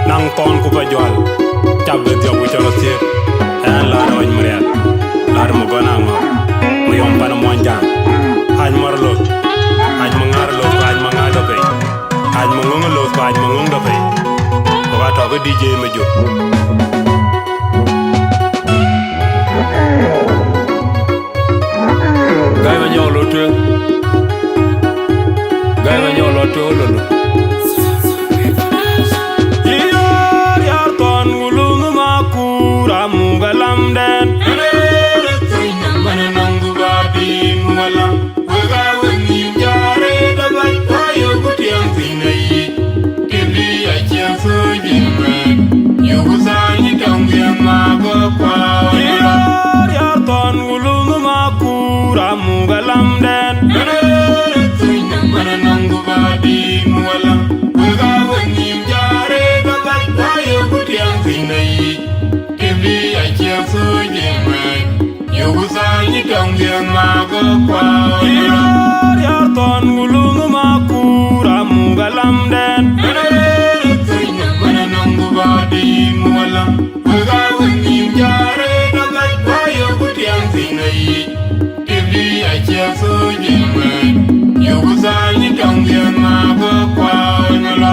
Nang ton ku pa jwal chab de jobu choro tiep en la roñ mriat la mo gona ma mo yom pan mo njang haj marlo haj mangar lo haj mangar do pe haj mangong lo haj mangong do pe ko ga to ko DJ ma jo gay ma nyolo to lolo Magalam den Tui nambana nangu babi mwala Wega wengi mjare dabai Ayo kutiang zinai Kili achia sujime Yugu sanyi tangiang mago kwa Yar ton gulungu makura Magalam den Tui nambana nangu babi mwala Wega wengi mjare dabai Ayo kutiang zinai Yugusanyi tangiang mago kwa Yar ton gulungu makura Magalam den Tui nambana nangu badi mwala Wega wengi mjare dagai Ayo kutiang zinai Kibli achia sujime Yugusanyi tangiang mago kwa Nyala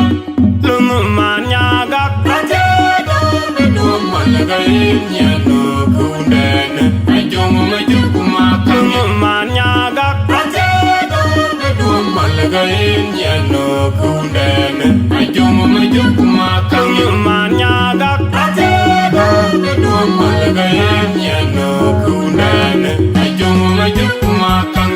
lungu manyagak Ratega bedua malagayin nyano kundene Ajong majuku makang manyagak Ratega bedua malagayin nyano kundene Ajong majuku makang manyagak Ratega bedua malagayin nyano kundene Ajong majuku makang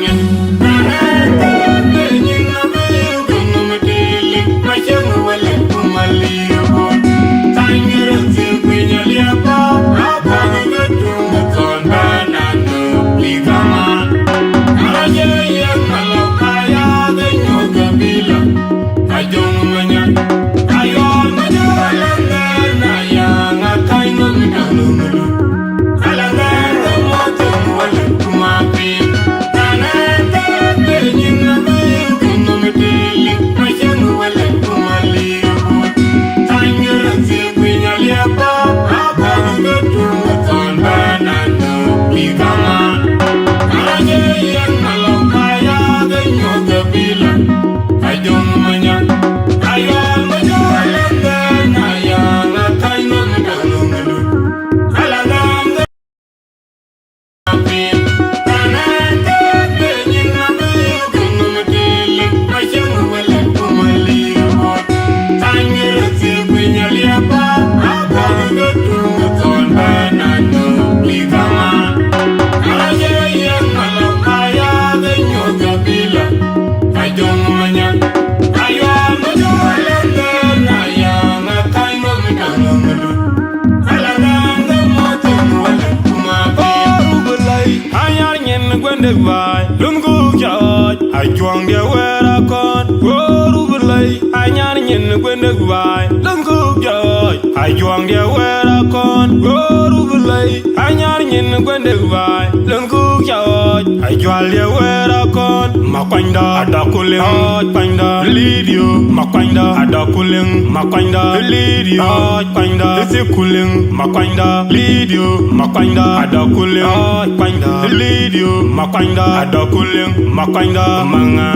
Ajakguong dia wera kon Goru berlai Anyar nyen gwendek vai Lengkuk jay Ajakguong dia wera kon Goru berlai Anyar nyen gwendek vai Lengkuk jay Ajakguong dia wera kon Makwanda ada kuling Makwanda Lidio Makwanda ada kuling Makwanda Lidio Makwanda Isi kuling Makwanda Lidio Makwanda ada kuling Makwanda Lidio Makwanda ada kuling Makwanda Manga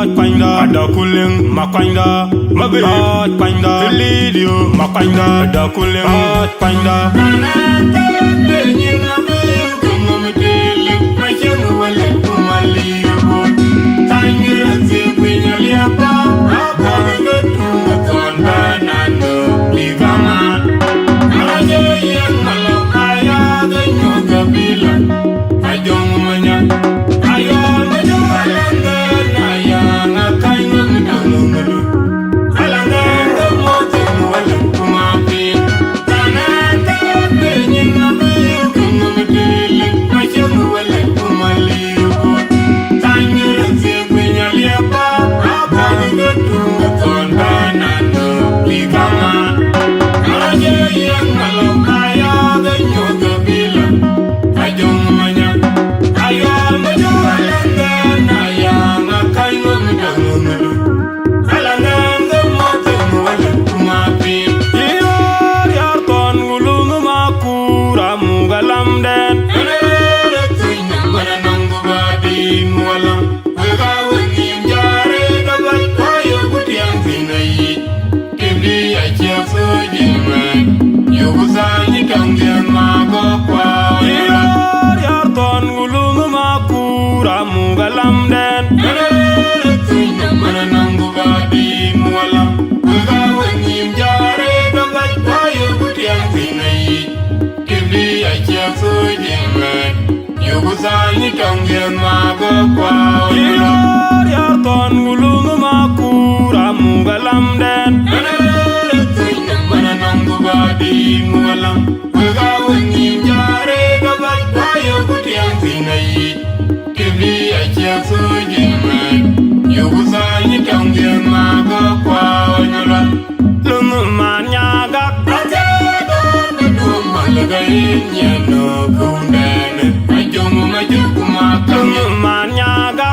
Makwanda ada kuling Makwanda Mabe Makwanda Lidio Makwanda ada kuling Makwanda Ajakguong den Tuina mana nangu badi muala Uga wanyim jare Dabat bayo kutiang zinai Kibli Achiek Kur Kuer Yuguzani tanggen mago kwa Yar yar ton gulung makura mugalam den Tuina mana nangu badi muala Uga wanyim jare Dabat bayo kutiang zinai Kibli Achiek Kur Kuer Yuguzani tanggen mago kwa Nyala Lungu manyaga Malagayin yano kundane Ajongu majuku makang manyaga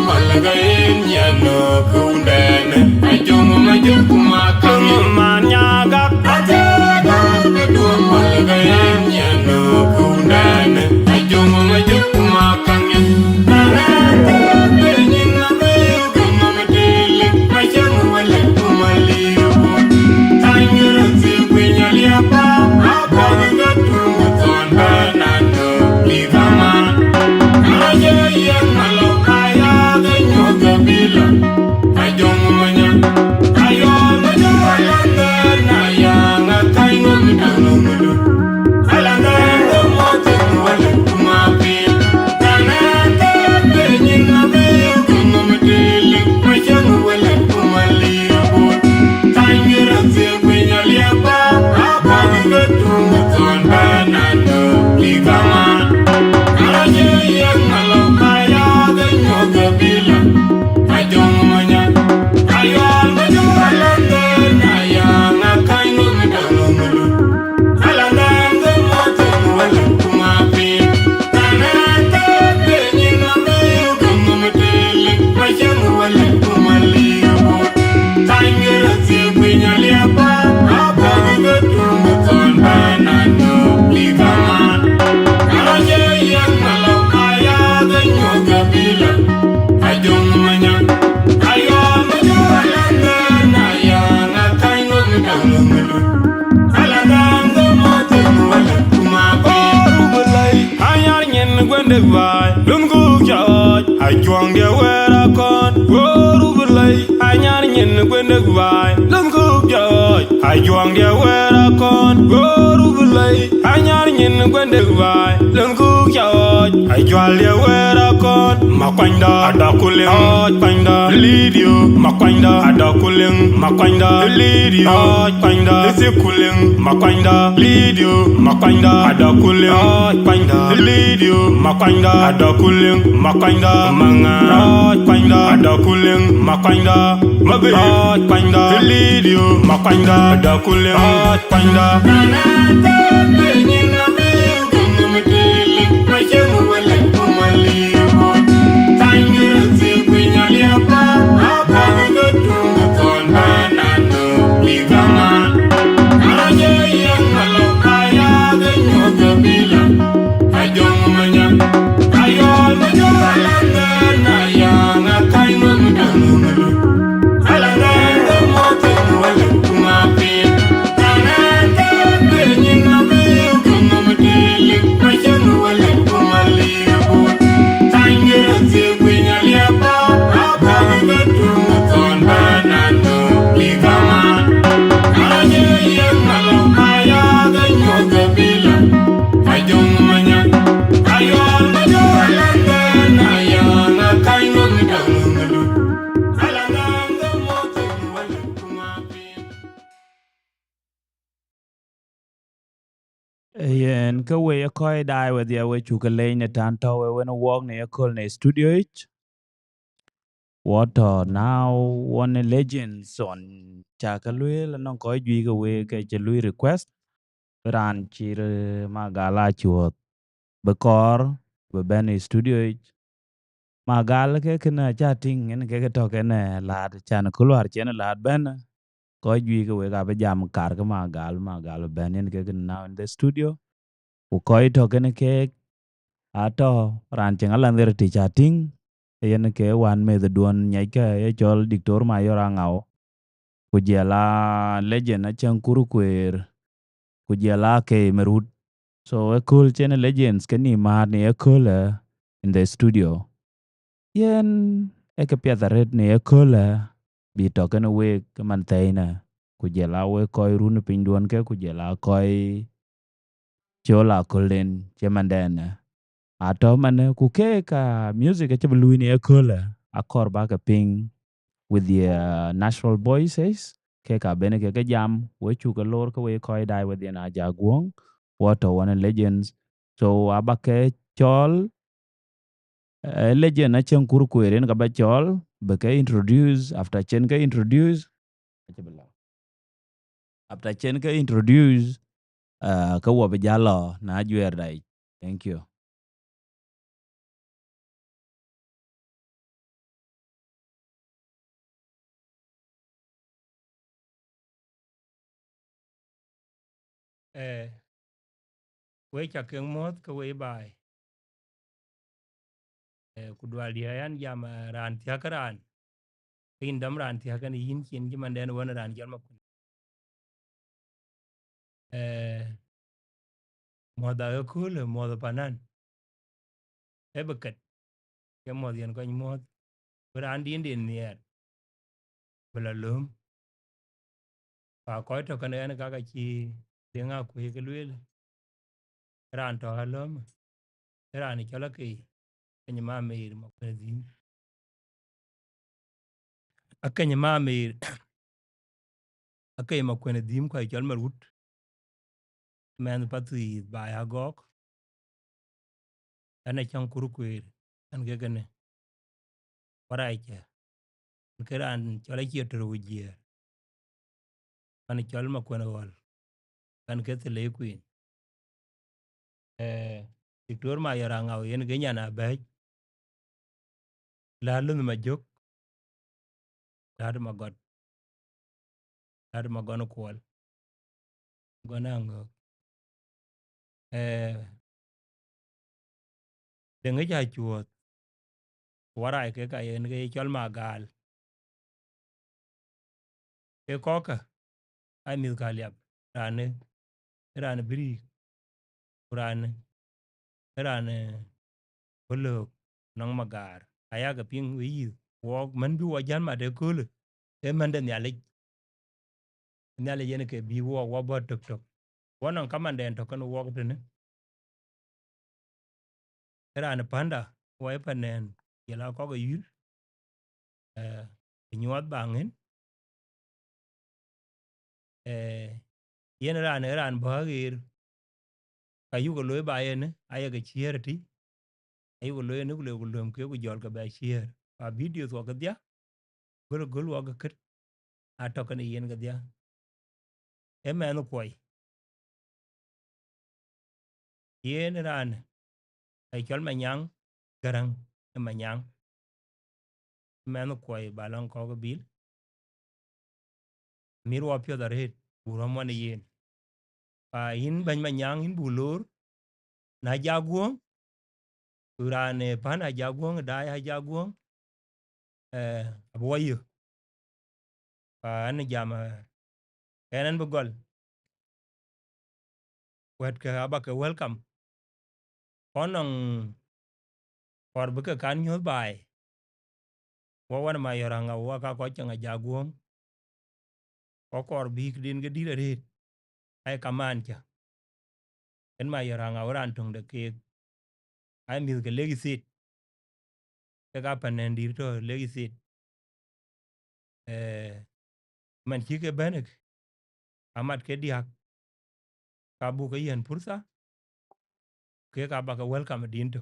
Malagayin yano kundane Ajongu majuku makang manyaga Malagayin yano kundane Ajongu majuku makang Benyin na mayo kama matili Majangu wale kumaliyo Achuang dia wera kon Woru belai Anyar nyen gwendek vai Lengkup jay Achuang dia wera kon Woru belai Anyar nyen gwendek vai Lengkup jay Achuang dia wera kon Makwanda ada kuling Oj kwanda Lidio Makwanda ada kuling Makwanda Lidio Oj kwanda Lisi kuling Makwanda Lidio Makwanda ada kuling Oj kwanda Lidio Makwanda ada kuling Makwanda Manga Oj kwanda ada kuling Makwanda Mabe Oj kwanda Lidio Makwanda ada kuling Oj kwanda Nanate Benyina Meo Ganga Matele Majengu wale kumaliyo Tangira Zikwinya liapa Apa Gatunga Tonda Nano Ligama Aje yang Malo Kaya Ganyo Gabila Ajongu Manya Ayol Majo Alanda Nayang Akai Mamudangulu Alanda Gamote Wale Kumapin Tanate Benyina Meo Ganga Matele Majengu wale kumaliyo Tangira Zikwinya liapa Apa Gatunga Tonda Nano Ligama Aje yang Malo Kaya Ganyo Gabila Ajongu Manya Ayol Majo Alanda Nayang Akai Mamudangulu Alanda Gamote Wale Kumapin Yen ka we ya koi dai with ya we chuka lay ne tan to we when a walk ne ya call ne studio ich. What now one legends on chakalwe la non koi jui ka we ka chalui request ran chir Magaal Achuoth bekor be ben studio ich. Magaal ke kena chatting en ke to ke ne lad chan kulwar chen lad ben koi jui ka we ka be jam kar ka Magaal ben en ke now in the studio. Ku koi to ke ne ke ato ran cheng alan der ti chatting yen ke wan me the duon nyai ke e chol diktor mayor Angau ku jela legend Achiek Kur Kuer ku jela Akech Merwut so a cool chen legends ke ni ma ni a cool in the studio yen e ke pia da red ne kola bi to ken we ke man teina ku jela we koy runu pin duon ke ku jela koy chola kolen chemandena ato mane ku ke ka music ke blu ni e kola akor ba ka ping with the natural voices ke ka bene ke jam we chu ka lor ko we koy dai with the Ajakguong what one legends so abake chol legend Achiek Kur Kuer ka ba chol be ke introduce after chen ke introduce after chen ke introduce ka wo be jalo na juer dai thank you we cha ken mot ko we bai ku dwal dia yan jam ran tia karan pin dam ran tia kan yin kin ji man den won ran jal ma kun mo da ko le mo da panan e bekat ke mo yen ko mo ran din din nier bela lum pa ko to kan en ka chi denga ku ke lwel ran to halom ran ni chala ki ni ma me ma kun din akanya ma me akay ma kun dim ko jal marut men patu ba ya gok ana chan kuru kuer an ge gane warai ke keran chola chi to wuje an chol ma kun wal kan ke te le kuin diktor ma yara ngau yen ge nyana ba la lu ma jok la ma gon kwal gona ngo de nge ja chuot warai ke ka yen ge chol ma gal e koka ai mi ka liap rane bri rane rane bolo nong magar aya ga ping wi wo man bi wo jan ma de kule e man de nyale yen ke bi wo bo tok tok wonon kamanden to kan wo tene rane panda wo e panen yela ko ga yir nyuat bangen yen ran bagir ayu go loy ba yen aya ga chierti ayu go loy ne go lum ke go jol ga ba chier a video to ga dia gol wo ga ket a to kan yen ga dia e men koy yen ran ay chol manyang garang manyang men koy balon ko ga bil mir wo pyo da red buro mon yen pa in ban manyang in bulur na jaguong urane pan Ajakguong da Ajakguong aboyo pa an jama enen bu gol wet ka abaka welcome konong kor bu ka kan nyoth bai wo wan ma yoranga wo ka ko changa Ajakguong ko kor bi din ga dire red ay kaman cha en ma yoranga oran tong de ke ay mi ga legi sit ka panen dir to legi sit man ki ke benek amat ke diak ka bu ka yen pursa ke ka baka welcome din to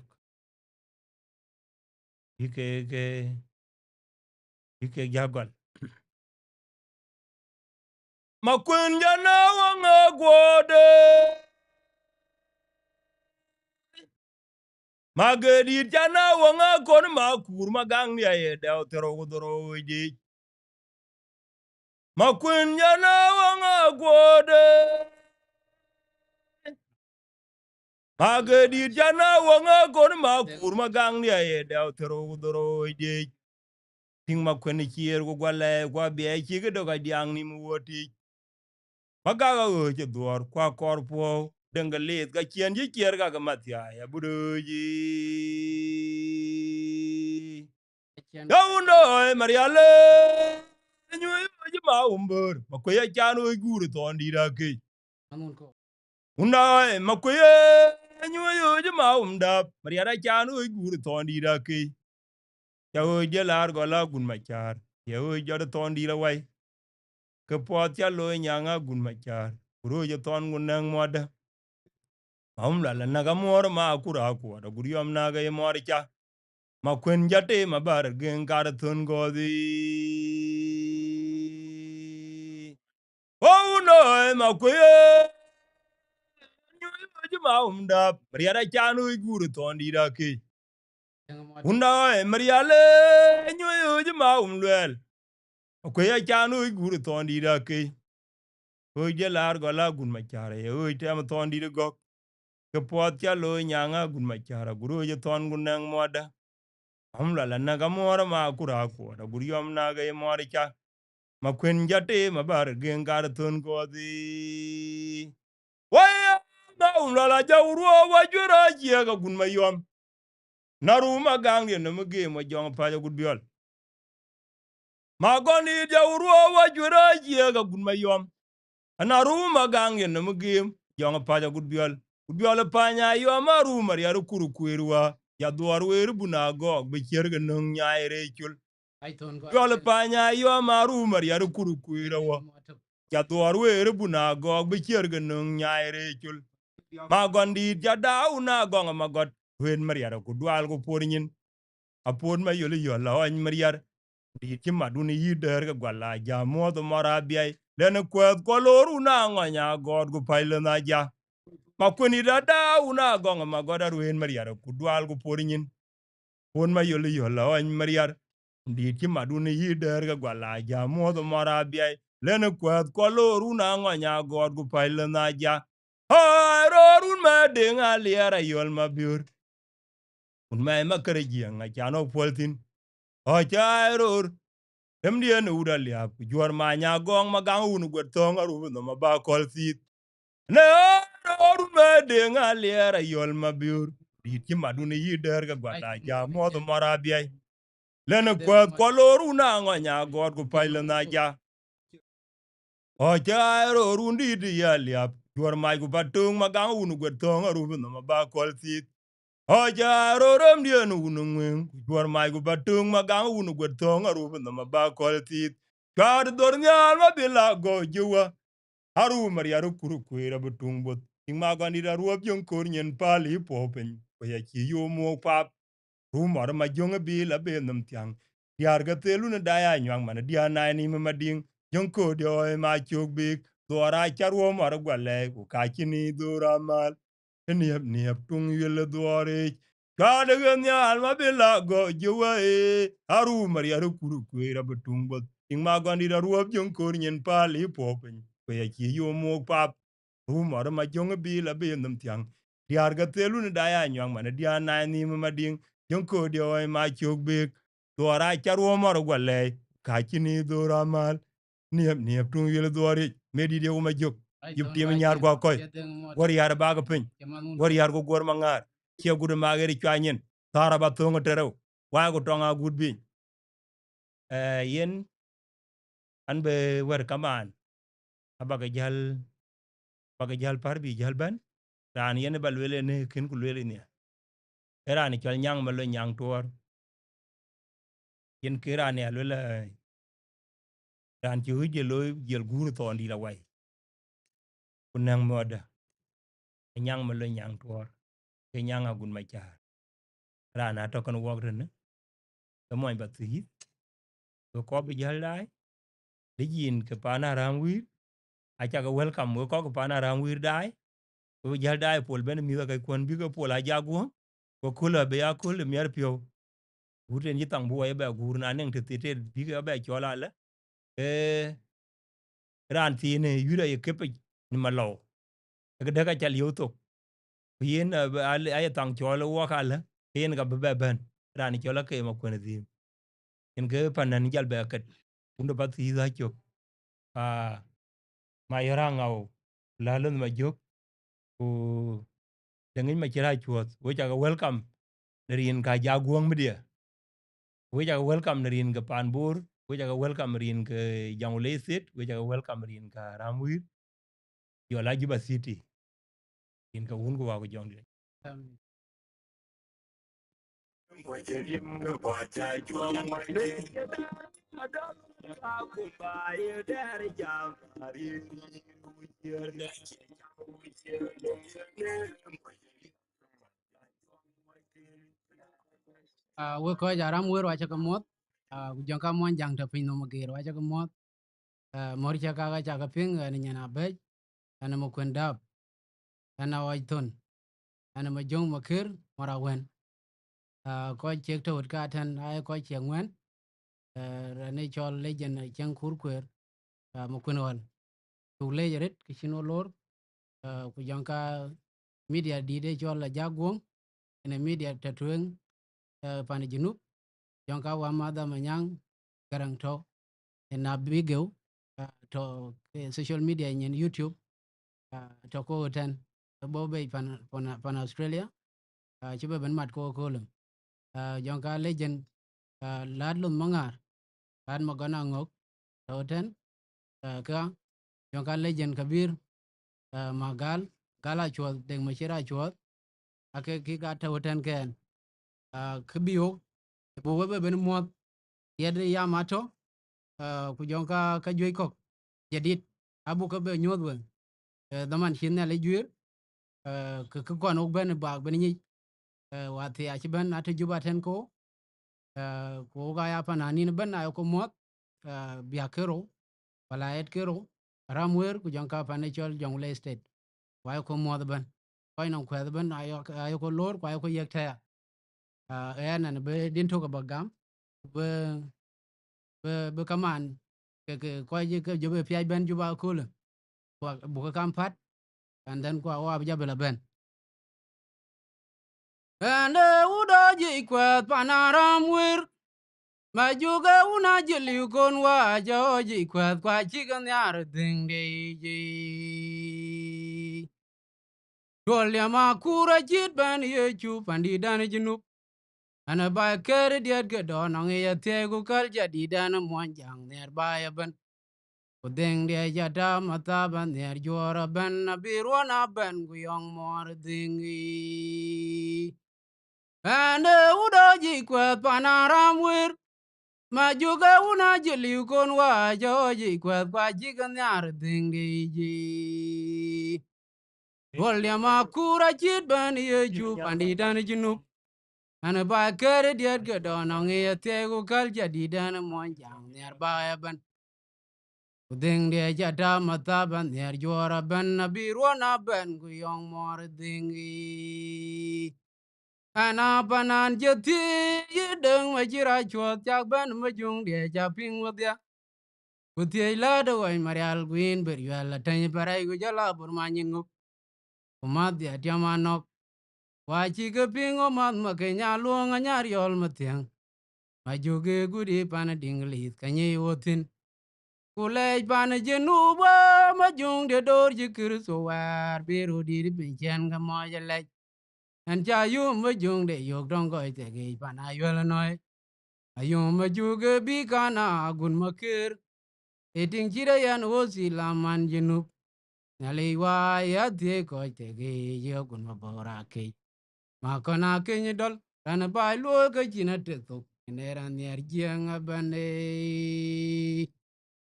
ike jagol makwen jana wanga gwode magedi jana wanga kon makur magang ya ye da tero godoro di makwen jana wanga gwode magedi jana wanga kon makur magang ya ye da tero godoro di ting makwen kier go gwale gwa be ki go ga diang ni mu woti magaga o je dor kwa korpo dengalit ga kien ji kier ga matia ya buruji Yawundo Mariale Nyu Jima Umbur Makoya Chano Guru Tondira Ki Unda Makoya Nyu Jima Umda Mariara Chano Guru Tondira Ki Yawo Jelar Gola Gun Machar Yawo Jada Tondira Way Kapot Yalo Nyanga Gun Machar Uro Jaton Gunang Moda Amla Nagamor Ma Kuraku Guriam Naga Yamoricha ma kwen jate ma bar gen kar thun godi oh no ma kwe nyu ma umda riara chanu guru tondi da ke unda mariale nyu ma umlwel kwe ya chanu guru tondi da ke o je lar gola gun ma chare o tem tondi de gok ke pot cha lo nyanga gun ma chara guru je ton gun nang moda amla la naga mora ma kura ko da guriom naga e mori cha ma kwen jate ma bar gen gar ton ko di waya na umla la jawru wa jura ji ga gun ma yom naru ma gang ne ma ge ma jong pa ja gud biol ma goni jawru wa jura ji ga gun ma yom naru ma gang ne ma ge jong pa ja gud biol pa nya yo ma ru mar ya kuru kwerwa ya duwar wer buna go be cherga nung nyaire chul yol panya yo maru mar yar kuru kuirawo ya duwar wer buna go be cherga nung nyaire chul ma gondi ja daw na gonga magot wen mar yar ku dwal ku pornyin apon ma yoli yola on mar yar di ti maduni yider ga gwala ja modo mara biai lene kwet ko loru na ngonya god ku paile na ja makuni da daw na gonga magot wen mar yar ku dwal ku pornyin pon ma yoli yola on mar yar di ti maduni yider ga gwala ja modo mara biai lene kwet ko loru na ngonya god ku paile na ja ha rorun ma denga liara yol ma biur un ma kare jianga jano poltin o cha ror dem die no uda liap jor ma nya gong ma gang unu gwetong aru no ma ba kol sit ne rorun ma denga liara yol ma biur di ti maduni yider ga gwala ja modo mara biai lene kwet ko loru na ngonya god ku paile na ja o cha rorun di ya liap jor ma gu batung ma gang unu gwetong aru no ma ba kol sit Oja rorom dia nu nungwing juar mai gu batung ma gang unu gwetong aru no ma ba kol tit kar dor nyal ma bila go juwa aru mariaru kuru kuira butung bot ing ma gani da ruop jong kor nyen pali popen ko ya ki yo mo pap rumor ma jong bi la be num tiang diar ga telu na daya nywang man dia na ni ma ding jong ko dio ma chuk bik dora charu mar gwale ku ka kini dora mal niep tung yele duare kada ganya alma bela go juwa aru mariaru kuru kuira betung bot ing ma gandi da ruop jong kor nyen pali popen ko ya ki yo mo pap rumor ma jong bi la be num tiang diar ga telu ni daya nywang man dia na ni ma ding jong ko dio ma chuk bik dora charu mar gwale ka kini dora mal niep tung yele duare medi de ma jok yup tim nyar go koy gor yar baga pin gor yar go gor mangar ke gudu mageri kwanyen tara ba tongo terew wa go tonga gud bi yen an be wer kaman abaga jal parbi jal ban ran yen balwele ne kin ku lele ne era ni kal nyang malo nyang tor yen kira ne alwele ran ci huje lo jel guru to ndi la way kunang moda nyang malo nyang tor ke nyang agun ma jaar rana to kan wogren ko moy ba ti ko bi jal dai de yin ke pana ram wir acha ga welcome ko pana ram wir dai ko jal dai pol ben mi ga kon bi ko pol Ajakguong ko kula be ya kul mi ar pio guten yi tang bo e ba gur na nen te te bi ga ba chola la e ran ti ne yura ye kepe ni malo ga daga chal yo to yen ay tang chola wo kala yen ga be ben ran chola ke ma kon di en ke panan jal be kat undo ba ti da chok ma Angau lalun ma jok ku dengin ma chira chuot wo cha welcome rin ka Ajakguong media We ja welcome rin ke Panbur, we ja welcome rin ke Jonglei State, we ja welcome rin ka Ramwir, yo la Juba City. In ka wun ko wa ko Jongle. We ko jaram wer wacha kamot jon ka mon jang ta pin no magir wacha kamot mor cha ka cha ka ping ni nyana be ana mo kwenda ana waiton ana ma jong makir mara wen ko chek to ka tan ai ko che ngwen ne chol legend Achiek Kur Kuer mo kwen wal tu le ret ki chino lor ku jon ka media di de chol Ajakguong ene media ta tuen pan junub jon ka wa ma da manyang garang to na bigeu to social media nyen YouTube to ko ten bo be pan Australia chibe ben mat ko kolum jon ka legend lad lum mangar lad magona ngok to ten ka jon ka legend kabir Magaal Achuoth deng machira Achuoth ake ki ka to ten ken kbio bo be ben mo yed ya mato ku jon ka joy kok jadit abu ka be nyodwe daman chin le juer ke kon ok ben bag ben ni wa ti a chi ben ate juba ten ko ga ya pana ni ben na ko mot bia kero wala et kero ramwer ku jon ka pane chol Jonglei State wa ko mot ben ko non ko ben ayo ko lor ko yek ta na be din to ko bagam be be kaman ke ko je ke jobe pi ben juba ko le bu ka kam pat and then ko wa jabela ben and udoji kwat panaram wir majuga una jeli kon wa joji kwat kwa chigan yar ding de ji dolya ma kura jit ban ye chu pandi dan jinup ana ba kere diet ke don nge ya te ku kal jadi dan mon jang ner ba ya ban Kudeng dia jada mata ban ner juara ban na birwana ban gu yong mor dingi ane udoji kwat panaram wir majuga una jeli kon wa joji kwat kwa jigan yar dingi ji Wolya ma kura jit ban ye ju pandi dan jinup ana ba kere diet ke don nge ya te ku kal jadi dan mon jang ner ba ya ban Kudeng dia jada mata ban ner juara ban na birwana ban gu yong mor dingi ana panan jeti yedeng majira chuot jak ban majung dia japing wadya kutie la do ay marial queen ber yala tany parai gu jala burmanyin ngup kumat dia tiamanok wachi ke pingo mat makenya luonga nyar yol matyang majuge gudi pana dinglit kanyi wotin Kulej pana jenuba majung de dor jikir so war biru diri pinchen ka moja lej an cha yum majung de yok dong goy tege pana yola noy ayum majuge bi kana agun makir eting chira yan wosi laman jenup nali wa ya tie koy tege yogun mabora ke makona kenyi dol rana bai luo ka china tetok neran yer jiang abane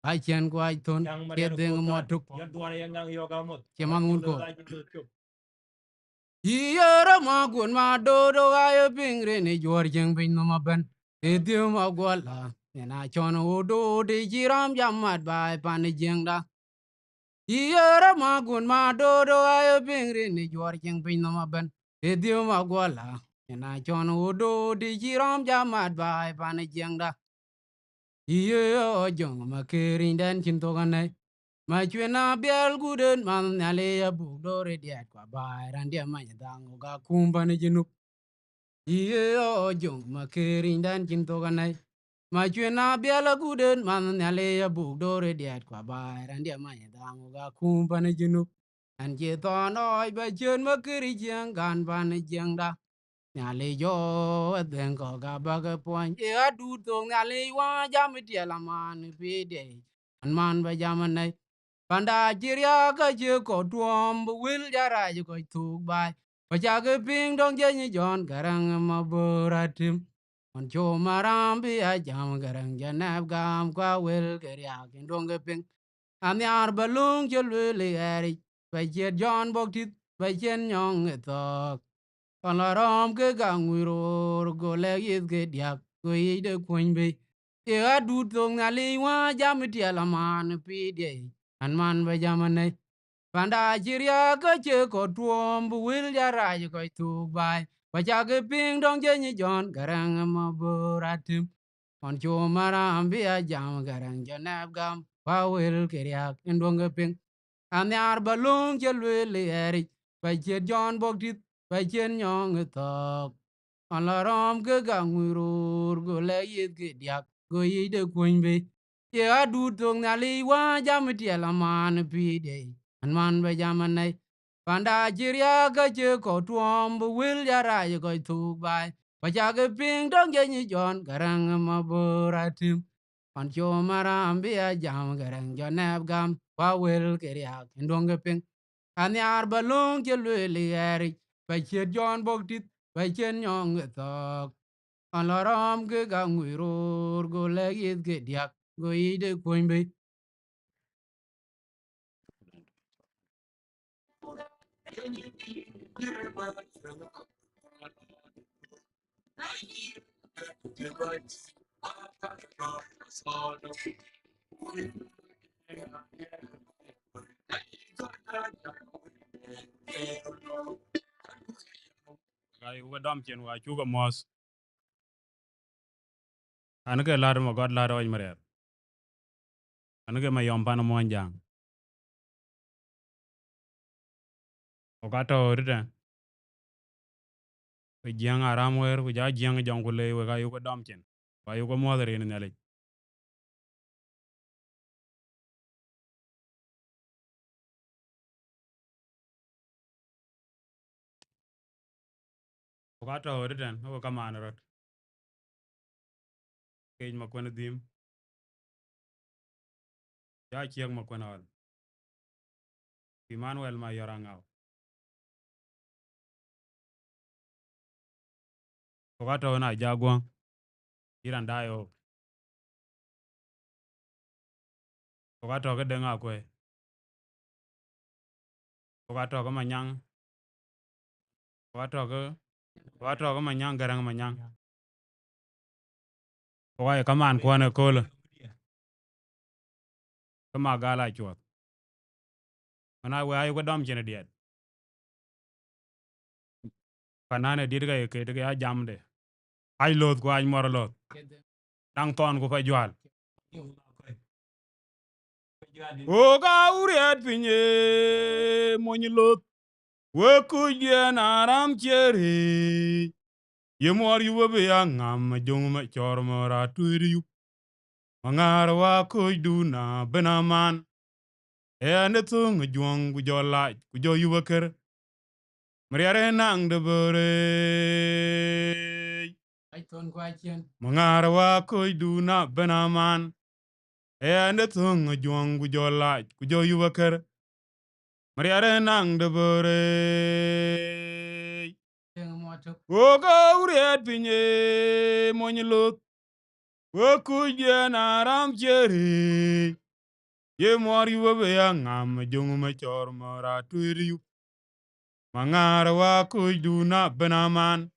ai chen ko ai ton Yang ke Mariano deng ko mo kan. tuk Yan duara yang ngang yo gamot. che man un ko La Juba City. yera ma gun ma do do ay pingre ni jor jeng bin no ma ben e dio ma gwala na chon o do de jiram jamat bai pan jeng da yera ma gun ma do do ay pingre ni jor jeng bin no ma ben e dio ma gwala na chon o do de jiram jamat bai pan jeng da Iyo jong ma kerin den chin to ganai ma chwena bial guden man nyale ya bugdore diat kwa bai dia ma dang ga kumba ni jinup iyo jong ma kerin den chin to ganai ma chwena bial guden man nyale ya bugdore diat kwa bai dia ma dang ga kumba ni jinup an je to noi ba chen ma keri jeng gan ban jeng da nhà lì gió đèn có cả ba cái point e du tong nhà lì wa jam dia la man pi de an man ba jam này panda chiria ka che ko tuom bu wil jara ji ko tu bai ba cha ke ping dong je ni jon garang ma buratim on cho maram bi a jam garang janab gam kwa wil ke ya kin dong ke ping an yar balung che le eri ba che jon bok tit ba chen nyong e to còn là rom ke ga ngwiro go le yit ke dia go yi de kun be e a du tong na li wa jam ti la man pi de an man ba jam ne panda jiria ke che ko tuom bu wil ya ra ko tu bai ba cha ke ping dong je ni jon garang ma buratim on cho mara ambi a jam garang janab gam pa wil ke ya en dong ke ping an yar balung che le eri ba che jon bok tit ba chen nyong tok an la rom ke ga ngwirur go le yit ke diak go yi de kun be ye a du tong na li wa jam ti la man pi de an man ba jam nei panda jiria ga che ko tuom bu wil ya ra ye go tu bai ba cha ke ping dong je ni jon garang ma buratim on cho mara ambi a jam garang jo nab gam pa wil ke ya ken dong ke ping an yar balung che le eri ba che jon bok tit ba chen nyong tok an la ram ke ga ngwirur go le yit ke diak go yi de kun be Ga yu ga dom chen wa chu ga mos. An ke Laat Magot Laat oj marer. An ke ma yom pan mo jang. O ka to rita. Ke jiang aram wer ku ja jiang jong ku le we ga yu ga dom chen. Wa yu ga mo der ni le. O ka to rita o ka man rot. Ke ma kwen dim. Ja chiang ma kwen ol. Emmanuel ma yorangao. O ka to na Ajakguong. Iran dayo. O ka to ke denga kwe. O ka to ke manyang. O ka to ke manyang garang manyang. O ka ka man kwane kolo. Ke Magaal Achuoth. Mana we ayu ga dom chen diet. Kanane dir ga ke de ga jam de. Ai lot ko ai mor lot. Dang ton ko fa jwal. O ga uriat pinye monyi lot. We ku je na ram chere. Ye mor yu be ya ngam jong ma chor mora tuiri yu. Mangar wa ku du na benaman. E ane tung juang ku jo laaj ku jo yu baker. Mariare nang de bore. ai ton kwa chen Mangar wa ku du na benaman. E ane tung juang ku jo laaj ku jo yu baker. Mariare nang de bore. deng mo tok Woga uriat pinye monyi lot. Woku je na ram chere. Ye mor yu be ya ngam jong ma chor mora tuiri yu. Mangar wa ku du na benaman.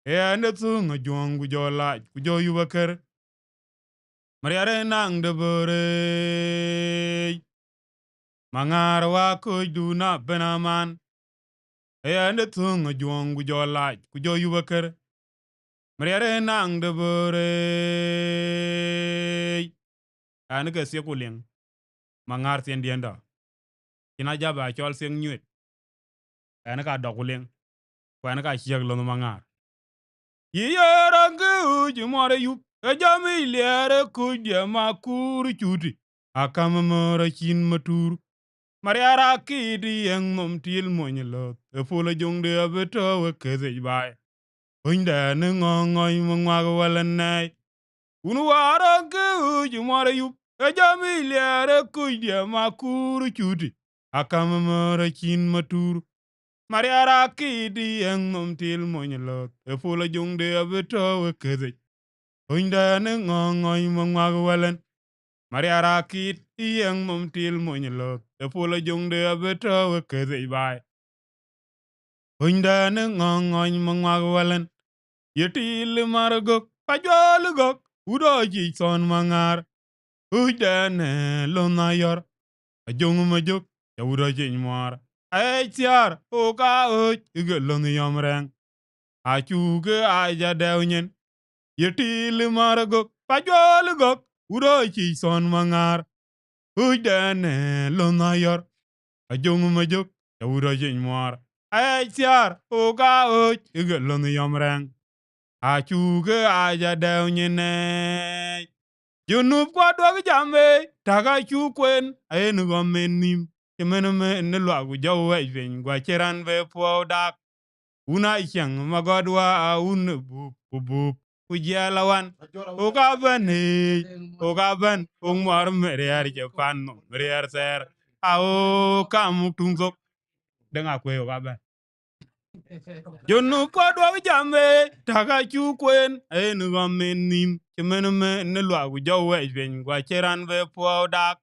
E ane tung juang ku jo laaj ku jo yu baker. Mariare nang de bore. Mangar wa ku du na benaman. E ane tung juang ku jo laaj ku jo yu baker. Mariare nang de bore. Ane ke siya kuling. Mangar sien dienda. Kina jaba chol sien nyuet. Ane ka dokuling. Kwa ane ka chiyak lono mangar. Yiyarange uji mware yup. Ejami iliare kujya makuru chuti. Akama mora chin maturu. Mariara kidi yang mom til monyelot. Efola jongde abeto we keze bay. Unda ne ngongoi mwa wala nai. Unwara ke uji mwara yup. Ejami liare kuidia makuru chuti. Akamamara chin maturu. Mariara kidi yang nomtil monyelot. Efola jungde abeto wekeze. Unda ne ngongoi mwa wala. Mariara kid yang nomtil monyelot. Efola jungde abeto wekeze bai. Unda ne ngongoi mwa wala. Yetil maragok. Pajolugok. Udoji son mangar. Ujdane lonayor. Ajong majuk. Ya udoji nymuar. Tiar. Oka uj. Igelon yomreng. Achuge aja dewnyen. Yetil maragok. Pajolugok. Udoji son mangar. Ujdane lonayor. Ajong majuk. Ya udoji nymuar. Tiar. Oka uj. Igelon yomreng. Achuge aja dewnyen. Junub kwa dog jambe, taga chukwen, aenu gomenim, kemeneme ne lwagu jawe jwen gwa cheran be po dak, una ichang magodwa a un bup, ujalawan, ogaban, ongmar meriar japan, meriar ser, ao kamuk tungzok, denga kwe ogaban. Junub kwa dog jambe, taga chukwen, aenu gomenim, kemeneme ne lwagu jawe jwen gwa cheran be po dak,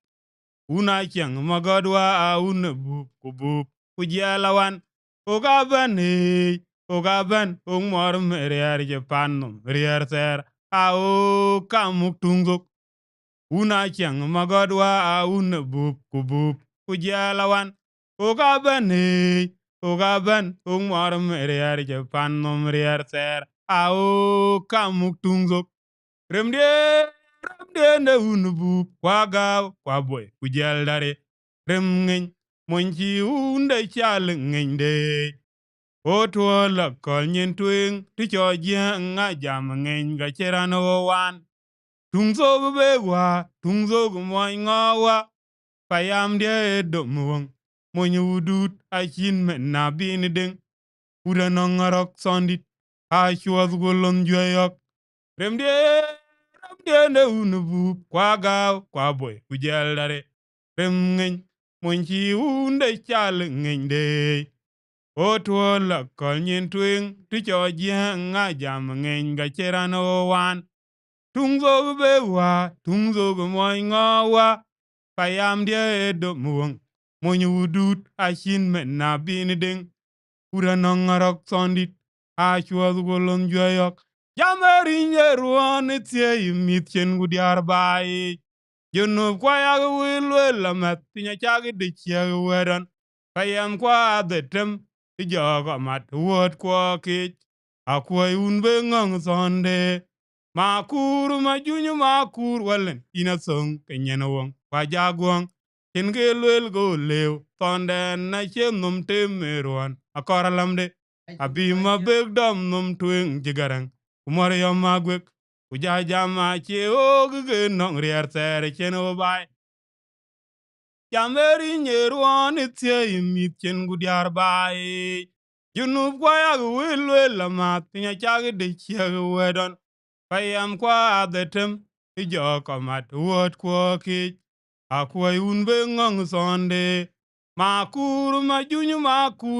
una chang magodwa a un bup, ujalawan, ogaban, ongmar meriar japan, meriar ser, ao kamuk tungzok, una chang magodwa a un bup, ujalawan, ogaban, ongmar meriar japan, meriar ser, ao kamuk tungzok, remde ne un bup, kwa gaw, kwa boy, ujaldare, rem ngeny, monchi unde chal ngeny. Otwo la kol nyen twing, ticho nga jam ngeny ga cherano wan. Tungzo bewa, tungzo gumoy ngawa, payam de domuwang. Monyo udut, achin men na bin ding. Uda nongarok sondit, Achuoth gulon jwayok. Remde ne unubu, kwa gaw, kwa boy, ujaldare. Rem ngeny, monchi unde chal ngeny de. Otwo la kol nyen twing, ticho nga jam ngeny ga cherano wan. Tungzo bewa, tungzo gumoy ngawa, payam dia domuwang. Monyo udut, achin men na bin ding. Ura nongarok sondit, Achuoth gulon jwayok. Jamari nyeruan itie imit chen gudiar bai. Junub kwa ya wilwe lamat, pinya chagi di chia wedon. Payam kwa adetem, ijogo mat wot kwa kich. Akwa unbe ngang sonde. Makur walen, ina song kenyana wong. Kwa Ajakguong, chinge lwel go lew. Sonde na chem num temeruan, akora lamde. Abima begdom num twing jigarang. Kumari yom magwek. Ujajama che ogge nong rier ser cheno bai. Jameri nyeruan itie imit chen gudiar bai. Junub kwa ya wilwe lamat, pinya chagi de chiag wedon. Payam kwa adetem, ijo komat wot kwa kich. Akwa unbe ngong sonde. Makur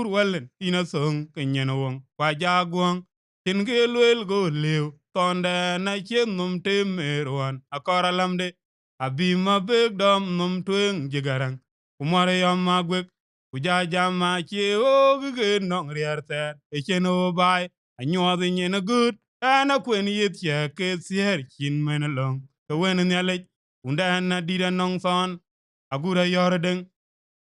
walen, ina song kenyen wong. Kwa Ajakguong, chinge lwel go lew. Tonde na chen num temeruan, akora lamde. Abima begdom num twing jigarang. Kumare yom magwek. Ujajama che ogge nong rier ter. Echeno bai. Anyuadhi nyena good. Ana kwen yet ya ke sier chin menelong. Kawen nyalej. Undana dida nong son. Agura yoredeng.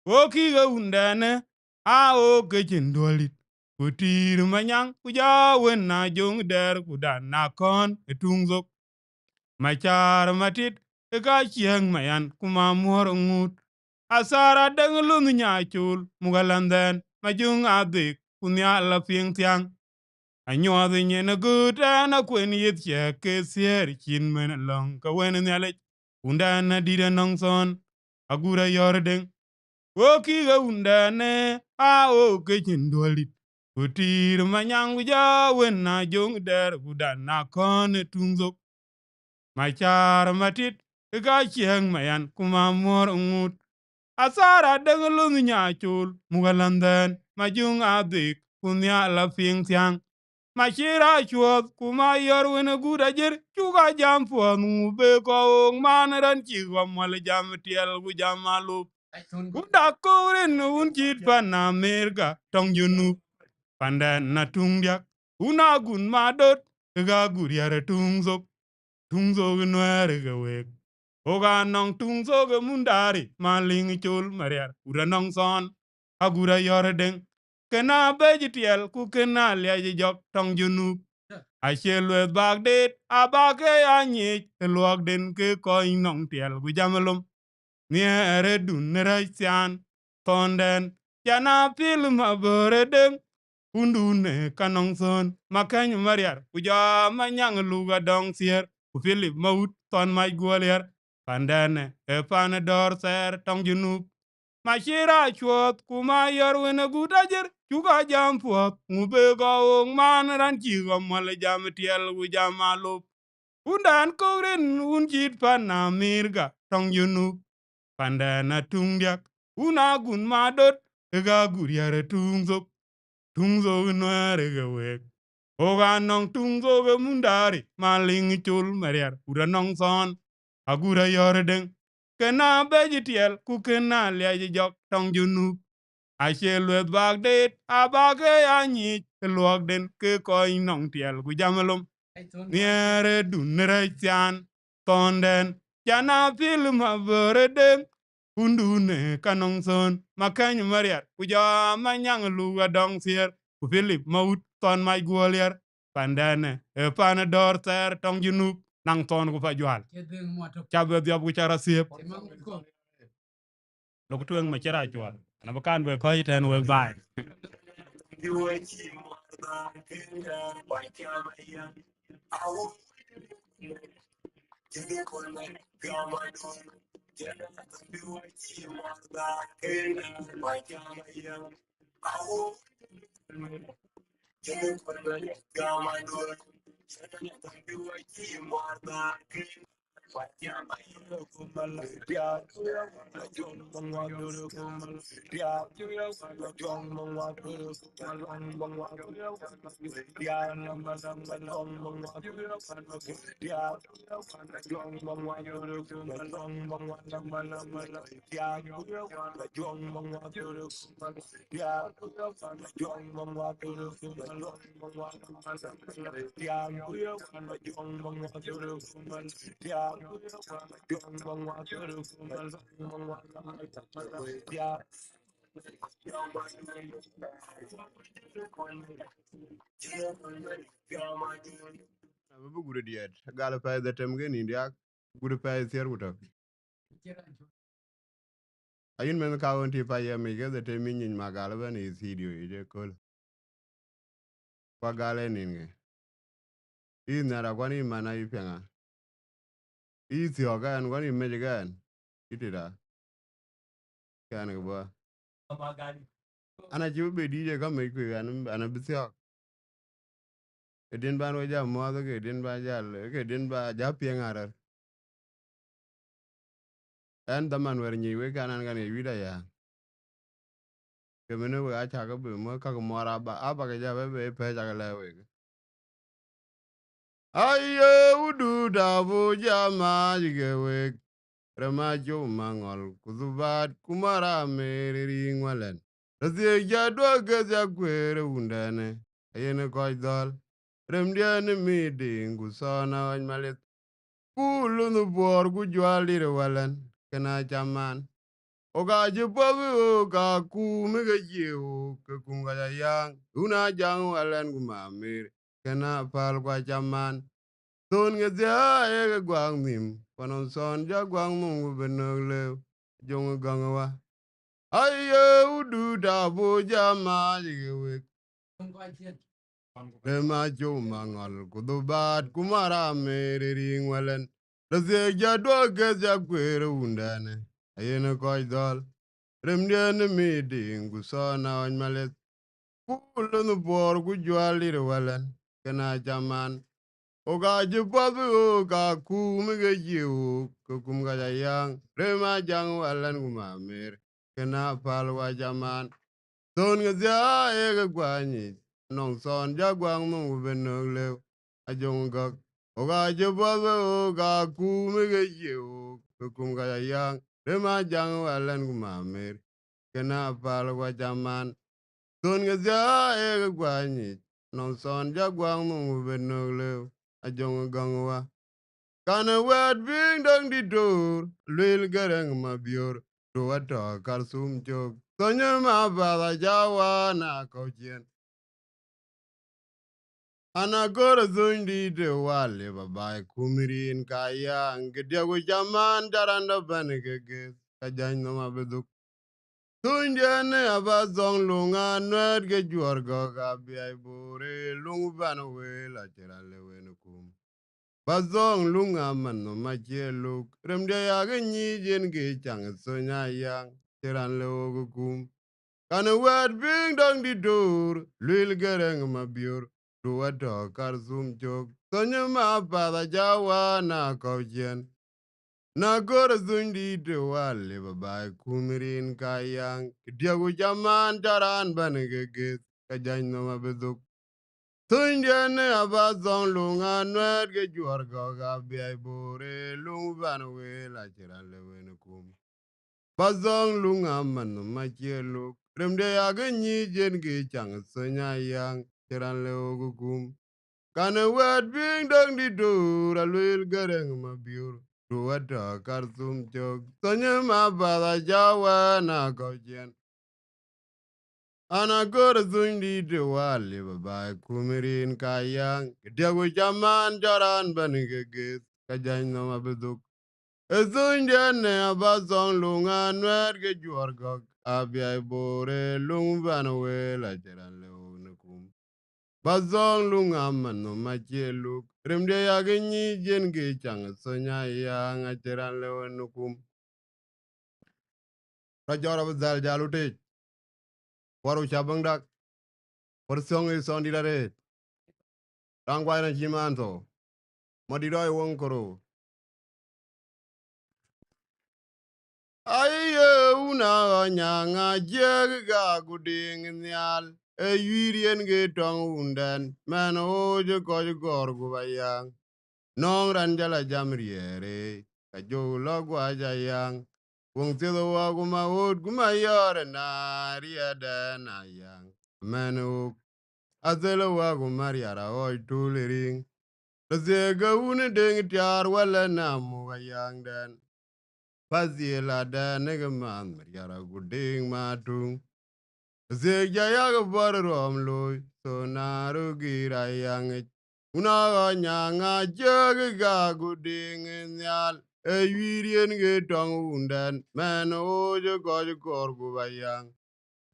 Okiga undane. O kechin dualit. Kutir manyang. Kujawen na jong der kudana kon. Etungzok. Machar matit. Eka chieng mayan. Kumamor ngut. Asara deng lung nyachul. Mugalanden. Majung adik. Kunya la pieng tiang. Anyuadhi nyena guta na kwen yit ya ke sier chin men long ka wen nyalej. Undana dida nong son. Agura yoredeng. Woki ga undane. O kechin dualit. Kutir manyang ja wen na jong der gudan na kon tungzok. Machar matit ga chieng mayan kuma mor ngut. Asara dengelun nya chul mugalanden majung adik kunya la ping tiang. Machira chuột kuma yor wene guda jer chuga jam puan ngube ko manran chi gomal jam tiel gu jam malu. Guda koren un chit pan Amerika tong junu. Pandan na tungdiak una gun madot ga guriare tungzok. Tungzok nuere ga wek. Oga nong tungzok mundari maling chul mariar. Ura nong son agura yore deng. Kena beji tiel ku kena liaji jok tong junu. Ache luet bag det abake anyich luok den ke koi nong tiel gu jamalum. Niere dun nere sian tonden jana pil mabore deng. Undune kanong son makany mariar uja manyang luga dong sier ku Philip maut ton maj guolier pandene e pane dor ser tong junub Mashira chuot kuma yor wene gutajer chuka jam puot ngube go man ran chi go mal jam tiel gu jam alup undan koren unjit pan Amerika tong junub pandene tungdiak unagun madot ega guriare tungzok. Tungzo nuare ge wek. Oga nong tungzo ge mundari. Maling chul mariar. Ura nong son. Agura yoredeng. Kena beji tiel. Ku kena liaji jok tong junub. Ashe luet bag det. Abage anyich. Luok den ke koi nong tiel. Ku jamalum. Niere dunere tian. Tonden. Jana film habere deng. Undune kanong son makany mariar kuja manyang luga dong sier ku Philip maut ton mai guolier pandane e pana dor ter tong junub nang ton ku pa jwal chabe diab ku chara siep lok tueng ma chara jwal na bakan be ko iten we bai bu gure diet gala pa da tem gen india gure pa ser wuto ayin men ka won ti pa ye mi ge da tem min ma gala ban is video ide kol pa gala ninge i na ra kwani mana i penga i ti o gan kwani me gan itira kan ga ba ana ji be di je ka me ku ana bi ti edin ban wa ja mo da ke edin ba ja le ke edin ba ja penga ra en da man wer ni we kanan gan e vida ya ke mene we acha ka be mo ka mo ra ba aba ke ja be pe ja ka le we aye udu da bu ja ma ge we rama jo mangol kuzubat kumara mere ringwalen razie ja do ge ja kwere undane ayene ko dol rem diane mi dingu sona wan malet kulu nu bor gu jwali re walen kana chaman oga je babu oga ku mi ge jewu ke kunga ya yang una jang walen gu mamir kana pal kwa chaman ton nge dia e gwang nim panon son ja gwang mungu benog lew jong gangwa aye udu da bo jama yiwe le ma jo mangal kudubat kumara mere ringwalen raze ja do ge ja kwere undane ayene koy dol rem diene mi dingu sona on malet Pulo no por ku jwali walen. Kana jaman. Oga jipabu oga kum ge jiu. Kukum ga yang. Rema jang walen gumamer. Kana palwa jaman. Son ga zia ega gwanyi. Nong son jagwang mo benok lew. Ajong gak. Oga jipabu oga kum ge jiu. Kukum ga yang. Rema jang walen gumamer. Kana palwa jaman. Son ga zia ega gwanyi. Non son jagwang mo benok lew. Ajong gangwa. Kana wet bing dong di door. Lil garang ma bior. Do ato karsum jok. Sonya ma bada jawa na kochien. Ana gora zundi de wale babai kumirin kaya. Ngedia gu jaman jaranda banegege. Kajany no ma beduk. Tunjane aba zong lunga nwet ge juar go ga biai bore lungu bana we la tira lewe nukum. Bazong lunga man no ma luk remde ya ge nyi jen ge chang so nya yang tiran lewo gukum. Kana wet bing dong di dur lil gereng ma biur du wato kar zum jok sonya ma pada jawa na kaujen. Na gora zundi de wale babai kumirin kayang. Diagu jaman taran banegege kajany no mabeduk. Tunjane abazong lunga nwet ge juar goga biay bore lungu banwe la chira lewe nukum. Bazong lunga manu machieluk. Remde yage nyi jen ge chang sonya yang chiran lewe gukum. Kana wet bing dong di dur alwil gareng mabiur. Ruwata karsum chok. Sonya ma bada jawa na kauchen. Ana gora zundi de wali babai kumirin kayang. Diagu jaman jaran banigege. Kajany no mabeduk. Ezundi ane abazong lunga nwer ge juargok. Abiai bore lungu banwe la jaran leo nukum. Bazong lunga manu machieluk. Rimde yage nyi jen ge chang sonya yang acheran lewe nukum. Rajora bazal jalute. Waru chabang dak. Waru song is on didare. Rangwai na jimanto. Madidoi wonkoro. Aye una nyanga jeg ga guding nyal. E yirien ge tong unden. Men oje koj gor gubayang. Nong ranjala jamriere. Kajo logwa jayang. Wong tido wa guma wood guma yore na riada na yang. Manu azelo wa guma riara oi tuliring. Razega une ding tiar wala na muga yang den. Fazila da nega man riara guding matung. Zegja yaga bar rom loy. So naru gira yang it. Una nyanga jag ga guding nyal. E yirien ge tong undan. Man ojo goj kor gubayang.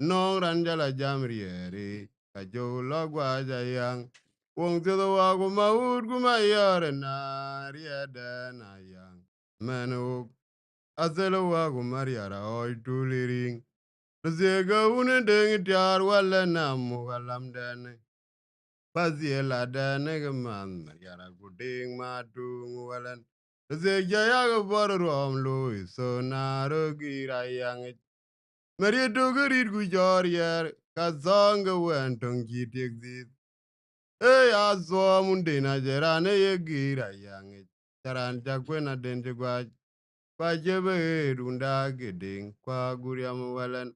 Nong ranjala jamriere. Kajo logwa jayang. Wong tido wa guma ud guma yare na riada na yang. Man o azelo wa guma riara oi tuliring. Zega une deng tiar wala na mugalam dane. Paziela dane geman riara guding matung walan. Zegja yaga bor rom lui so na rogira yang. Maria dogerit gu jor yer ka zonga wen tong jitik zit. E ya zo munde na jerane ye gira yang. Charan jakwena dente gwa kwa jebe runda geding kwa guriam walan.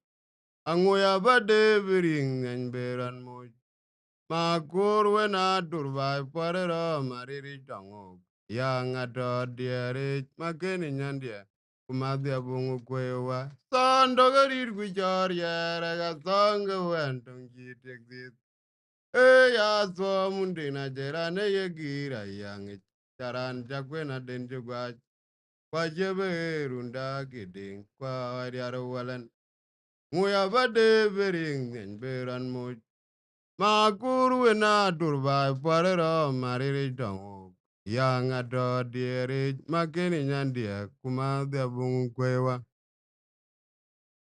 Angoya ba de biring ngan beran mo. Ma kur wena durbai parera mariri tango. Yang ato diere makeni nyandia. Kumadya bungu kwewa. Sondo garir kuchor yere ga songa wentong jitek zit. E ya so mundi na jerane ye gira yang. Charan jakwena denje gwa. Kwa jebe runda geding kwa wadiaro walan. Nguya ba de biring ngan beran mo. Ma kuru na durba parero mariri dongo. Yang ado diere makeni nyandia kuma de bungu kwewa.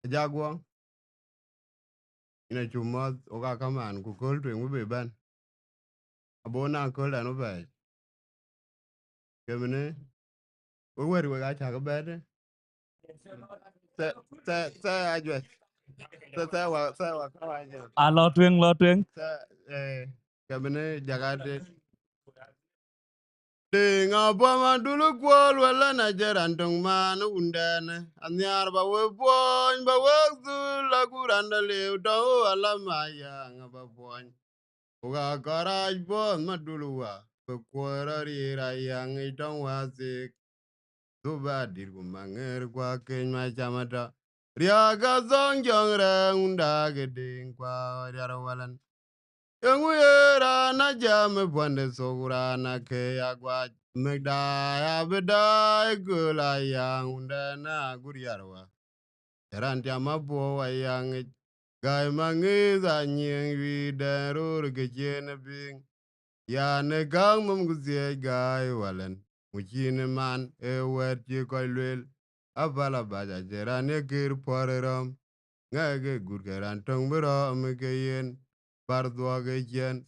Ajakguong. ina chumot oka kaman ku kol twen be ban abona kol anu be kemene we wer we ga cha ga bede sa ajwe sa wa ka wa je À lo tuyên. sa kemene jagade Dinga boma dulu kwal wala na jaran tong man undane anyar ba we boy ba we la kuranda le do ala maya nga ba boy uga garaj bon maduluwa be kwara ri ra yang itong wasik duba dir ku manger kwa ken ma chamata riaga zong jong re unda geding kwa jar Yara na jam bwande sogura na ke agwa megda abeda gula yang unda na guriarwa eranti amapo wa yang gai mangi za nyeng wi darur ke jen bing ya ne gang mum guzie gai walen mujine man e wet ye koy lwel abala baja jerane kir porerom ngage gurgeran tong bero amke yen bar dwage jen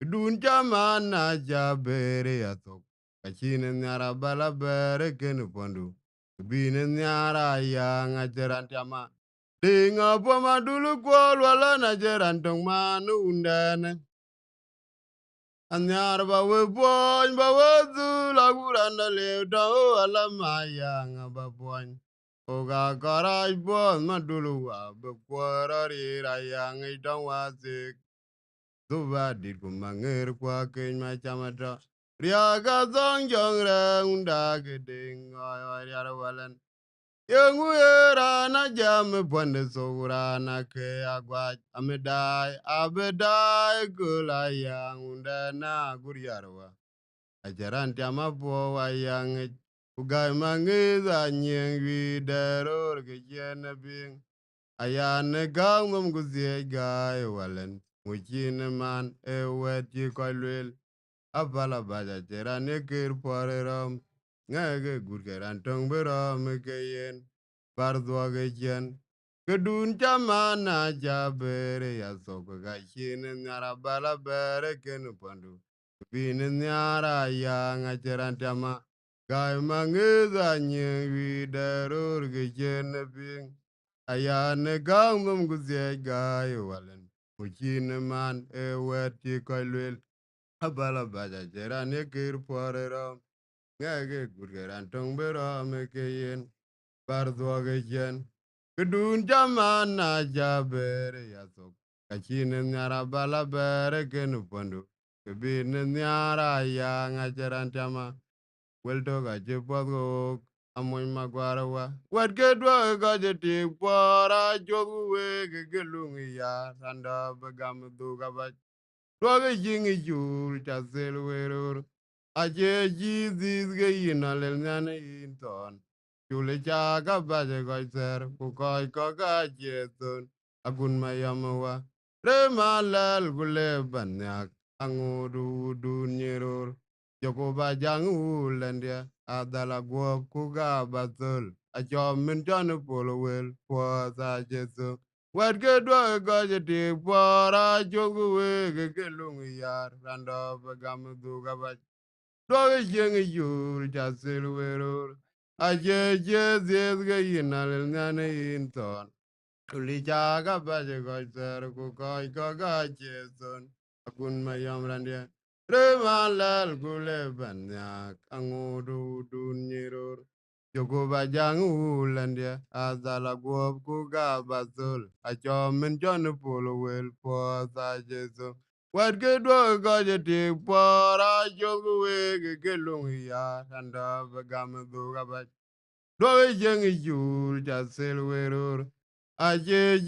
Dun jaman na jabere yatok. Kachine nyara bala bere ken pondu. Bine nyara yang ajaran tiama. Dinga poma dulu kwal wala na jaran tong manu undane. Anyar ba we boy ba we du la guranda le do ala mayang ba boy. Oga karaj bon madulu wa be kwara ri ra yang idong wasik. Duba dit ku manger kwa ken ma chamata. Riaga zong jong re unda gedeng ay yara walan. Yengu era na jam pwande sogura na ke agwa amedai abedai gula yang unda na guriarwa. Ajaran tiama po wa yang ugai mangiza nyeng wi deror ke jena bing. Ayane gang mum guzie gai walen. Mujine man e wet yi koy lwel. Abala baja jera ne kir pore rom. Ngege gurgeran tong berom ke yen. Bar dwage jen. Kedun chama na jabere ya soko ga shine nyara bala bere kenu pandu. Bine nyara ya ngacheran tama. Gai mangeza nye wi darur ge jen bing. Ayane gang mum guzie gai walen. Mujine man e wet yi koy lwel. Abala baja jera ne kir pore rom. Ngege gurgeran tong bero me ke yen. Bar dwage jen. Kedun jaman na jabere yasok. Kachine nyara bala bere kenu pondu. Kebine nyara ya ngajaran tama. Welto ga jepot amoy magwara wa. Wat kedwa ga jeti kwara jogu we gelungi ya. Randa begam duga ba Roge jingi jur cha sel werur. Ache jizis ge yina lel nyane inton. Chule cha ka baje koi ser. Kukoi koka chesun. Agun mayamawa. Re malal gule banyak. Angudu dunyerur. Joko bajang ulendia. Adala guop kuga batul. Acho min chanu polo wel. Kwa sa jesu. Wat ke dwa ga je ti para jogu we ke lung yar rando bagam du ga ba dwa ge jeng yur ja sel werur a je zez ge yinal ngane inton uli ja ga ba je go ser ku ko ga je son akun ma yam rande re ma lal gule banyak angudu dunyirur Jogo ba jang ulandia azala guop ku ga bazul a min jon polo wel po sa jesu wat ke do ga je ti para jogu we ke lung ya randa ba gam du ga ba do jeng jur ja sel werur a je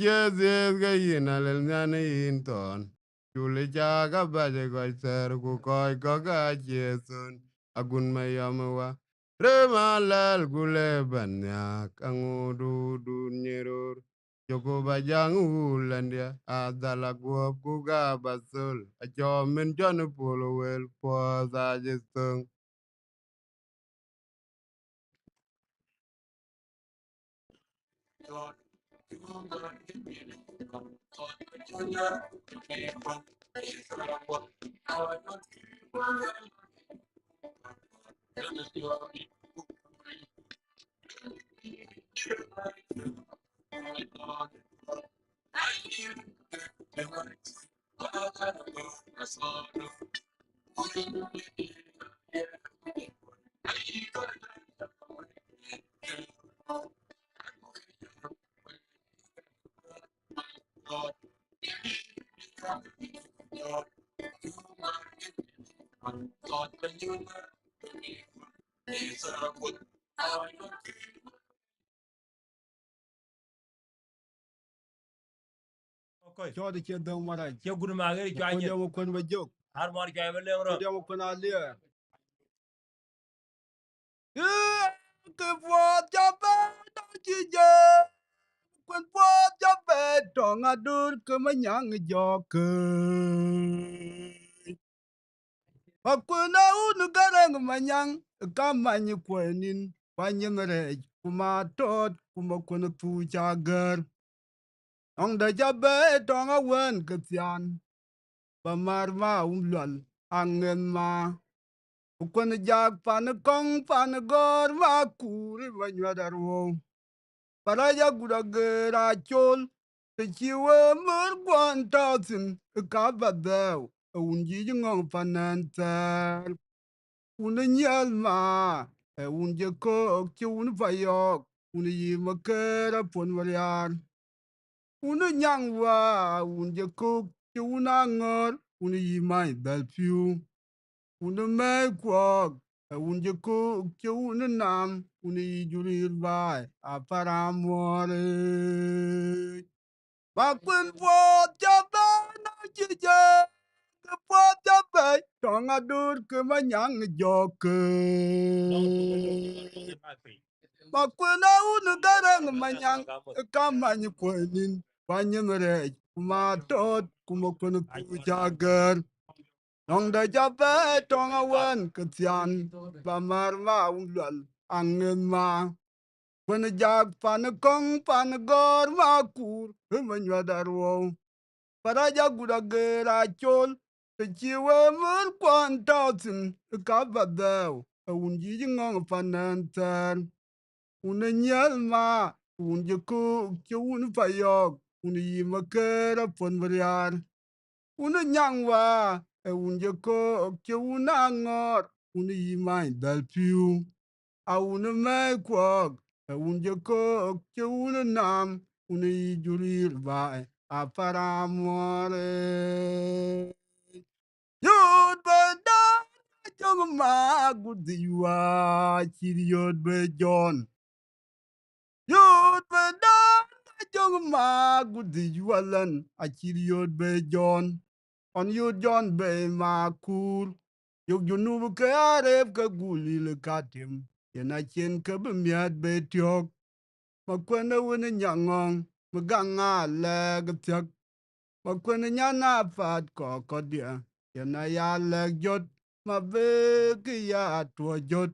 ga yina lel ngane inton Chule ja ga ba je go ser ku ko ga jesun agun mayamawa Rema lal gule banyak angudu dunyerur. Joko bajang ulandia adala guop kuga basul. Acho min jonu polo wel po sa jistung. Okay. Cho the kid don't want to. Che gudu ma gari Put chwa them up on joke. har mor chwa ba le ro. Put them up on a leer. Yeah, good for Japan. Don't you just? When for Japan, don't I do come a young joke? Hakuna unugarang manyang kamanyi kwenin panyimarej kuma tot kuma kuna tu chagar ong da jabe tonga wen katyan pamar ma umlal angen ma ukwana jag pan kong pan gor ma kuri banywadarwo paraja gudagera chol te chiwe mur kwan tausin kabadeu unji ngong panantar una nyal ma un je ko ki un fayok un yi makera pon warian una nyang wa un je ko ki un angor un yi mai dal piu una me ko un je ko ki un nam un yi jurir bai a paramore ma kun po ja ba na ji je po ja ba tong a dur ke ma nyang jo ke ma kun a un garang ma nyang ka ma ni ko nin pa ni mere ma tot kuma kun ku ja gar nong da ja ba tong a wan ke tian ba mar ma un lal angen ma kun jag pan kong pan gor ma kur ma nywa darwo paraja gudagera chol te chiwe mur kwan tausin kabadeu unji ngong panantan una nyal ma unje ku ki un fayok un yi makera pon briar una nyangwa unje ko ki un angor un yi mai dal piu a una mai kwok unje ko ki un nam un yi jurir bai a paramore yod bada jong ma gudiwa chiri yod be John yod bada jong ma gudiwa lan a chiri yod be John on yod John be ma kur yog junu ke arep ka guli le katim yena chen ka be miat be tiok ma kwena wene nyangong maganga le gtyak ma kwena nyana fat ko dia yana ya le jot ma be ki ya to jot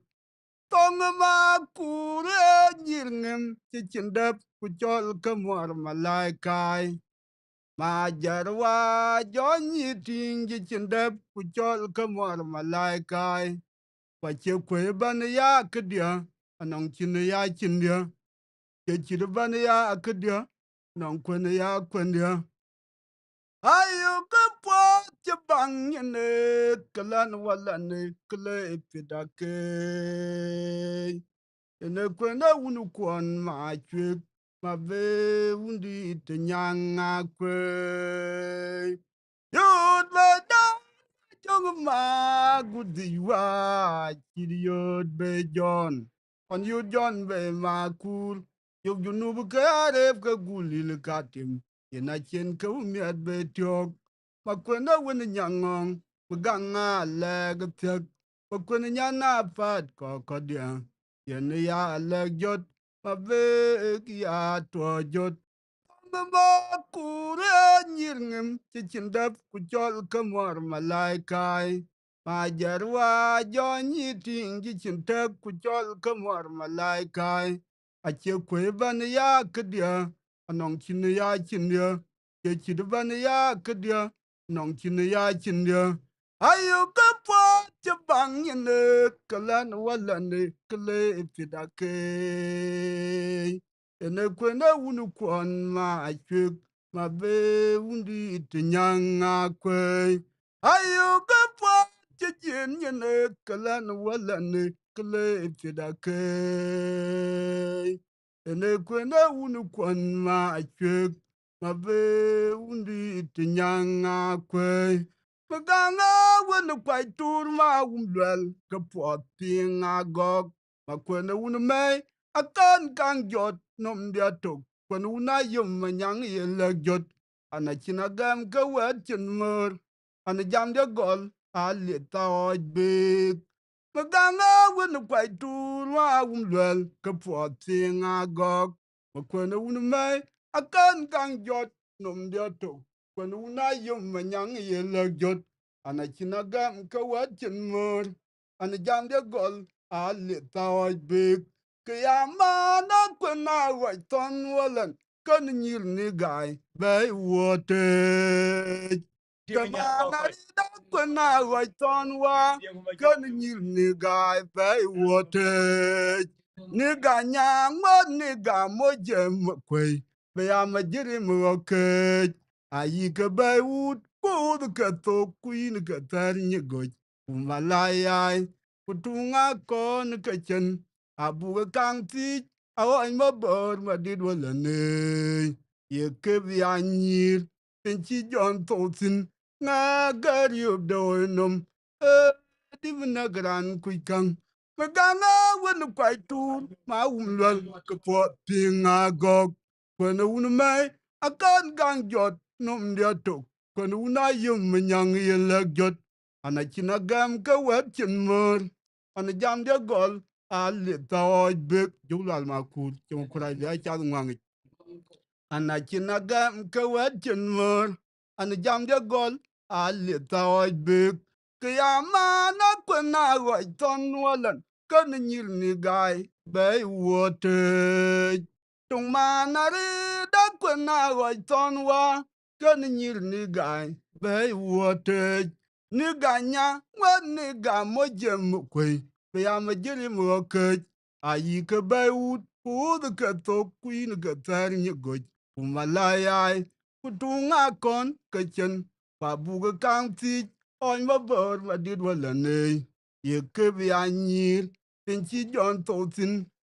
tong ma kure nyirngem ti chindap ku chol ka mor malaikai ma jarwa jonyi ting ji chindap ku chol ka mor malaikai pa che kwe ban ya kdia anong chin ya chindia che chir ban ya kdia nong kwen ya kwendia ayo ka po che bang ne kalan wala ne kle pidake ene kwena unu kwon ma chwe ma be undi te nyanga kwe yod ba da jong ma gudi wa chiri yod be John on yod John be ma kur yog junu bu ka arep ka guli le katim yena chen ka umiat be tiok ma kwena wene nyangong maganga le gthek ma kwena nyana pat ko dia yen ya le jot ma be ki ya to jot ma kure nyirngem ci cindap ku jol ka mor malaikai ma jarwa jonyi ting ji cindap ku jol ka mor malaikai a ce kwe ban ya kdia anong chin ya chin dia ke chidban ya kedia nong chin ya chin dia ayo ka po che bang ne kalan walan kle fidake ene kwena unu kwan ma achwek ma be undi tinyanga kwe ayo ka po che jen ne kalan walan kle fidake ene kwena unu kwan ma achwek ma be undi tinyanga kwe maganga wenu kwai tur ma umlwel ka pot pinga gog ma kwena unu mai akan kang jot nom dia tok kwena una yum manyang yele jot ana chinagam ka wet chin mur ana jam dia gol a li ta oj big maganga wenu kwai tur ma umlwel ka pot pinga gog ma kwena unu mai akan kang jot nom dia tok kwena una yum manyang yele jot ana chinagam ka wet chin mur ana jam dia gol a li ta oj big kiyama na kwena wa ton walan kan nyir ni gai bai wote kamana da kwena wa ton wa kan nyir ni gai bai wote ni ga nyang mo ni ga mo jem kwe be ama jiri mo ke ayi ka bai wut ko ka to kuin ka tar ni goj umalaya kutunga kon ka chen abu ka kang ti awan ma bor ma did wala ne ye ke bi anyir en chi jon to tin na gar yu do nom e di na gran ku kang maganga wen kwai tu ma lwal ko po pinga gog wen mai akan gang jot nom dia to wen una yum nyang ye le jot ana chinagam ka wet chin mur ana jam dia gol a li tawoj bek julal ma kut chum kurai ya cha ngwangi ana chinagam ka wet chin mur ana jam dia gol a li tawoj bek kiyama na kwena roi ton walan kan nyir ni gai bei wote tung manari da kwena roi ton wa kan nyir ni gai bei wote ni ganya wa ni ga mo jem kwe ya ma jiri mo ke ayi ke bai wut ku de ke to kuin ke tar ni goj umalaya kutunga kon ke chen pa bu ke kang ti on ma bor ma dit wala ne ye ke bi anyir tin chi jon to tin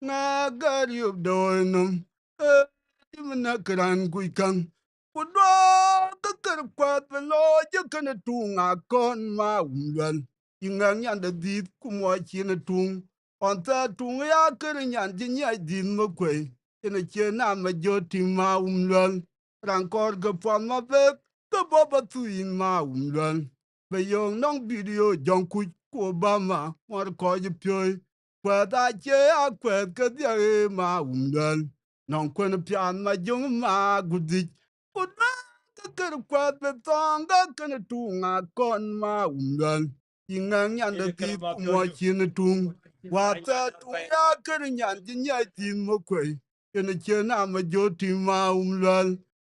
na gar yub do num e ti na kran ku kan ku do ke ker kwat be lo je ken tunga kon ma umwal ingang yan de dit ku mo chi na tung on ta tung ya ker nyan ji nya din mo kwe ene che na ma jo ti ma umwal ran kor ge pon ma be ke bo ba tu in ma umwal be yong nong video jong ku ko ba ma mor ko ji pyo kwa da che a kwa ke dia ma umwal nong kwen pian ma jong ma gudi uda ke ker kwat be tong ga ken tunga kon ma umwal ingang yan de ti mo chi na tung wa ta tu ya ker nyan ji nya tin mo kwe ene che na ma jo ti ma umwal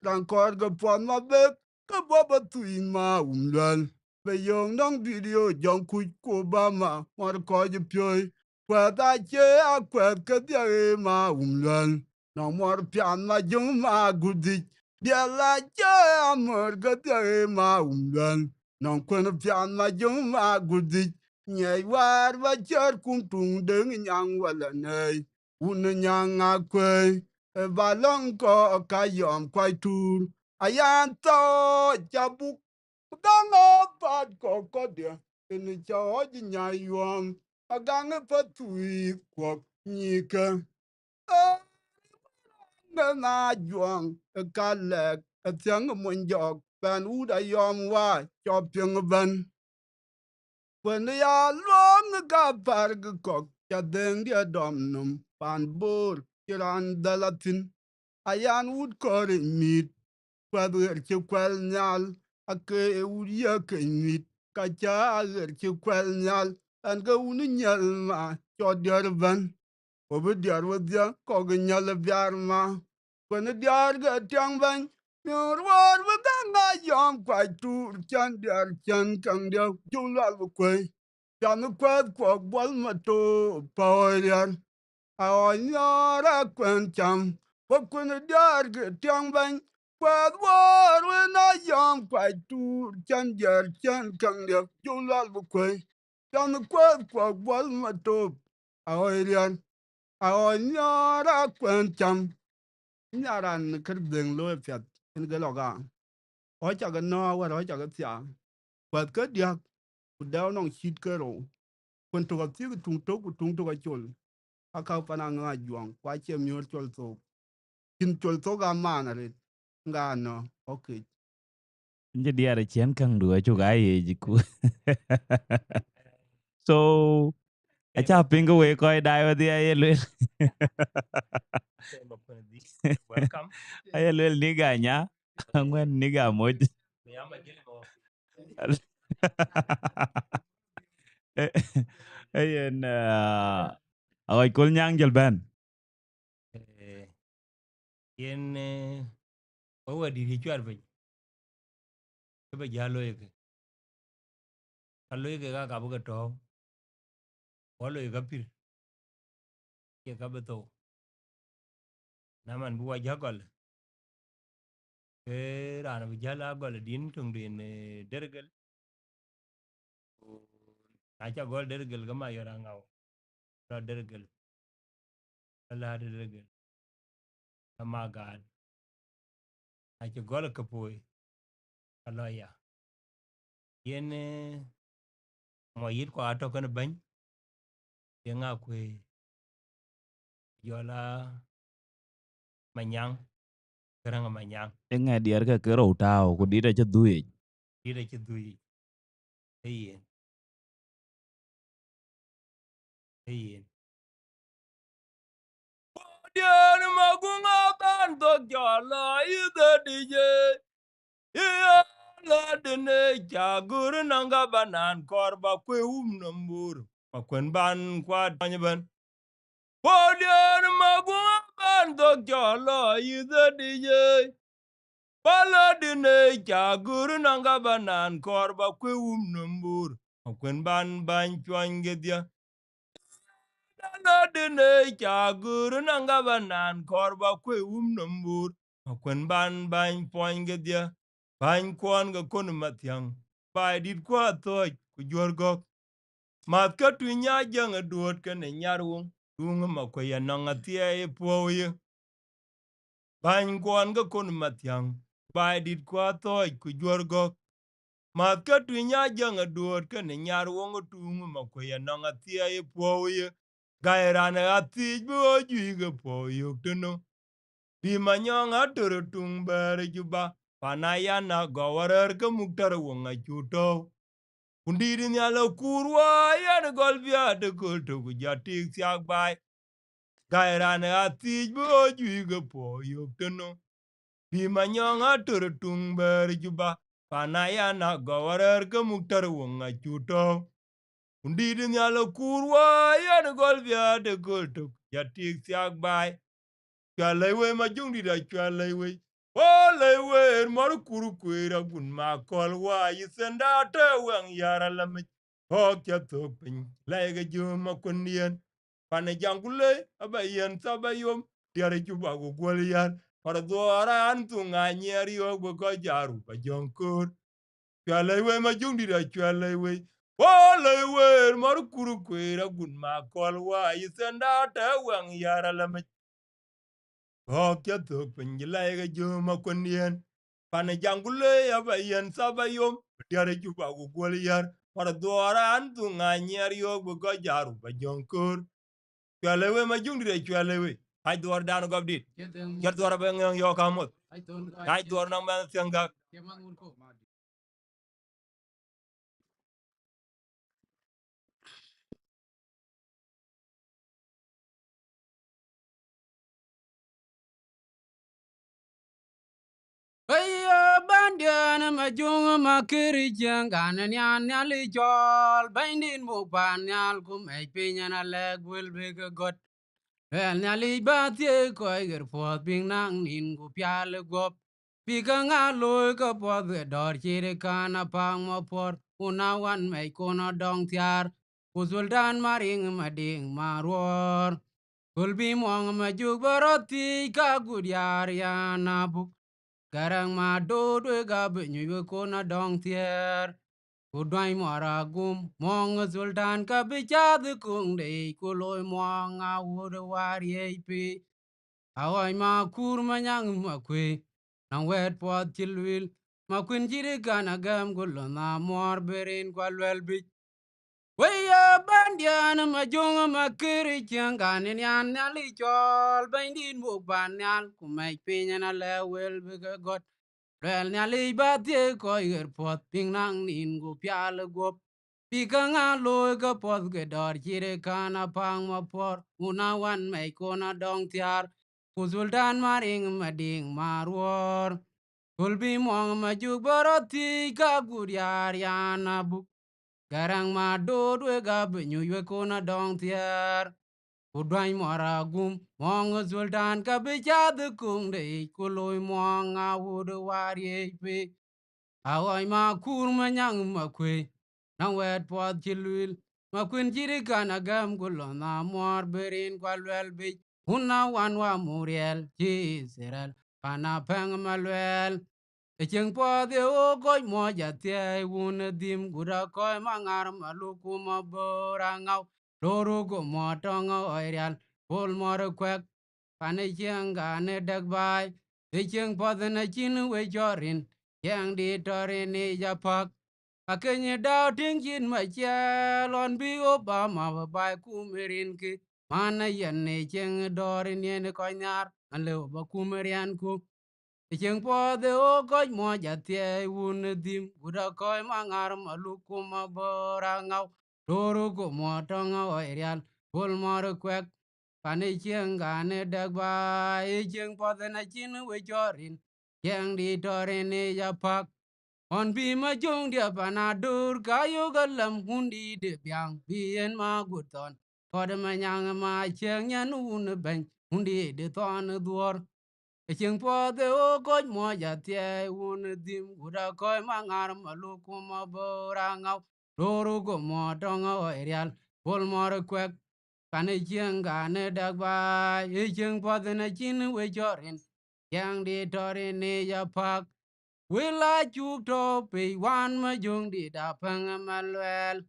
ran kor ga pon ma be ka bo ba tu in ma umwal be yong nong video jong ku ko ba ma mor ko ji pyo kwa da che a kwa ka dia ma umwal no mor pian ma jung ma gudi dia la che amor ka dia ma umwal no kwen pian ma jung ma gudi nyai war ba cher kum tung deng nyang wala nei un nyang a kwe ba long ko ka yom kwai tur ayan to chabu gang pat ko ko dia in cho ji nya yom agang pa tui ko ni ka na na juang ka le ka tiang mon jok ban u da yom wa cho pyeng ban when ya long ka par ko cha deng dia dom num pan bor kiran dalatin ayan ud ko mit kwabir ci kwel nyal ake uriya ke mit ka cha ager ci kwel nyal an ga unu nyal ma cho diar ban obi diar wadia ko ga nyal biar ma When the Arga Tiang Van, your war with a young quite true, Chan Diar Chan Kang Dio, Jula Quay, Jan the Quad Quag Walmato, Power. Our Yara Quencham, but when the Arga Tiang Van, Quad war when a young quite true, Chan Diar Chan Kang Dio, Jula Quay, Jan the Quad Quag Walmato, our Yara Quencham. Nyaran kar deng lo fiat in ga loga o cha ga no wa ro cha ga tia wat ka dia ku da no hit ka ro kun to ga ti tung to ga chol a ka pa na nga juang kwa che mi chol to kin chol to ga ma na re nga no okay Nje diare chien kang du chu ga ye jiku. So acha pingo we ko dai wa dia ye lel. Welcome. Ay lel ni ga nya. Ngwen ni ga mo. Yama Gilmo. Ayen ay kol nyang jel ben. Yen owa di di chwar ba. Ba jalo yake. Kallo yake ga kabu ga to. Walo yake pir. Ke ka beto. Naman buwa jagol. Ke rana bi jala gol din tung din dergel. Acha gol dergel ga ma yora Angau. Ra dergel. Ala dergel. Magaal. Acha gol kapoy. Aloya. Yen mo yit ko ato kan bany. Yenga kwe yola manyang. Karanga manyang. Nga diar ka kero tao ko dira cha duye. Ira ci duyi. Eyen. Eyen. Diyan magunga tanto jala ida dije. Iya la dene jagur nanga banan korba kwe nambur. Makwen ban kwa tanyaban. Diyan magunga tanto jala ida dije. Bala dine jagur nanga banan korba kwe nambur. Makwen ban chwan gedia. Bala dine jagur nanga banan korba kwe nambur. Makwen ban chwan gedia. Ban kwan ga kon matyang. Bai dit kwa thoj ku jorgok. Mat ka tu nya jang duot ka ne nyarung. Tunga makwaya nanga tia e poye. Ban kwan ga kon matyang. Bai dit kwa thoj ku jorgok. Mat ka tu nya jang duot ka ne nyarung. Tunga makwaya nanga tia e poye. Gairana atij bo juiga poye teno. Di manyong atoro tung bare juba. Panayana gawarar ka muktar wanga chuto. Kundiri nyala kurwa yan golbia de kulto kujatik siak bay. Gairane atij bo juiga po yok teno. Di manyong atur tung ber juba. Panayana gawarar ka muktar wanga chuto. Kundiri nyala kurwa yan golbia de kulto kujatik siak bay. Chalewe majungdi da chalewe. Olewe mar kuru kwera gun ma kolwa yisenda te wang yara lamit. Hokya topin lege juma kundian. Pane jangule abayan sabayom. Tiare juba go gwalian. Para doara antunga nyeri ogbo ko jaru pa jonkor. Chalewe majungdi da chalewe. Olewe mar kuru kwera gun ma kolwa yisenda te wang yara lamit. Hokya tok pinjilaiga juma kundian. Pane jangule ya bayan sabayom. Tiare juba gugwaliar. Para duara antunga nyari yok buka jaru pa jonkor. Chwalewe majungdire chwalewe. Hai duar dano gabdit. Jar duara bengang yok amot. Hai duar nang ben tianggak. Aya bandian majung makiri jangan nyan nyali jol bandin bupan nyal kum pinyan leg will be got el nyali ba tie ko ger pot ping nang nin gu pial gop pi ka nga loy ka pot ge dor chire kana pang mo por una wan mai kono dong tiar ku sultan maring mading marwor kul bi mong ma juk baroti ka gudyar ya na buk garang ma do do ga bu nyu ko na dong tiar Kudwai mora gum mong sultan ka bichad kung de kuloy mong a wood wari pi awai ma kur manyang ma kwe nang wet pot chilwil ma kwin jiri kana gam gulo na mor berin kwalwel bi Waya bandian ma jong ma kiri chiang ganin yan nyali chol bandin mu ban nyal kumai pinya na lewel biga got Rel nyali batie ko yer pot ping nang nin gu pial gop Pika nga loy ka pot ke dor chire kana pang ma por una wan mai kona dong tiar Kuzultan maring mading marwor Kulbi mong ma juk baroti ka gudyar yana buk Garang ma do dwe ga binyu ywe kona dong tiar Kudwany mora gum mong sultan ka bichad kung de kuloy mong a wudu wari pe Awai ma kur ma nyang ma kwe nang wet pot chilwil ma kwin chiri kana gam gulo na mor berin kwalwel bich Una wan wa muriel chi Israel pana peng malwel Echeng po de o koi mo ja tie un dim gura koi mangar maluku ma borangau Loru go mo tonga oirial pol mor kwek pane chiang gane dag bai Echeng po de na chin we jorin yang di torin ni japak Akenye dao ting chin ma chia lon bi Obama ba bai kumerin ki mana yan ne cheng dorin yen konyar ale ba kumerian ku Icheng po de o koj mo jatie un dim guda koi mangar maluku ma borangau Doru ko mo tonga oirial pol mor kwek pane chieng gane dag ba Icheng po de na chin we jorin yang di torin ni japak On bi ma jong dia panadur kayo galam hundi de biang bien ma guton Kod ma nyang ma chieng yan un ben hundi de ton duor Echeng po de o koj mo ja tie un dim guda koi mangar maluku ma borangau Doru go mo tonga oirial pol mor kwek Pane chieng gane dag ba Echeng po de na chin we jorin Yang di torin ni ja pak Will I chuk to pe wan ma jung di da pang malwel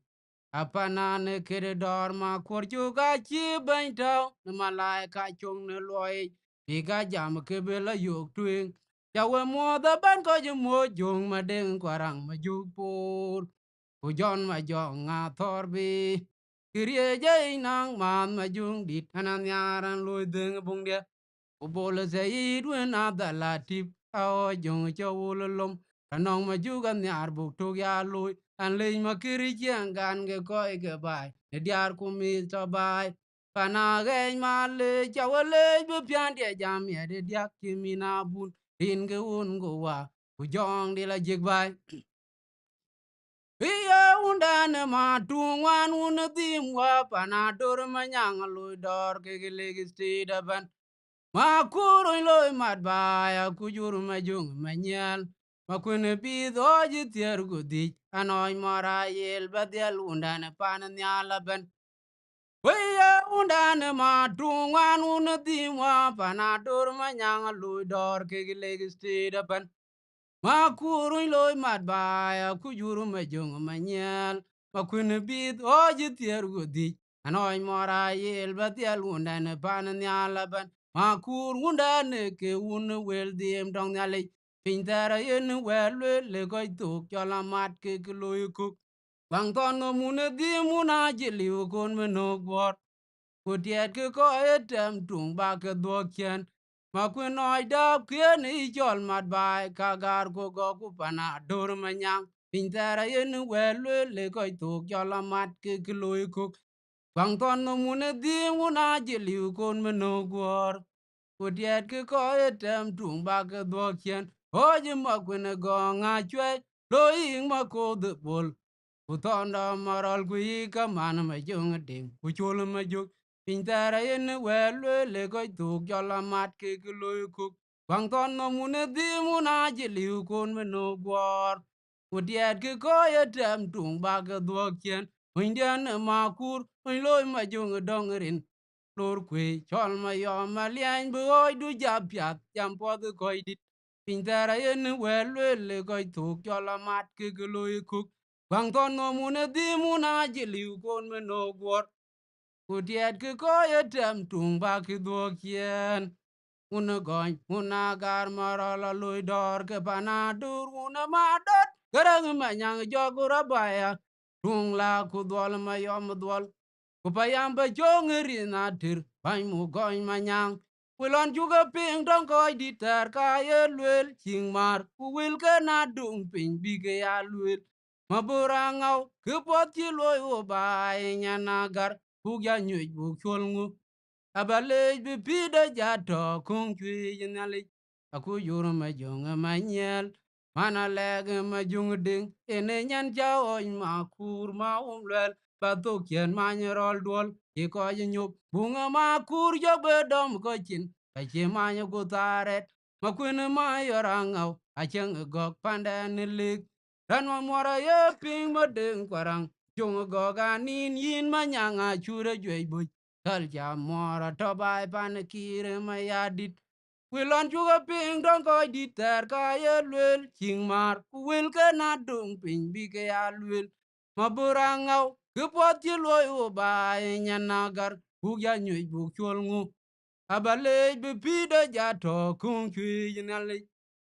Apanane kere dor ma kur chuka chi bain tau na malai ka chung ne loi Pika jam kebela yuk tuing Jawe mo da ban ko ju mo jung ma deng kwarang ma juk pur Ujon ma jong nga thorbi Kirie jay nang man ma jung dit anan yaran loi deng bung dia Ubola sayid wen abdala tip Ao jong cho ulolom Kanong ma juga nyar buk tuk ya lui An lej ma kiri chiang gan ge koi ge bai Ne diar kumi to bai Pana gej ma lej Chawa lej bu pian dia jam ya de diak kimi na bun Rin ge un go wa Ujong di la jik bai Iya undane ma tungwan una dim wa Pana dur ma nyang lui dor ke ge legi sti daban Ma kuru loy mat baya kujur ma jung ma nyal ma kwene bi doji tier gudi anoy mora yel badial undane pan nyala ben Weya undane ma tungwan una dimwa panadur ma nyang lui dor ke legi ben Ma kuru loy mat baya kujuru ma jung ma nyal ma kwene bi doji tier gudi anoy mora yel badial undane pan nyala ben Ma kur undane ke un wel diem dong nyale pintara yen wel le koy tuk chola mat ke loy kuk Bang ton no mune diem una jeli kon menok bor Kutiet ke ko etem tung ba ke duok chen Ma kwen oi dap kien I chol mat bai kagar ko go ku pana dur manyang Pintara yen wel le koy tuk chola mat ke loy kuk Bang ton no mune diem una jeli kon menok bor Kutiet ke ko etem tung ba ke duok chen Hoji ma kwene gong a chwe Lo ing ma ko de bol Kutonda maral ku yi ka man ma jung ding Kuchul ma juk Pintara yen welwe le koy tuk jola mat ke loy kuk. Kwang ton no mune di muna jiliu kon me no gwar. Kudiat ke koy etem tung ba ke duok chen. Windian makur, win loy ma jung dongerin. Lor kwe chol ma yom ma liang bu oi du jab piat jam po du koy dit. Pintara yen welwe le koy tuk jola mat ke loy kuk. Kwang ton no mune di muna jiliu kon me no gwar. Kutiet ki koye tem tung ba ki duok yen. Una gony, una gar marala lui dor ke panadur, una madot, garang manyang jogura baya. Tung la ku duol ma yom duol, ku payam ba jong na tir, bany mu gony manyang. Wilon juga ping dong koy di ter kaya luel, ching mar, ku wil ke na dung ping bige ya luel. Maburangau, ke pot chi loy u bay nyanagar, buk ya nyuj buk chul ngu. Abalej bi pida jato kung chwi jinalik. Aku yur ma jung ma nyel. Mana leg ma jung ding. Ene nyan chao oj ma kur ma umlel. Pato kien ma nyerol duol. Iko jinyup. Bunga ma kur jo bedom ko chin. Kachi ma nyuku taret. Ma kwin ma yorangau. Acheng gok pandan lik. Dan ma mwara ye ping ma ding kwarang. Jung goga nin yin ma nyanga chure jwe buj. Kal ja mora to bai pan kire ma ya dit. Wilon juga ping dong koy dit ter ka ye luel ching mar ku wil ke na dung ping bi ke ya luel. Ma burangau ke pot ye loy u bai nyanagar buk ya nyuj buk chul ngu. Abalej bi pide ja to kung chui jinalik.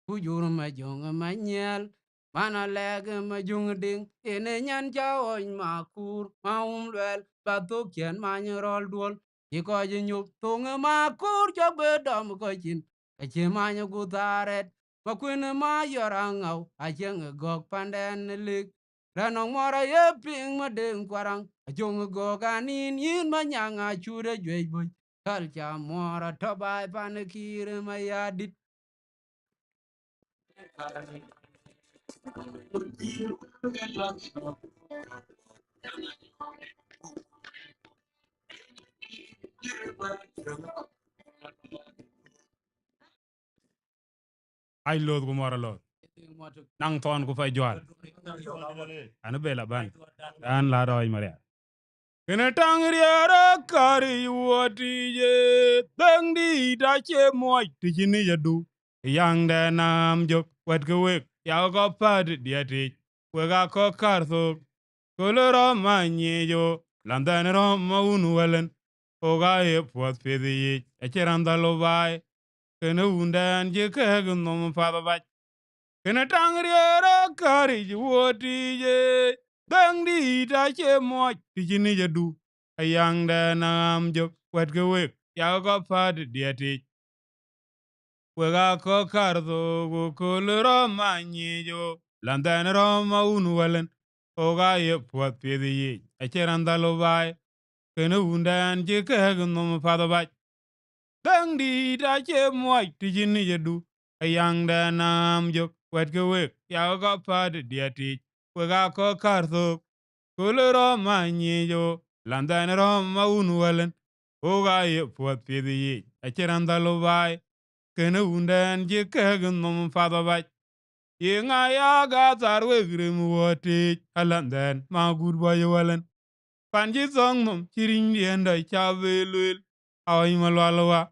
Kujur ma jong ma nyel. Mana leg ma jung ding. Ene nyan cha oj ma kur ma luel. Pato kien ma nyerol duol. Iko jinyup tung ma kur cho bedom ko chin. Eche ma nyuku taret. Ma kwin ma yorangau. Acheng gok panden lik. Ranong mora ye ping ma ding kwarang. Achung gok anin yin ma nyanga chure jwe buj. Kal cha mora to bai pan kire ma yadit. Ai lod ku mora lod. Nang ton ku fay jwal. Anu bela ban. Dan la roi maria. Kena tang riara kari woti ye. Deng di da che moy ti jini yadu. Yang de nam jok wet ke wek. Ya ko pad diati. Wega ko karso. Koloro ma nyejo. Landan rom ma unu welen. Oga ye puat fedi ye. Echeram da lo bai. Kena undan je kegen nom fada bach. Kena tangriera kari woti je. Dang di ta che moch ti jini jadu. Ayang da nam jok wet ke wek. Ya ko pad diati. Wega ko kardo go koloro ma nyejo. Landan rom ma unu welen. Oga ye puat fedi ye. Echeram da lo bai. Kena undan je kegen nom fada bach. Dang di da che moy ti jini jadu. Ayang da nam jok wet ke wek. Ya ko pad diati. Wega ko karso. Kulero ma nyijo. Landan rom ma unu walen. Oga ye puat pidi yi. Achiran da lo bai. Kene undan je kegen nom fada bach. Ye nga ya ga tar wegrim woti. Alandan ma gudba ye walen. Panji song nom chiring dienda chabe luel. Awa ima lwalwa.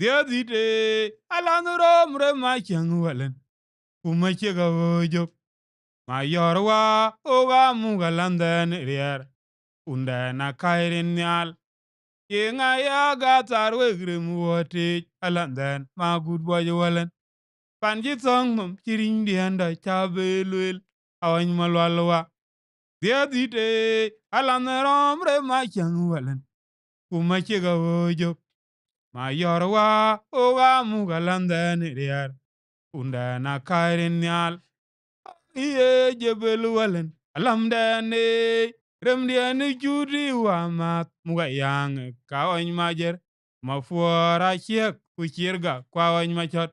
Dia dite alanuro mre ma chang walen. Kuma chega wojok. Ma yorwa oga muga landen rier. Unda na kairin nyal. Yenga ya gatar wegrim wote. Alanden ma good boy walen. Panji song mum chiring dienda chabe luel. Awany malwalwa. Dia dite alanuro mre ma chang walen. Kuma chega wojok. Ma yorwa oga muga landen rier. Unda na kairin nyal. Iye jebel walen. Alamdane. Remdiane judi wa mat. Muga yang kawany majer. Mafuara chiek kuchirga kwawany machot.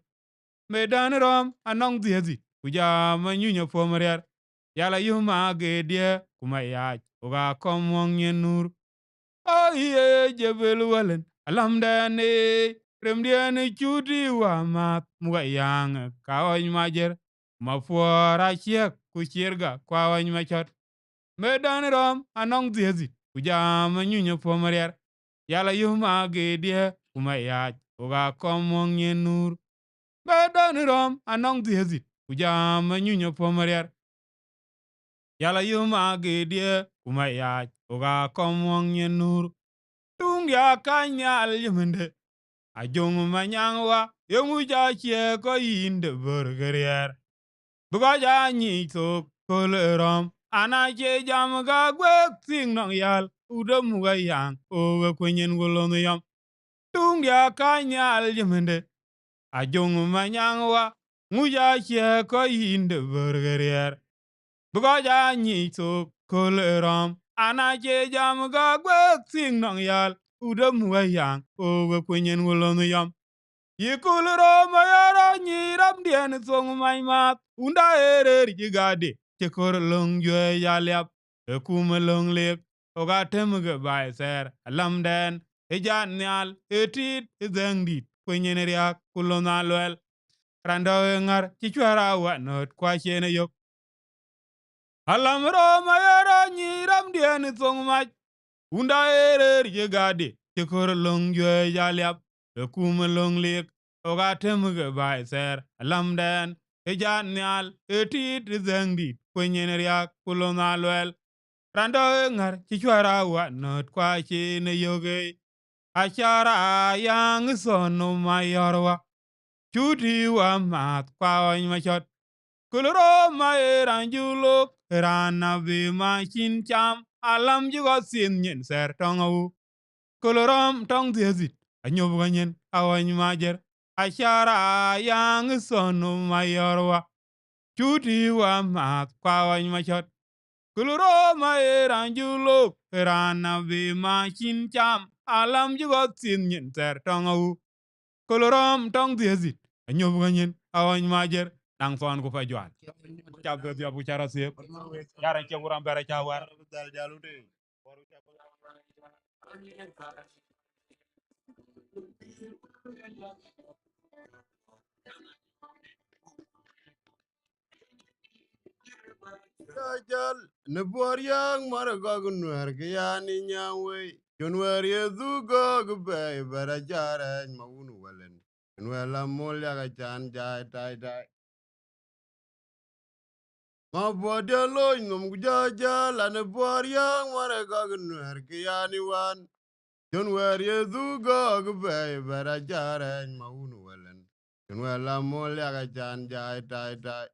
Medan rom anong diezi. Kuja manyunya pomariar. Yala yuma gedie kumayaj. Uga komwong yenur. Oh yeah, Jebel Wallen, Alamdane, Remdian Chudi Wama, Mwayang, Kawany Majer, Mafuara Achiek Kuchirga, Kwawany Machot, Medan Rom, Anong Diezi, Ujam Nunya Pomarier, Yala Yuma Gedia, Umayat, Uga Komong Yenur, Medan Rom, Anong Diezi, Ujam Nunya Pomarier, Yala Yuma Gedia, Umayat, Uga Komong Yenur, Tung ya kanya alimende. Ajong manyangwa. Yongu ja chie ko yinde burgerier. Buka ja nyi to kolerom. Ana che jam ga gwek sing nong yal. Uda muga yang. Oga kwenyen gulonu yam. Tung ya kanya alimende. Ajong manyangwa. Nguja chie ko yinde burgerier. Buka ja nyi to kolerom. Ana che jam ga gwek sing nong yal. Uda muga yang. Oga kwenyen gulonu yam. Yikulro mayara nyiram dien song my mat. Unda ere rigade. Chekor long jwe yaliap. Ekum long lek. Oga temge bai ser. Alam den. Ejan nyal. Etit ezengdit. Kwenyen riak. Kulona loel. Randa ngar. Chichwara wanot kwa chene yok. Alam ro mayara nyiram dien song my. Unda ere ye gade, te kor long jwe yaliap, e kum long lik, oga temuge bai ser, alam den, e jan nyal, e tit zengdi, kwenyen riak, kulona loel, rando ngar, chichwara wa not kwa chi ne yoge, achara yang sonu mayorwa, chuti wa mat kwa wany machot, kuluro ma ranjuluk, rana bi ma chin cham, alam jigo sin nyen ser tongawu. Kolorom tong diezit, anyob ganyen, awany majer, ashara yang sonu mayorwa, chuti wa mat kwa wany machot. Kuluro ma ranjulo, rana bi machin cham, alam jugot sin nyen ter tongawu. Kolorom tong diezit, anyob ganyen, awany majer, nang son ko fa jwal. Chabdo dia bucara siep, yaran ke wuram bere chawar. Jal ne bor yang mar go gunwer ke yani nyawe jonwer ye du go be bara jare ma unu welen nwer la mol ya ga chan jai tai tai ma bode lo num guja jala ne bor yang mar go gunwer ke yani wan jonwer ye du go be bara jare ma unu welen nwer la mol ya ga chan jai tai tai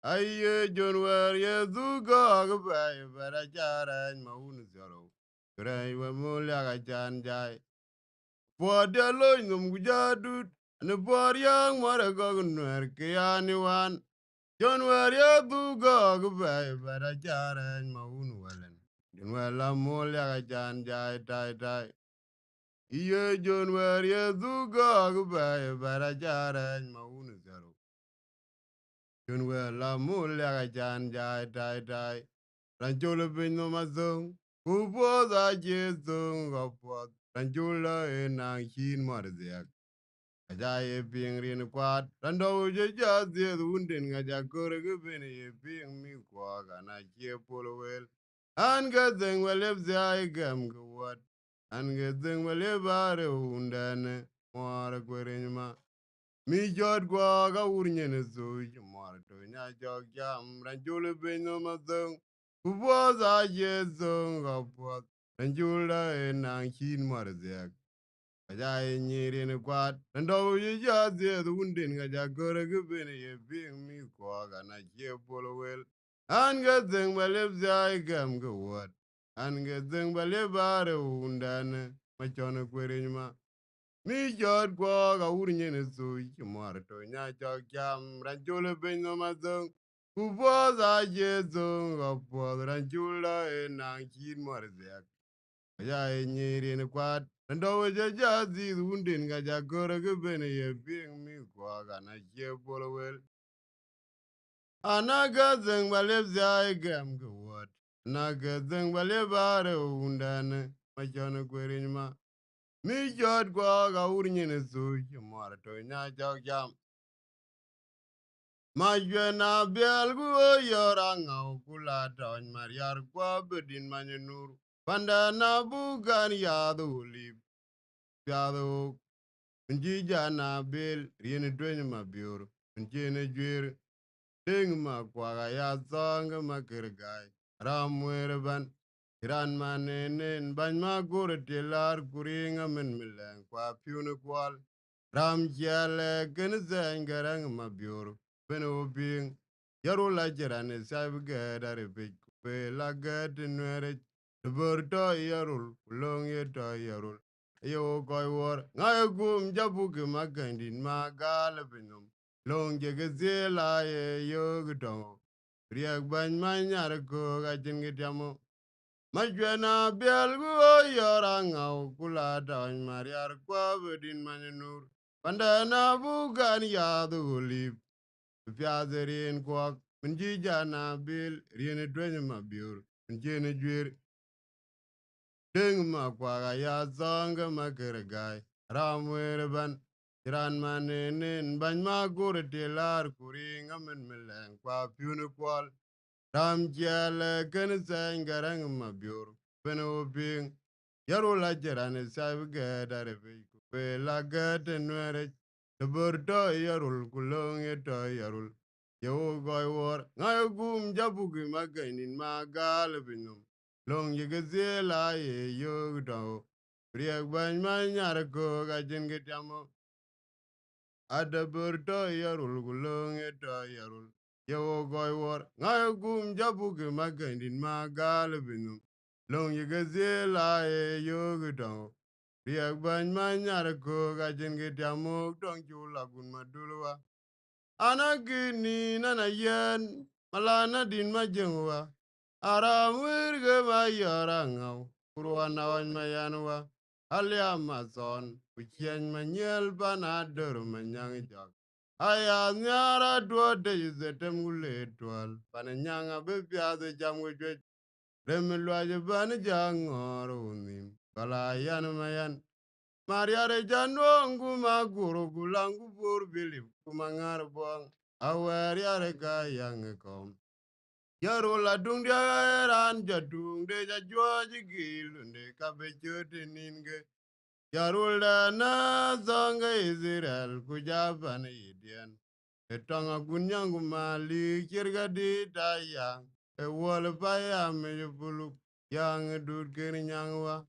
Aye, John were ye do go by, but I jar and my own zero. Gray were more like a jan jai. For the loin of Gujadut, and the poor young Maragogan were Kiani one. John were ye do go by, but I jar and my own wellen. John were la more like a jan jai tie tie. Ye John were ye do go by, but I jar and my own zero. John were la more like a jan jai tie tie. Ranchola Pino Mazong, who was a jesung of what Ranchola and Ankin Marziak. Ajay being in a quad, Rando just the wounding Ajakura being me quag and I cheer pull away. And get them well if the eye gam go what, and get them well if I wound and more aquarima. Mi jod gwa ga urnyen zo jmar to nya jog jam ranjul beno mazong kubo za je zo ga pot ranjula na kin mar zek aja nyiri ne kwat ndo ye ja ze undin ga ja gore ge bene ye bing mi kwa ga na je polo wel an ga zeng baleb zai gam ga wat an ga zeng balebare undane ma chono kwerenyma Mi jod gwa ga uri nyene so iki mwara to nya chok jam ranchule benyo mazong kubo za je zong ga po ranchula e nang chin mwara zek ya e nyeri ne kwat ndo we je ja zi undin ga ja gore ge bene ye bing mi kwa ga na je polo wel anaga zeng baleb za e gam ge wat naga zeng baleb are undane ma jon kwerin ma mi jot gwa ga ur nyin su mor to nya jog jam ma jwena biel gu yora ngau kula ton mariar kwa bedin manur panda na bugan yadu lip yadu nji jana bil rien dwen ma biur nji ne jwer ting ma kwa ya zong ma kirgai ramwer ban iran manenen ban ma gur tilar kuringa men milen kwa piunu kwal ram jale gen zen garang ma biur ben obing yaru la jerane sab gadare be pe la gad nwere Berto yarul long ye to yarul yo koy wor ngay gum jabu ke magandin magal binum long je ge zela ye yo gdo riak ban manyar ko ga jin ge damo majwana bial go yora ngau kula dan mariar kwa bedin manur pandana bugan yadu lip Piazerin kwak Minji jana bil Rien dwenye mabiur Minjene jwir Deng ma kwaga ya zonga ma kiragai Ramwere ban Tiran manenen Bany ma gure tilar kuri ngamen mileng Kwa piunu kwal Ram jale kene sen garang ma biur Pene uping Yaru la jirane sabi gada refi Kupe la gada nwere Teburto yarul kulong eto yarul Yo goy war ngayo gum jabugi magainin magal binum Long yige la ye yo gdo Priyak bany man nyar ko gajin gitamo Adaburto yarul kulong eto yarul Yo goy war ngayo gum jabugi magainin magal binum Long yige la ye yo gdo Priyak bany man nyar ko gajin gitamo Tong chula gun madulwa Anagini nana yen malana din majengwa aram wirge ma yorangau kurwana wan mayanwa alia mazon uchien manyel bana dur manyang jog aya nyara duode yuzetem gule twal pananyanga bepya de jamwe jwe remilwaje bana jangor unim kala yan mayan Mariare janongu maguru gulangu bur bilip kumangar buang awer yare ka yang kom yarula dung dia ran jadung de jajuaji gilunde kabejote ninge yarula na zonga Israel kujaban idian etanga kunyangu mali kirgadi dayang e wol paya me bulu yang dur kirinyangwa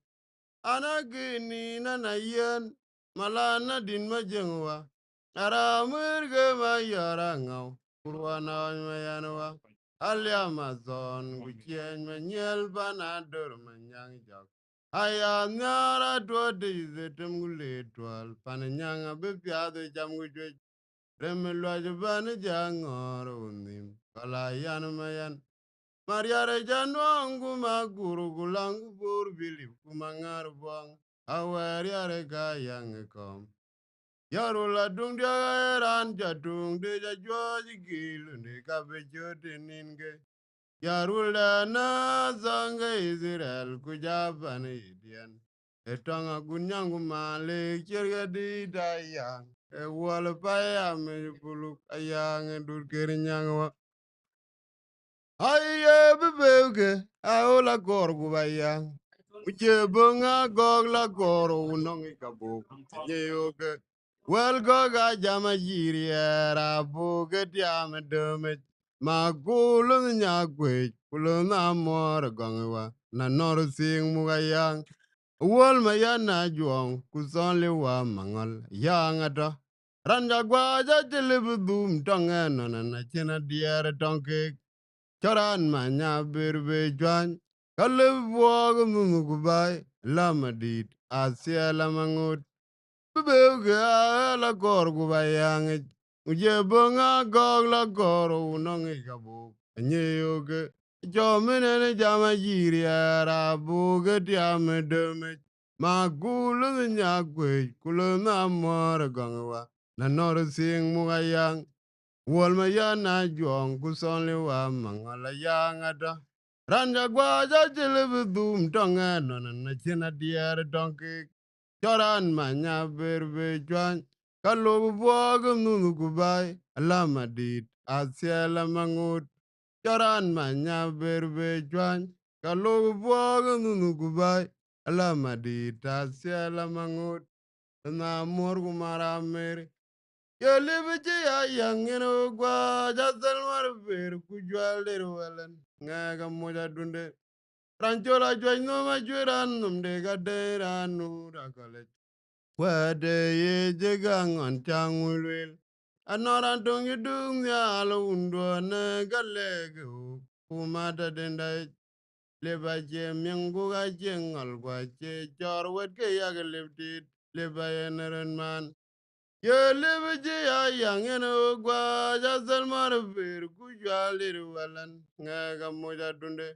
Anagini nana yen malana din majengwa ara merge ma yara ngau kurwana mayanwa alia mazon guchen manyel bana dor manyang jak aya nyara do de zetem gule twal pananyanga be piade jam gujwe remelwa jbana jangor unim kala yan mayan Mariare janwangu maguru gulangu bur bilip kumangar buang awer yare ka yang kom yarula dung dia ran jadung de jajwaji gilu ne kabejote ninge yarula na zanga Israel kujaban idian etanga gunyangu male kirga di dayang e wala paya me buluk ayang dur kerinyang Aye bebeuke aola kor gubaya. Uche bunga gog la koro unongi kabu. Nyeyoke. Well goga jama jiri era buke tiame dome. Ma kulung nyakwe kulung amor gongwa. Na noru sing mugayang. Wol ma yana juong kusonli wa mangal yang ata. Ranja gwaja jilibu dum tonge nona na chena diere tonke Choran manya birbe jwan. Kalib wog mumukubai. Lamadit. Asia lamangut. Bibeuge la kor kubayangit. Uje bunga gog la koro unongi kabuk. Nyeyoke. Jomine jama jiri arabuge tiame demit. Ma kulu nyakwe. Kulu na mora gongwa. Na noro sing mugayang. Wal ma ya na juang ku son le wa mangala ya ngata Ranja gwaja jilibi dum tonga nona na china dier donki. Choran manya berbe chwan. Kalobu buwagam nunu kubai. Alama dit asiela mangut. Choran manya berbe chwan. Kalobu buwagam nunu kubai. Alama dit asiela mangut. Na morgu mara yo libi ji ya yang ino gwa jazal mar ber ku jwal der walen ngaga moja dunde ranchola jwaj no ma jwiran num de ga de ranu da kale wade ye je gangon changulwil anora dong yu dung ya alo undo ne galege kumata denda leba je mengu ga jengal gwa je jor wet ke ya gelibdit leba yeneren man ye lebeje ya yang eno gwa jazal mar ver ku jwalir walan ngaga moja dunde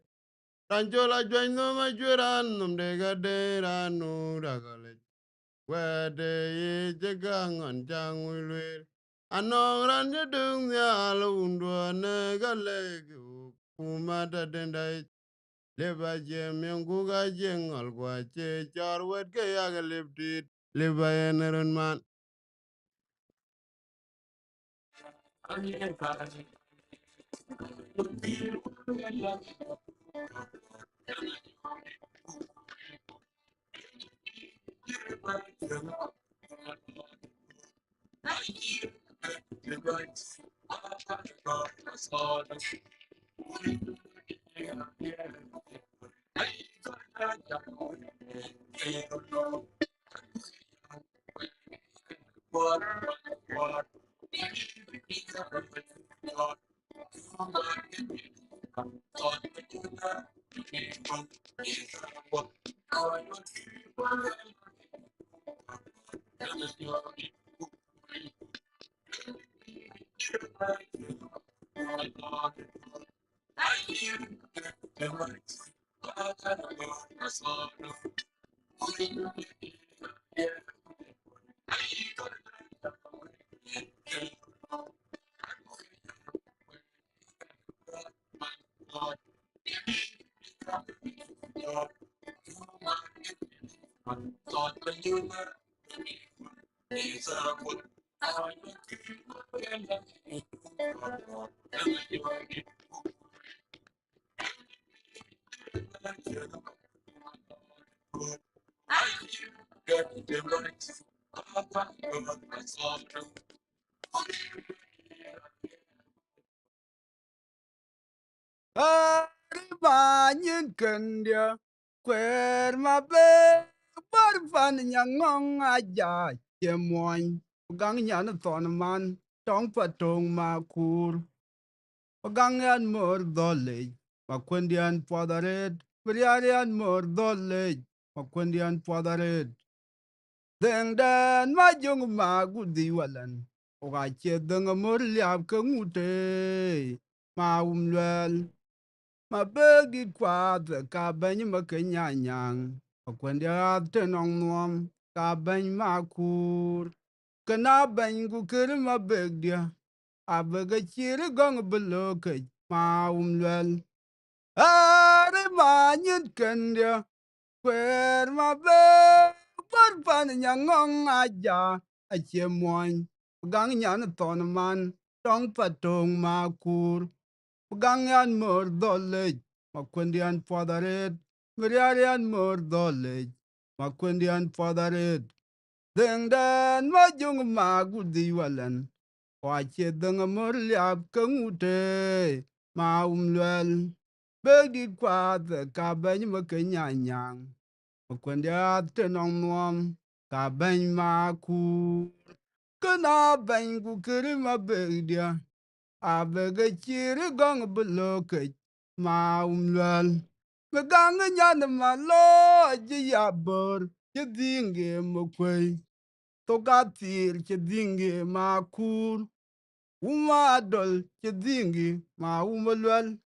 ranjola jwain no ma jweran num de ga de ranu ragale wede ye jegang on jang ulwer anong ran je dung ya lo undo ne ga legu kuma da dendai leba je mengu ga jengol gwa che char wet ke ya ga leptit leba yeneron man. Banyin kendia kwer mabe bar fan nyangong aja yemoy gang nyan ton man tong patong makur gang yan mor dole makwendian podared briarian mor dole makwendian podared deng dan majung magudi walan oga che deng mor liab kengute ma ma begi kwat ka beny ma kenya nyang akwende tenong nuom ka beny ma kur kana beny ku kir ma begdia abega chir gong beloke ma umlwel are ma nyit kendia kwer ma be par pan nyangong aja achie moin gang nyan ton man tong patong ma kur Gangan mor dolej, makwendian fadaret, Miriarian mor dolej, makwendian fadaret. Dengdan majung magudi walan, wache deng mor liab kengute, ma umlwel. Begdi kwad kabany makenyanyang, makwendiat tenong nuam, kabany maku. Kena bany kukiri mabegdia, abega chiri gong beloke ma umlal begang nyan malo ji yabor ji dinge mokwe to gatir ji dinge ma kur uma dol ji dinge ma umlal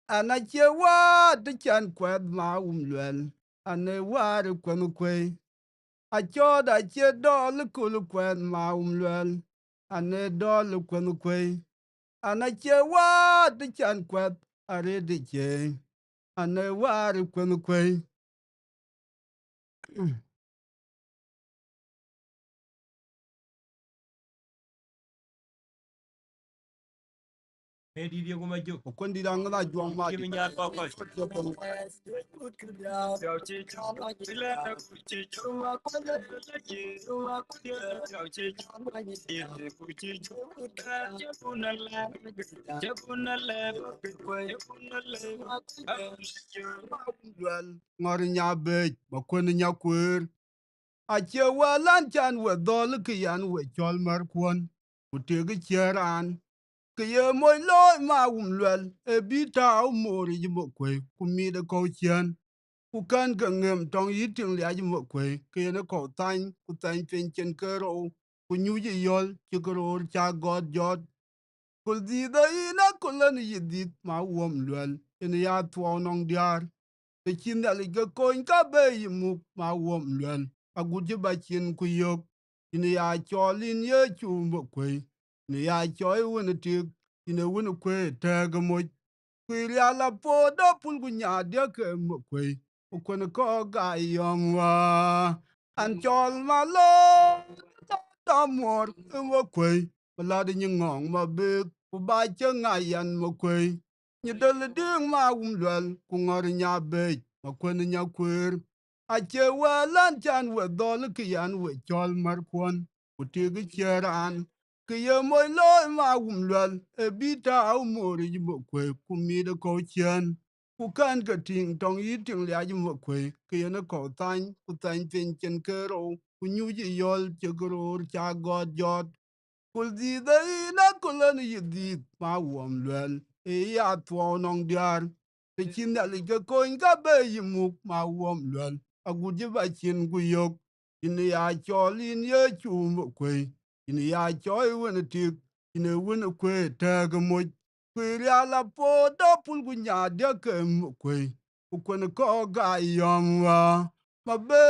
ana chewa de chan kwed ma umlal ane war kwe a choda che dol kul kwed ma umlal ane dol kwe ana che wa de chan kwat are de che ane war kwen kwe e di dia kuma juk kon di dang la juang ma ki di min jar ko ko well ngor nya be ma kon nya kwer a che wa lan chan we dol ki yan we chol mar kwon ku te gi cheran ke ye moy loy ma well e bi ta u mori ji mo kwe ku mi de ko chen ku kan ga ngem tong yi ting lia ji mo kwe ke ne ko tan ku tan pen chen ke ro ku nyu ji yol chi ko ro cha god jot kul di da ina kulan yi dit ma well ene ya tuo nong diar te chin da li ga koin ka be yi muk ma well a gu ji ba chin ku yok ine ya cholin ye chu mo kwe ne ya choi wona ti ine wona kwe te ga mo kwe ya la po do pul gu nya de ke mo kwe ko ne ko ga yom wa an chol ma lo ta mor mo kwe la de ni ngong ma be ku ba che nga yan mo kwe ni dol ding ma lwel ku ngor nya be ma kwen nya kwer a che wa lan chan we dol ki yan we chol mar kwon ku ti gi cheran ki ye moy loy ma lwel e bi ta au mori ji mo kwe ku mi de ko chen ku kan ga ting tong yi ting lia ji mo kwe ki ye ne ko tan ku tan pin chen ke ro ku nyu ji yol che gror cha god jot kul di da ina kulan yi di ma lwel e ya tuo nong diar te chin da li ga ko ga be yi muk ma lwel a gu ji ba chin gu yok in ya cholin ye chu mo kwe in ya choi wen ti in wen kwe te ga mo kwe ya la po do pul gu nya de ke mo kwe ku kwen ko ga yom wa ma be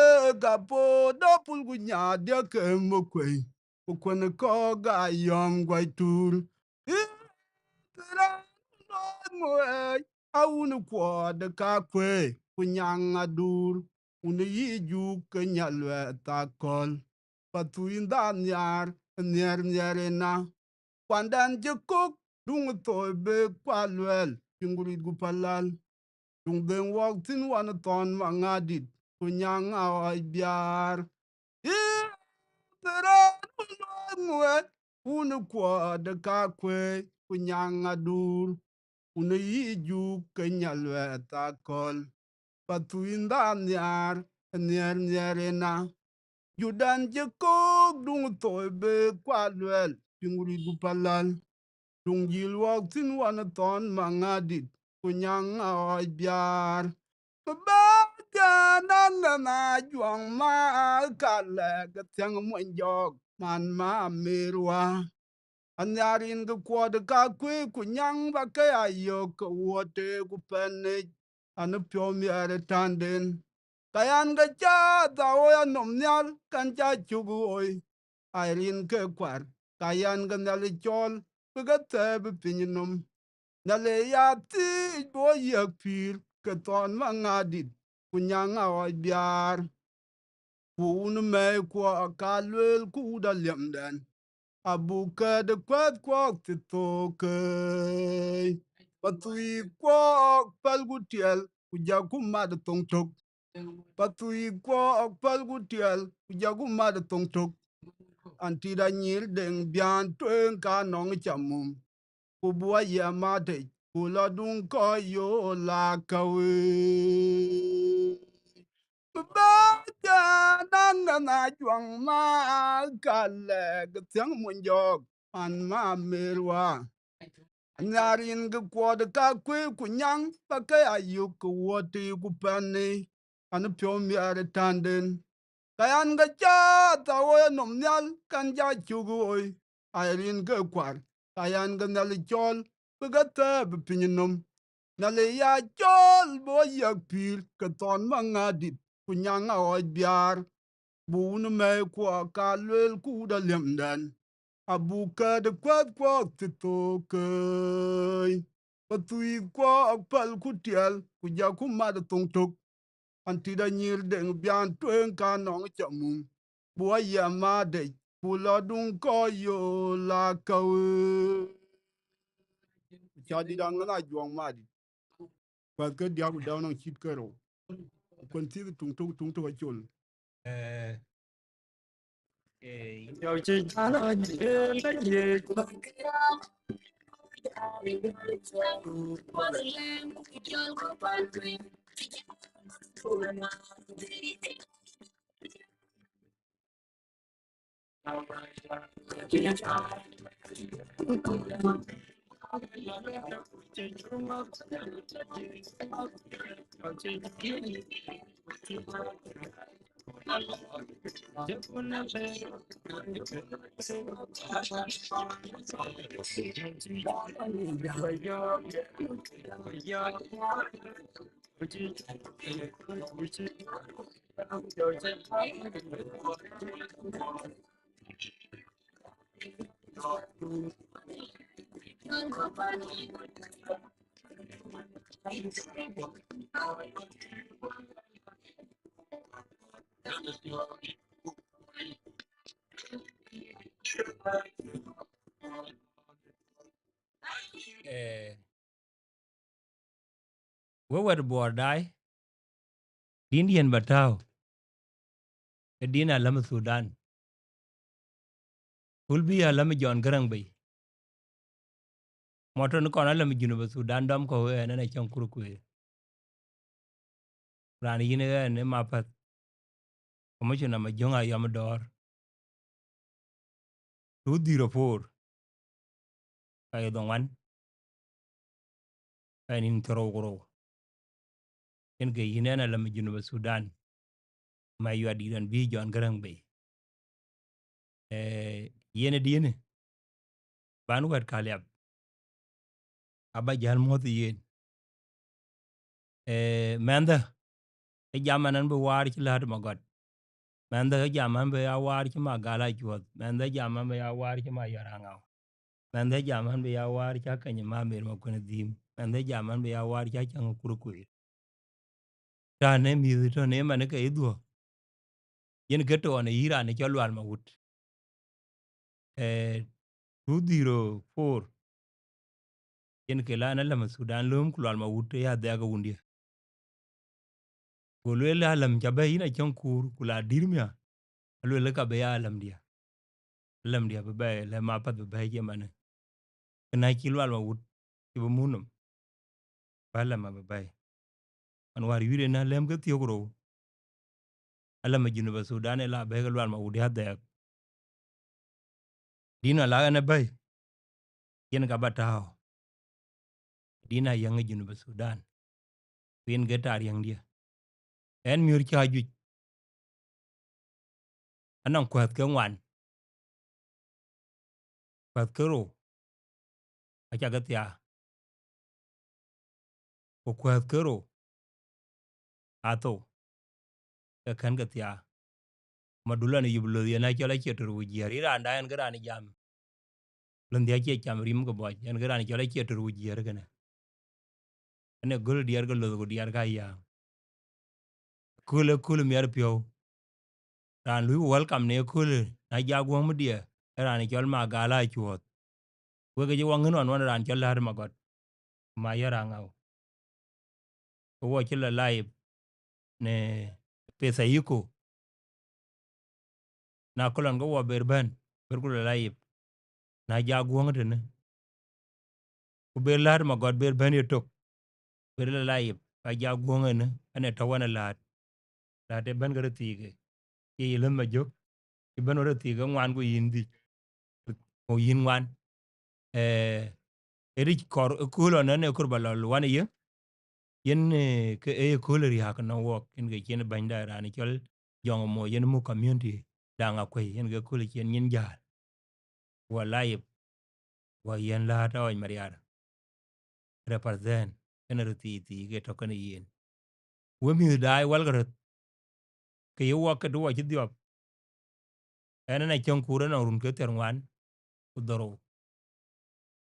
ga po do pul gu nya de ke mo kwe ku kwen ko ga yom gwa tur awun kwa de ka kwe kunyang adur un yi ju kenyalwe ta kol patu inda nyar nyer nyerena kwandan jekok dung to be kwalwel pinguri gupalal dung den wok tin wan ton mangadit kunyang awai biar ngwet un kwa de ka kwe kunyang adur un yi ju kenyalwe ta kol patu inda nyar nyer nyerena judan je ko dung toy be kwalwel pinguri gupalal dung jil wak tin wana ton mangadit kunyang ay biar baga nanga na juang ma kale gatyang mo jog man ma merwa anyarin ga kwad ka kwe kunyang ba ka ayo ka wote ku penne anu pyo mi are tanden kayan ga cha da o ya nom nyal kan cha chugu oi airin ke kwar kayan ga nal chol ga te bi pinnom nale ya ti bo ye pir ke ton ma ngadit kunyang a oi biar kun me kwa kalwel ku da lemden abuka de kwat kwak ti toke patui kwak palgutiel kuja kumad tong tok patui kwak palgutiel kuja kumad tong tok antida nyir deng bian tuen ka nong chamum kubua ye mate kula dun ko yo la kawe baga nanga na juang ma kale gtyang mun jog an ma merwa nyarin ga kwod ka kwe kunyang pa ka ayu ku wote ku pani an pyo mi are tanden kayan ga cha ta wo nom nyal kan ja chugu oi airin ga kwar kayan ga nal chol ga ta bi pinnom nale ya chol bo yak pir ka ton ma ngadit kunyang a oi biar bun me kwa ka lwel ku da lemdan abuka de kwat kwat ti to Patui kwa akpal kutiel kuja mad tung tuk antida nyir deng bian tuen ka nong chamum bua ya ma de pula dung ko yo la kawe cha di dang na juang ma di pa ke dia ku daw nang chit kero kon ti tung tuk achul we were bor dai din yen batao e din alam Sudan ulbi alam John Garang bay moton ko alam Junuba Sudan dom ko we na Achiek Kur Kuer ran yin ne mapat commissioner ma jonga yam dor 204 ay don wan ay nin toro goro en ge yin na alam Junuba Sudan ma yu adiran bi John Garang bay yene diene ban wer kalyab aba jal mot yen menda e jamanan bu war ci Laat Magot menda e jaman be ya war ci Magaal Achuoth menda jaman be ya war ci ma Angau menda jaman be ya war ci Akech Merwut ma kon dim menda jaman be ya war ci Achiek Kur Kuer ta ne mi to ne man ke idwo yen geto on ira ne cholwal ma wut 204 yen ke la na lam Sudan lum kulwal ma wut ya daga wundi golwe la lam jabe ina Achiek Kur kula dirmia alwe ka be ya lam dia be be le ma pat be be je man na kilwal ma wut ki bu munum bala ma be be an war yure na lem ke tiogro ala ma Junuba Sudan la be galwal ma wut ya de dina la na be yen ka batao dina yang Junuba Sudan yen getar yang dia en miur cha ju anan kwat ke wan kwat ke ro acha gatia ko kwat ke ro ato ke kan gatia madula ni yublo yana chala chetur wujiari randa en garani jam lundia che cham rim ko boy en garani chala chetur wujiari kana ene gol diar go lo diar ka ya kule miar pio ran lu welcome ne kule na Ajakguong mu dia ran chol Magaal Achuoth we ge wang non wan ran chol Laat Magot ma yara ngau wo chila live ne pesa yiko na kolon go wo berban ber kula live na Ajakguong tene ku ber Laat Magot ber ban yetok ber la live Ajakguong ne ane tawana lat late ban gar tige ye yilen ma jok iban ora tige ngwan go yindi o yin ngwan eri kor kulo ne kurba lol wan ye yen ke e kulo ri hak no wok yen ge chen banda rani chol jong mo yen mu community danga kwe yen ge kulo chen yin jal wa live wa yen la ta o mariar represent yen ruti ti ge to kan yen we mi dai wal garot ke yo wok do wa chi diop ene na chen kuro na run ke terwan udoro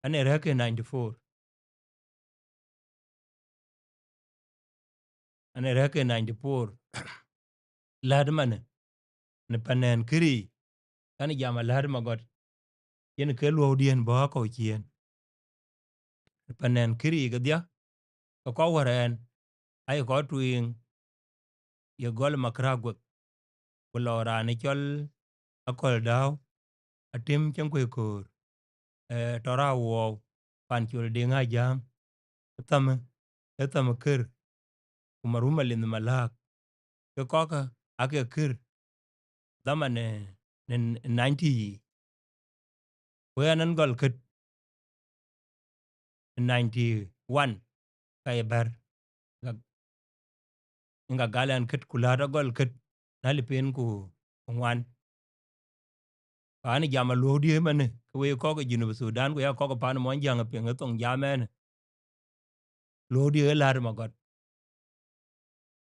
ane reke 94 ane reke 94 Laat man ne panen kiri kan jama Laat Magot yen ke lo dien ba ko chien panen kiri ga dia ko waren ay ko tuing ye gol makragwe ko lora ne chol akol daw atim chen ko tora wo pan chul dinga jam tam kir kumaruma lin malak ke koka ake kir damane 90 wenan gol kit 91 kay ber nga galan kit kula da gol kit nalipin ku ngwan pani jama lodi mane we ko ko jinu Sudan ko ya ko pan mon jang pe ngatong jamen lodi Laat Magot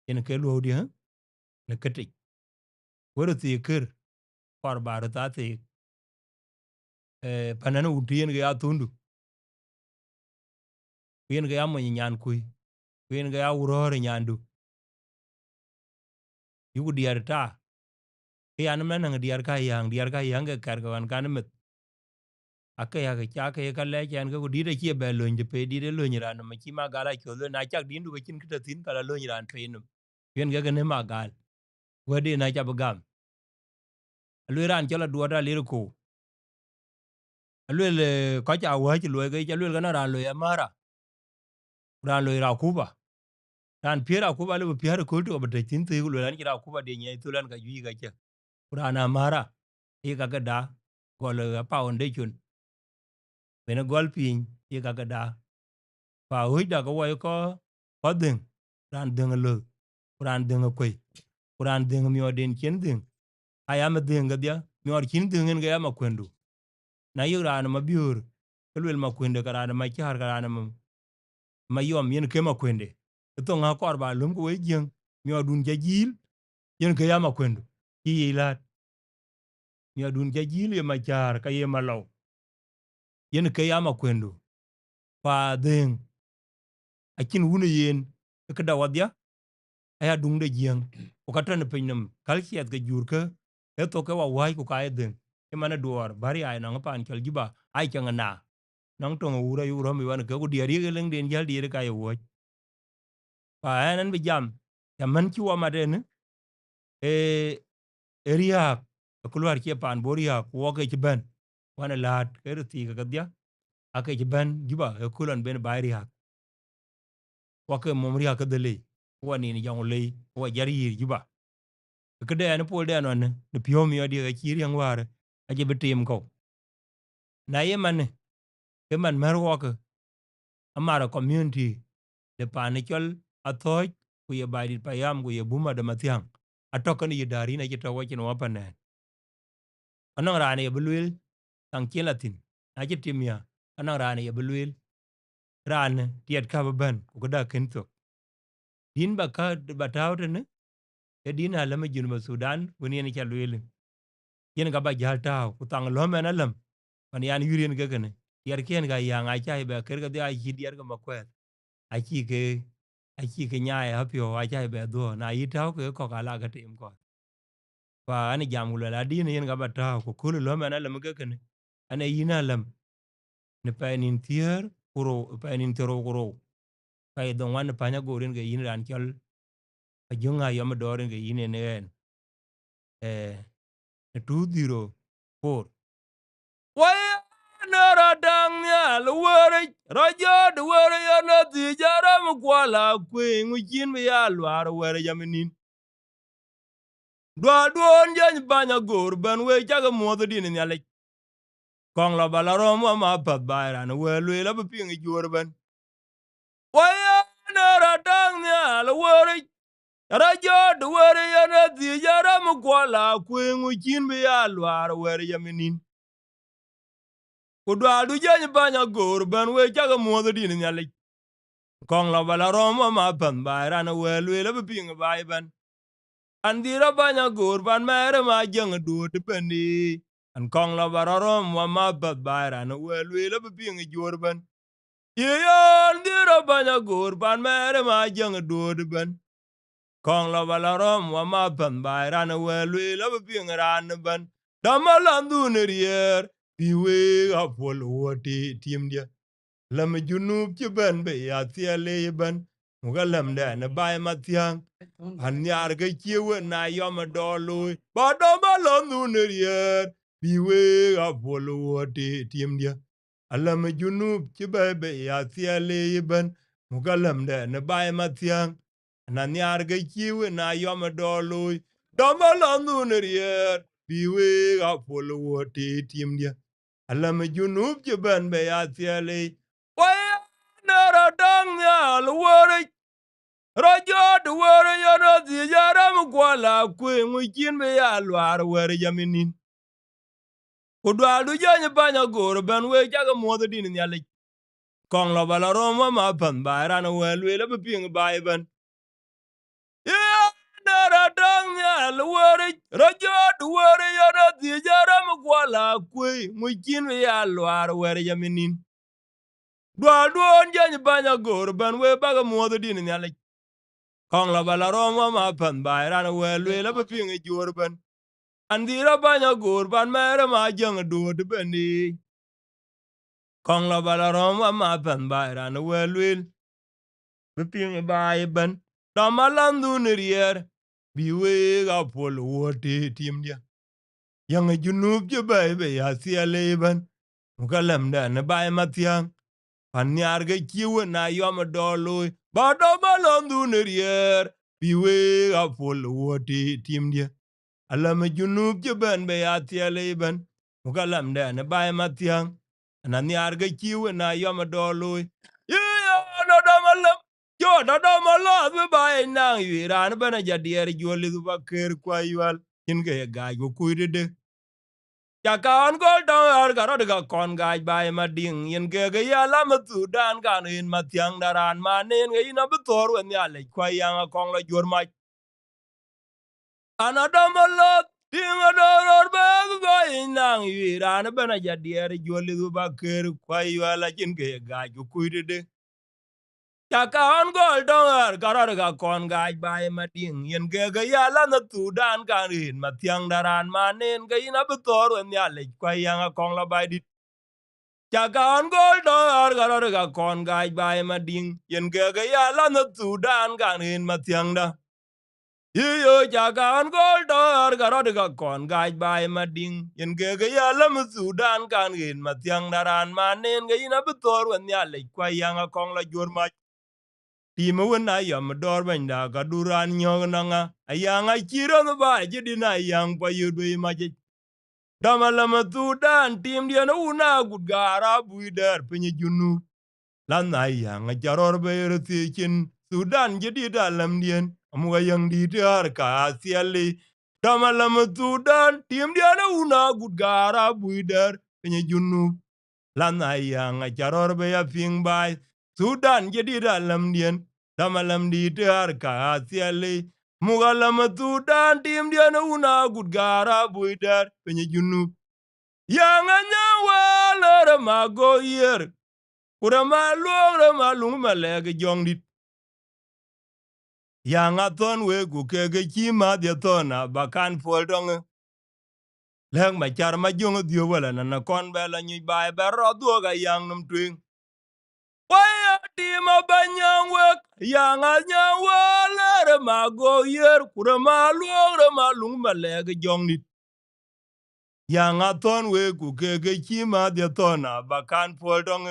yen ke lodi ne kiti woro ti kir par bar ta ti panana utien ga tundu yen ga mo nyan kuy yen ga urore nyandu yugu diar ta yan men nang diar ka yang ga kar ga kan met aka ya ga cha ka ka le chen ga di de che be lo nje pe di de lo nyira no ma chi ma gala cho lo na chak din du ga chin kita tin kala lo nyira pe no yen ga ne ma gal wadi na cha bagam lu ran cho la duoda lir ko lu le ko cha wa chi lo ga cha lu ga na ran lo ya mara ran lo ra kuba ran piera kuba le piera ko to ba de tin tu lu ran ra kuba de nye tu lan ga yi ga cha ran mara e ga da gol foundation bena gol pin e ga da pa hui da ko wa ko den ran den lo ran den ko ran den mi odin chen den aya ma den ga dia mi or kin den ga ma kwendu na yu ran ma biur kelwel ma kwende ka ran ma char ka ran ma yom yen ke ma kwende to nga kor ba lum ko we jeng mi odun jajil yen ke ya ma kwendu yi lat mi odun jajil ye ma char ka ye ma law yen ke ya ma kwendu pa den akin wuna yen ka da wadya aya dung de jeng o ka tan pinnum kalkiat ga jurka e to ke wa wai ko ka den e mana duor bari ay na pan chal jiba ay changa na nang tong ura yu rom wan ka ko diari ge leng den jal diere ka yo wo pa anan bi jam ya man ki wa maden e area kulwar ke pan boria ko ke ben wana lat ke ti ga dia ake ben jiba e kulon ben bayri ha wa ke momri ka de le wani ni jang le wa jari jiba ke de an pol de non ne pio mi odi ga kiri yang war aje betim ko na ye man ke man mer wo ke amara community de panichol athoy ku ye badi payam ku ye buma de mathiang atokan ye dari na jita wachin wapane anang rane ye bulwil tang kilatin na jitimya anang rane ye bulwil rane tiet ka ban ku da kento din ba ka batawte ne e din alama junuma Sudan woni ne chalwil yen ga ba jalta ku tang lo men alam man yan yurien ga gane yer ken ga yang a chai ba ker ga dia hidier ga makwet achi ke nyae apio a chai be do na yitao ke ko kala ga tim ko pa ani jam la din yen ga bata ko kul lo mena lam ga ken ane yina lam ne pa nin tier kuro pa nin tero kuro pa don wan pa nya gorin ga yin ran kyol a junga yom dorin ga yin ne eh 204 waya nara dang ya luwere raja duwere ya na ti jaram kwala kwe ngujin mi ya lwar were jaminin dwa duon jany banya gor ban we jaga modho din nyale kong la bala rom wa ma pat bayra na we lwe la ping jor ban waya nara dang ya luwere raja duwere ya na ti jaram kwala kwe ngujin mi ya lwar were jaminin Kudwa du jany banya gor ban we jaga modho din nyale kong la bala rom wa ma pat bayra na we lwe la ping bay ban Andira banya gor ban mere ma jeng duot pendi. An kong la bararom wa ma bat bayra na welwe la biping jor ban. Iya andira banya gor ban mere ma jeng duot ben. Kong la balarom wa ma pan bai ran we lwe la ping ran ban. Damalandu nerier. Piwe apol wote tim dia. Lam junub ci ben be ya tiele ben. Mugalam de ne bai matiang. An yar ga kiwe na yom doloy. Ba damalandu nerier. Piwe apol wote tim dia. Alam junub ci be ya tiele ben. Mugalam de ne bai matiang. Na nyar ga kiwe na yom doloy. Damalandu nerier. Piwe apol wote tim dia. Alam junub ci ben be ya tiele. Waya nara dang ya luwari. Raja duwari ya na ziyara mkwala kwe mwikin be ya luar wari jaminin. Kudwalu janye banya goro ben we jaga mwada dini nyali. Kong la bala roma ma pan bayran welwe la beping bayban. Ya nara dang ya luwari. Raja duwari ya na ziyara mkwala kwe mwikin be ya luar wari jaminin. Duan janye banya goro ben we baga mwada dini nyali. Kong la bala roma ma pan bayran welwe la beping jorban. Andira banya gor ban mere ma jang duot bendi. Kong la bala roma ma pan bayran welwel. Beping bay ban. Damalandu nerier. Biwe ga pol wote tim dia. Yang junub je bay be ya siale ban. Mukalam da ne bay matiang. Panyar ga kiwe na yom doloy. Ba damalandu nerier. Biwe ga pol wote tim dia. Alam junub je ben be ya tiele ben. Mukalam de ne bay matiang. Na niar ga kiwe na yom doloy. Ya na damalam. Yo na damalam be bay nang yiran bana jadier joli du baker kwa yual. Kin ga gaj go kuide. Ya kan gol dong ar garod ga kon gaj bay mading. Yen ga ya lam Sudan kan in matiang daran manen ga ina betor wen ya le kwa yang kong la jor ma. Anadamalot, tingadoror bago inang yuirana bana jadiere joli duba ker kwa yuala jinke gaju kuide. Chaka on gol dongar karar ga kon gaj bae mading yen gega yala na tudan kanin matiang daran manen ga ina betor wen yale kwa yanga kong la bae dit. Chaka on gol dongar karar ga kon gaj bae mading yen gega yala na tudan kanin matiang da. Yo jaga an gol dor garod ga kon gaj bay mading yen gege yalam Sudan kan gin matiang daran manen ga ina betor wen ya le kwa yanga kong la jor ma timo wen na yam dor ben da ga duran nyog nanga ayanga chiro no ba jidi na yang pa yudu ma je damalam Sudan tim dia no una gud gara buider penye junu lan na yanga jaror be retikin Sudan jadi dalam dien amuga yang di tiar ka asiali damalam Sudan tim dia na una gudgara buider penye junu lan ayang ajaror be ya ping bai Sudan jadi dalam dien damalam di tiar ka asiali muga lam Sudan tim dia na una gudgara buider penye junu yang anyawala ramago yer kurama luong malung malege jong dit yang aton we gu kege chi ma dia tona bakan pol dong leng ma char ma jong dio wala na kon bela nyi bai bero duoga yang num twing waya ti ma banyang we yang anya wala re ma go yer kura ma luong re ma lung ma lege jong nit yang aton we gu kege chi ma dia tona bakan pol dong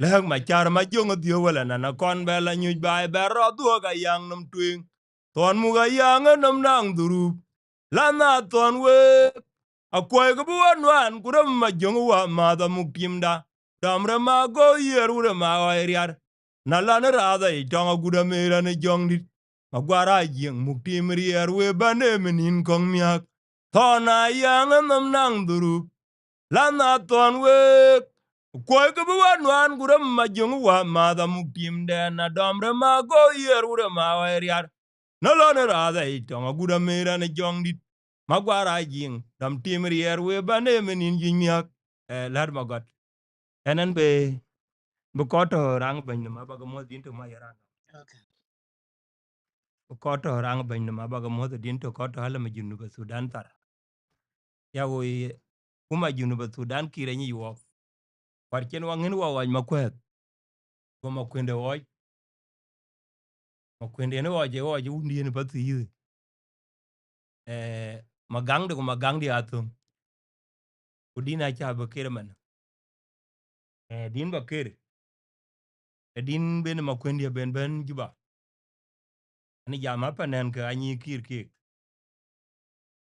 leng ma char ma jong dio wala na kon bela nyi bai bero duoga yang num twing ton muga yang num nang durup lana ton we akwai ga buwan wan kuram ma jong wa ma da mukimda damre ma go yerure ma wa eriar na lana rada I tonga guda mera ne jong dit magwara jing muktim rier we bane menin kong miak tona yang num nang durup lana ton we akwai ga buwan wan kuram ma jong wa ma da mukimda na damre ma go yerure ma wa eriar na lana rada I tonga guda mera ne jong dit magwara jing dam timri we bane menin jinyak Laat Magot enen be koto rang ben ma baga mo din to ma yaran Okay. ko to rang ban ma ba ga mo din to ko to hala ma junu ba Sudan tar ya wo kuma junu ba Sudan kire ni wo par ken wa ngin wa ma kwet ko ma kwende wo ma kwende ne wo je undi ne ba ti magang de ko magang di atum udina cha ba kire man din ba kire din ben ma kwende ben juba ani jama panen ka anyi kir ke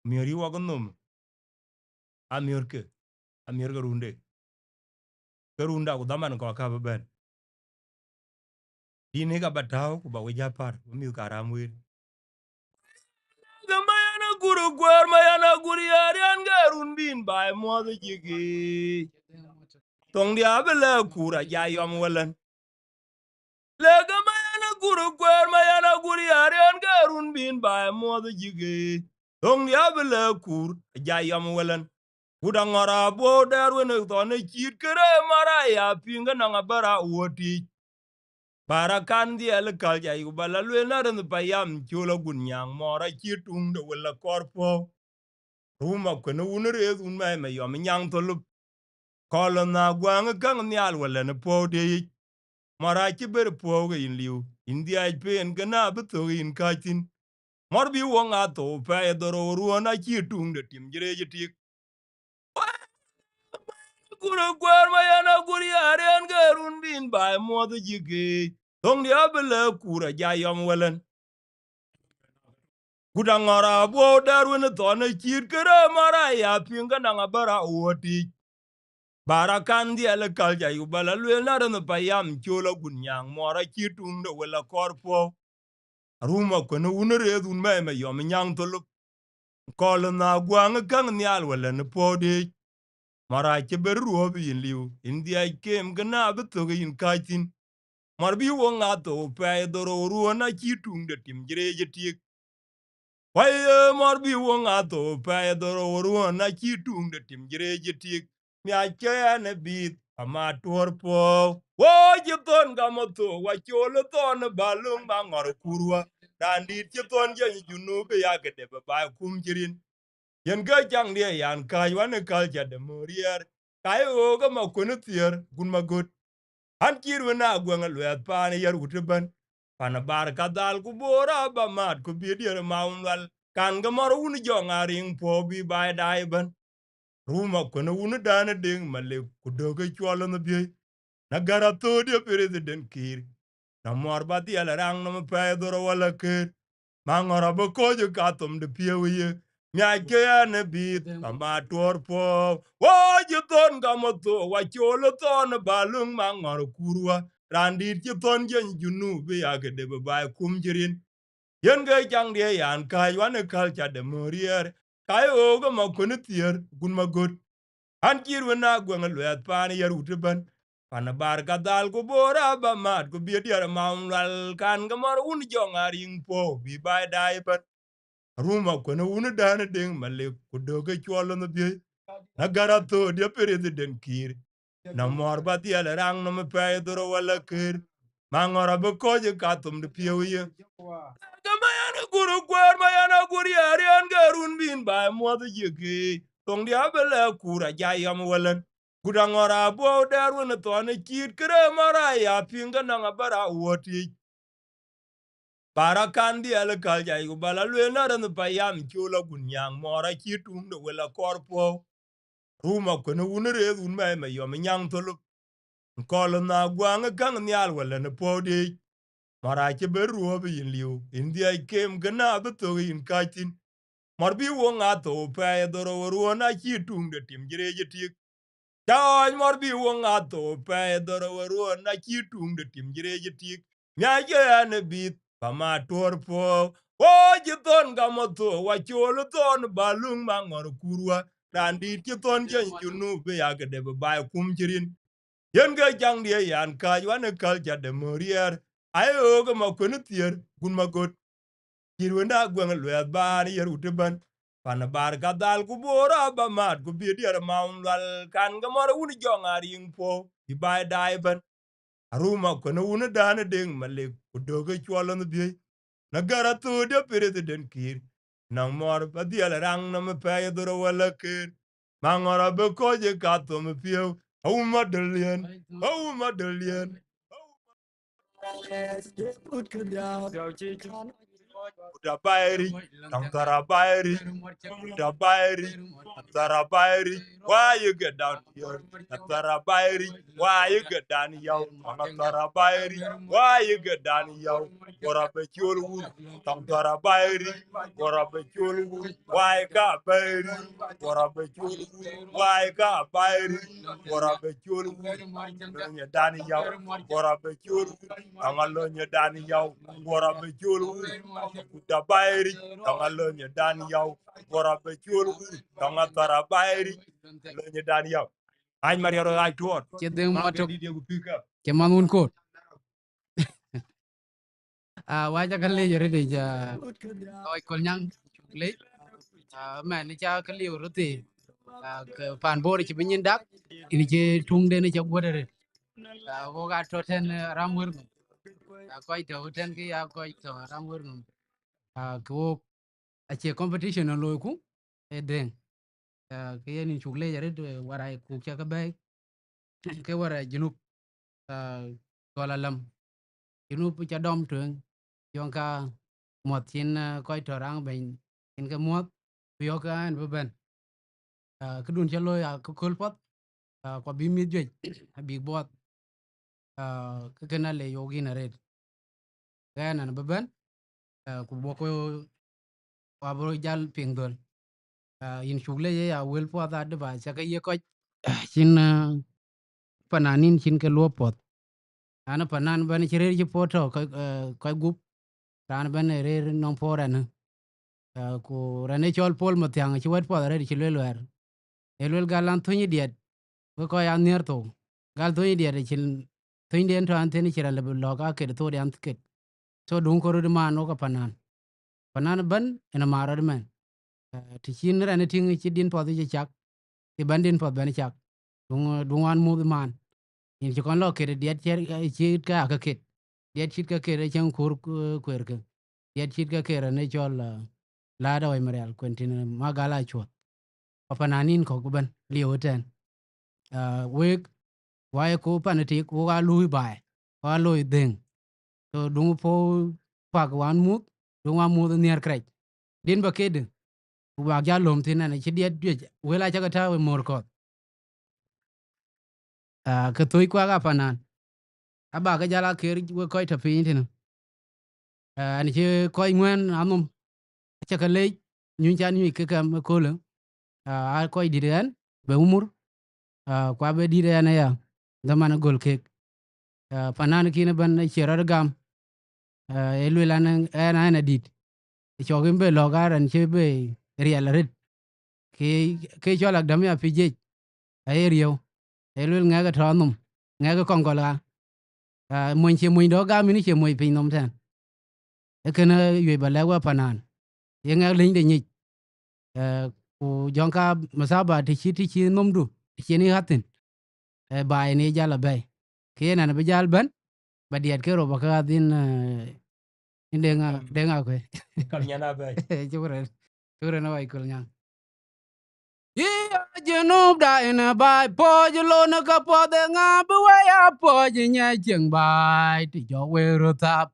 miori wo gonum amior ke amior ga runde garunda ko daman ko ka ben dini ga bataw ko ba wija par mi ka ramwir gamayana guru gwer mayana guri arian garun bin bay mo de jigi tong dia bele kura ja yom welen le gamayana guru gwer mayana guri arian garun bin bay mo de jigi tong dia bele kur ja yom welen udangara bo derwen to ne chit kere mara ya pinga na bara woti barakan di el kal ja yu bala lwe na ren payam chulo gunyang mora chitung de wala korpo ruma kono unre un mai me yom nyang to lu kolo na gwang gang nyal wala ne po de mara chi ber po ge in liu india pen gana bu to in katin mor bi wonga to pa e doro ruona chitung de tim jire jitik kuro kwar ma yana guri aren garun bin ba mo de jige tong dia bele kura ja yom welen gudangara bo darwin to na chir kere mara ya pinga na bara woti barakan dia le kalja yu bala lwe na ren payam chola gunyang mora chitung de wala korpo ruma kono unre dun me yom nyang tolu kol na gwang kang nyal wala ne podi mara ke beru bi liu india kem gna beto in katin marbi wonga to pe doro ruona chitung de tim jireje tik waye marbi wonga to pe doro ruona chitung de tim jireje tik mya ke ne bit ama torpo wo jiton gamoto wa cholo ton balung bangor kurwa dandi chiton je junu be yagde ba kum jirin yen ga jang de yan kai wane kalja de morier kai o ga ma kunu tier gun ma gut han kiru na gwen lwet pan yer utban pan bar kadal ku bora ba mat ku bi der maunwal kan ga mor un jo ngaring po bi bai dai ban ruma kunu un dan ding male ku doge chwalo no bi na garato de president kir na mor ba di ala rang no pe doro wala kir mangora bo kojo katom de piewe nya ke ne bit kama torpo wo jiton gamoto wa cholo ton balung mangor kurwa randit jiton jen junu be yake de ba kumjirin yen ge jang de yan kai wane kalcha de morier kai o go makone tier gun magot an kirwe na gwen lwet pan yer utban pan bar kadal ko bora ba mat ko bi diar maunal kan gamar un jongaring po bi bai dai ban ruma kono unu dana ding male kudoge chwalo no bi na garato dia president kir na morba dia le rang no me pe doro wala kir mangora be koje katum de piye gamayana guru kwar mayana guri arian garun bin ba mo de yeke tong dia bele kura jayam walan gudangora bo daru na to na kit kre mara ya pinga na bara woti barakan di el kalja yu bala lwe na ran payam chula gunyang mora chitung de wala korpo ruma kono unre un me yom nyang tolu kol na gwang kang nyal wala ne podi mara ke beru bi liu india kem gna beto in katin marbi wonga to pe doro ruona chitung de tim jireje tik Dawaj mor bi wonga to pe doro ruona chitung de tim jireje tik nya je ne bit kama torpo o jiton gamoto wa cholo ton balung mangor kurwa randi jiton jen junu be yagde ba kumjirin yen ga jang die yan ka wane kalja de morier ayo ga makonu tier gun magot kirwenda gwen lwe ban yer utban pan bar kadal ku bora ba mat ku bi dier maunwal kan ga mor un jongaring po bi bai dai ban aruma kono un dan ding male ku doge chwalo no bi na gara tu de president kir nang mor ba diel rang na me pe duro wala kir mangora be ko je ka to me pio au madalien Utabairi, Tantarabairi, Utabairi, Tantarabairi, why you get down here? Tantarabairi, why you get down here? Tantarabairi, why you get down here? Gorabechulu, Tantarabairi, Gorabechulu, why got bairi? Gorabechulu, why got bairi? Gorabechulu, Lonya Dani Yao, Gorabechulu, Angalonya Dani Yao, Gorabechulu, Utabairi, Angalonya Dani Yao, Gorabechulu, Tangatarabairi, Lonya Dani Yao. Ay Mariano ay tuot. che deng motok Di dia pick up. che manun ko waja ka le yore de ja toy kol nyang le man ni cha ka le rote ka pan bor ci binyin dak ini che tung de ni cha godere wo ga to ten ramur koy to ten ki ya koy to ramur ko a che competition no lo ku e den ke ni chugle yare de warai ku cha ka bay ke wara junub gola lam junub cha dom tuen yon ka mot chin koy to rang ben in ka mot yo ka an ben ka dun cha lo ya ko kol pot ko bi mi jwe bi bot ka kana le yogi na red ga na ben ku boko wa bro jal ping dol in chugle ye ya wel po da de ba cha ka ye ko chin pananin chin ke lo pot ana panan ban chire ji poto ko gup ran ban re non pora na ku rane chol pol mo tyang chi wat po re chi le ler elwel galan thunyi diet ko ya ner to gal thunyi diet chin thunyi den to an ten chira le lo ka ke to de an ke so dun ko ru ma no ka panan ban ena maro men ti chin rane ting chi din po di chak ti ban din po ban chak dung an mu man in chi kon lo ke diet cher chi ka ka ke diet chit ka ke chen kur kwer ke diet chit ka ke ne chol la da wai marial kwentin Magaal Achuoth papananin ko ban liu ten we wai ko panati ko ga lui bai ko lui ding so dung po pak wan mu dung wa mu nier krech din ba kede wa ga lom tin na chi diet dwe we la cha ka ta we mor ko ka toy kwa ga panan aba ga jala ker we ko ta pin tin ani che ko ngwen amum cha ka le nyun chan ni ke kam ko le a ko di den be umur kwa be di den ya da man gol ke panan ki ne ban cherar gam elu lan na dit cho gin be lo garan che be real red ke cho lak dam ya pije ay riyo elu nga ga tronum nga ga kongola mon che mon do ga mi ni che moy pin nom tan e kana yue ba la wa panan ye nga lin de ni ku jonka masaba ti chi nom du ti ni hatin ba ni jala bay ke na be jal ban ba diet ke ro ba ka din denga ko Kalnyana bay. chura na wai kul nyang iya junub da ina bai po lo na ka po de nga bu wa ya po nya jeng bai ti jo we ro tap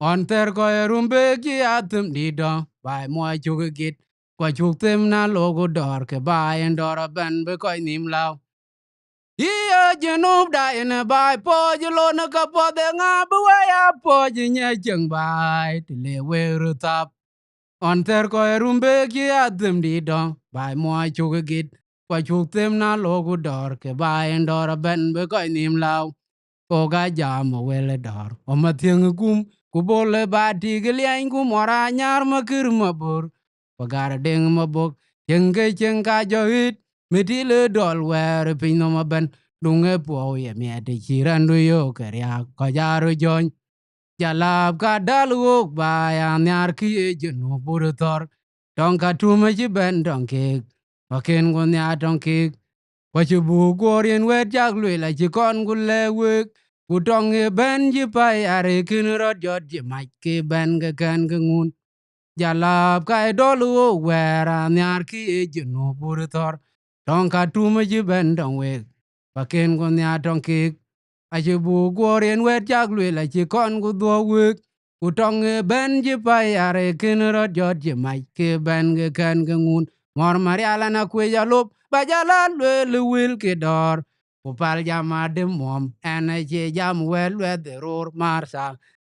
on ter ko rumbe ki atum di do bai mo chu git kwa chu tem na logo dor ke bai en dor ben be ko nim lao iya junub da ina bai po lo na ka po de nga bu wa ya po nya jeng bai ti le we ro tap on ter ko rumbe ki atum di do bai mo chu git kwa chu tem na logo dor ke bai en dor ben be ko nim lao ko ga jam wele dor o ma tieng kum ku bole ba ti gelian ku mora nyar ma kir ma bor pagara deng ma bok yenge chen ka jo hit mitile dol wer pin no ma ben dunge po ye me de chiran du yo kerya ko jaro jon jalab ka dal wok ba ya nyar ki ye jenu bur tor ton ka tu ma ji ben don ke waken go nya don ke kwa chu bu gorien wer jak lwe la ji kon gu le wek ku tong ben ji pa are kin ro jot ji ma ke ben ga kan ga ngun jalap ka dolu wera nyar ki e ji no bur tor tong ka tu ma ji ben dong we pa ken go nya tong ki a ji bu go ren wet jak lwe la ji kon gu do we ku tong ben ji pa are kin ro jot ji ma ke ben ga kan ga ngun mor mariala na kwe jalop ba jala lwe wil ke dor ku pal jama de mom ene je jam wel we de ror mar sa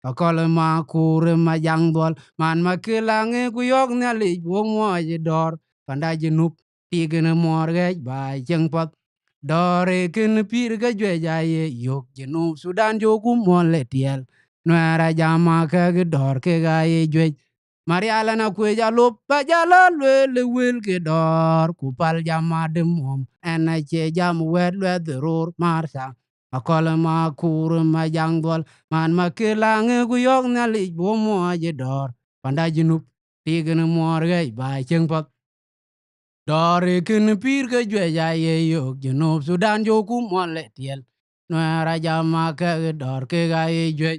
akol ma kur ma jang dol man ma kilange ku yok ne li wo mo je dor panda je nup tigene mor ge ba jeng pot dore ken pir ga jwe ja ye yok je nu sudan jo ku mo le tiel nwera jama ka ge dor ke ga ye jwe mariala na kwe jalo ba jala le wil ke dor ku pal jama de mom ene je jam wel we de ror mar sa akol ma kur ma jang dol man ma kilange ku yok na li bo mo je dor panda jinup tigen mor ge ba cheng pot dor ken pir ke jwe ja ye yok jinup sudan jo ku mo le tiel no ra jama ke dor ke ga ye jwe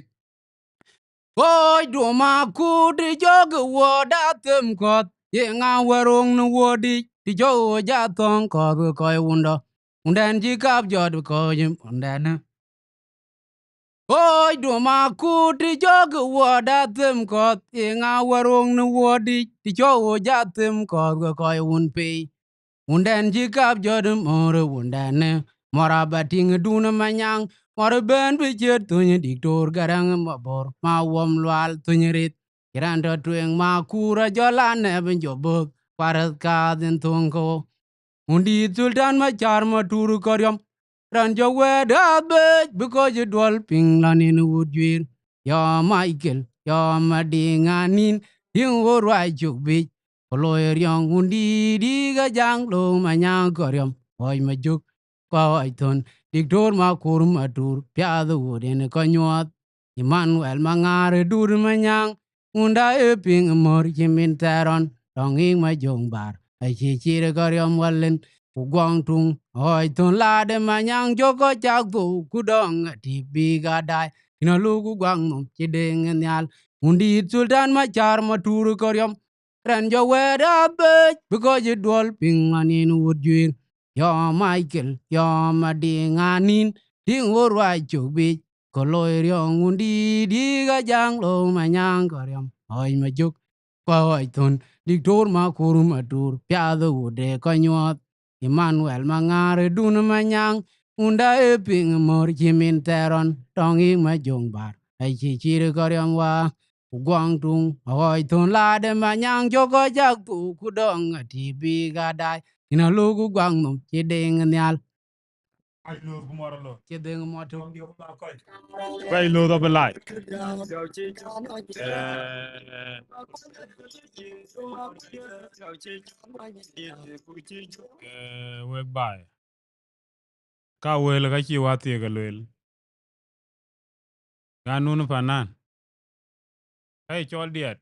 oi do ma ku ti jog wo da tem kot ye nga warong no wo ti jo ja ton ko ko wundo unden ji kap jod ko jim unden oi do ma ku ti jog wo da tem kot inga warong no wodi ti jo ja tem ko ko un pe unden ji kap jod mor unden mora bating dun manyang mor ben bi jet tun diktor garang mabor ma wom lwal tun rit irando tuen ma kura jola ne ben jobok parat ka den tun ko undi sultan ma char ma turu koryom ran jo weda be because you dwell ping lan in woodwir ya Michael ya madinganin yin wo rai juk bi lawyer yang undi di ga jang lo manyang koryom hoy ma juk ko ai ton diktor ma kur ma tur pya do den ko nyot Emmanuel mangare dur manyang unda e ping mor jimin taron tong ing ma jong bar ai chi chi koryom wallen Guang tung oi tun la de manyang joko chak tu kudong ti bi ga dai ina lu gu guang nom chi ding nyal undi sultan ma char ma tur koryom ran jo we da be because you dwell ping anin wood jwir yo Michael yo ma ding anin ding wo rwa chu bi ko loy ryong undi di ga jang lo manyang koryom oi ma juk ko oi tun diktor ma kur ma tur pya do de ko nyot Emmanuel mangare dun manyang unda e ping mor jimin teron tongi ma jong bar ai chi chi koryam wa guang tung hoi thon la de manyang joko jak tu ku dong ti bi ga dai ina lu gu guang nom chi ding nyal Ai lo kumara lo. chi ding mo tu Bai lo da belai. Wek bai. Ka wel ka chi wa tie ga wel. Ga nun fanan. Hey chol diet.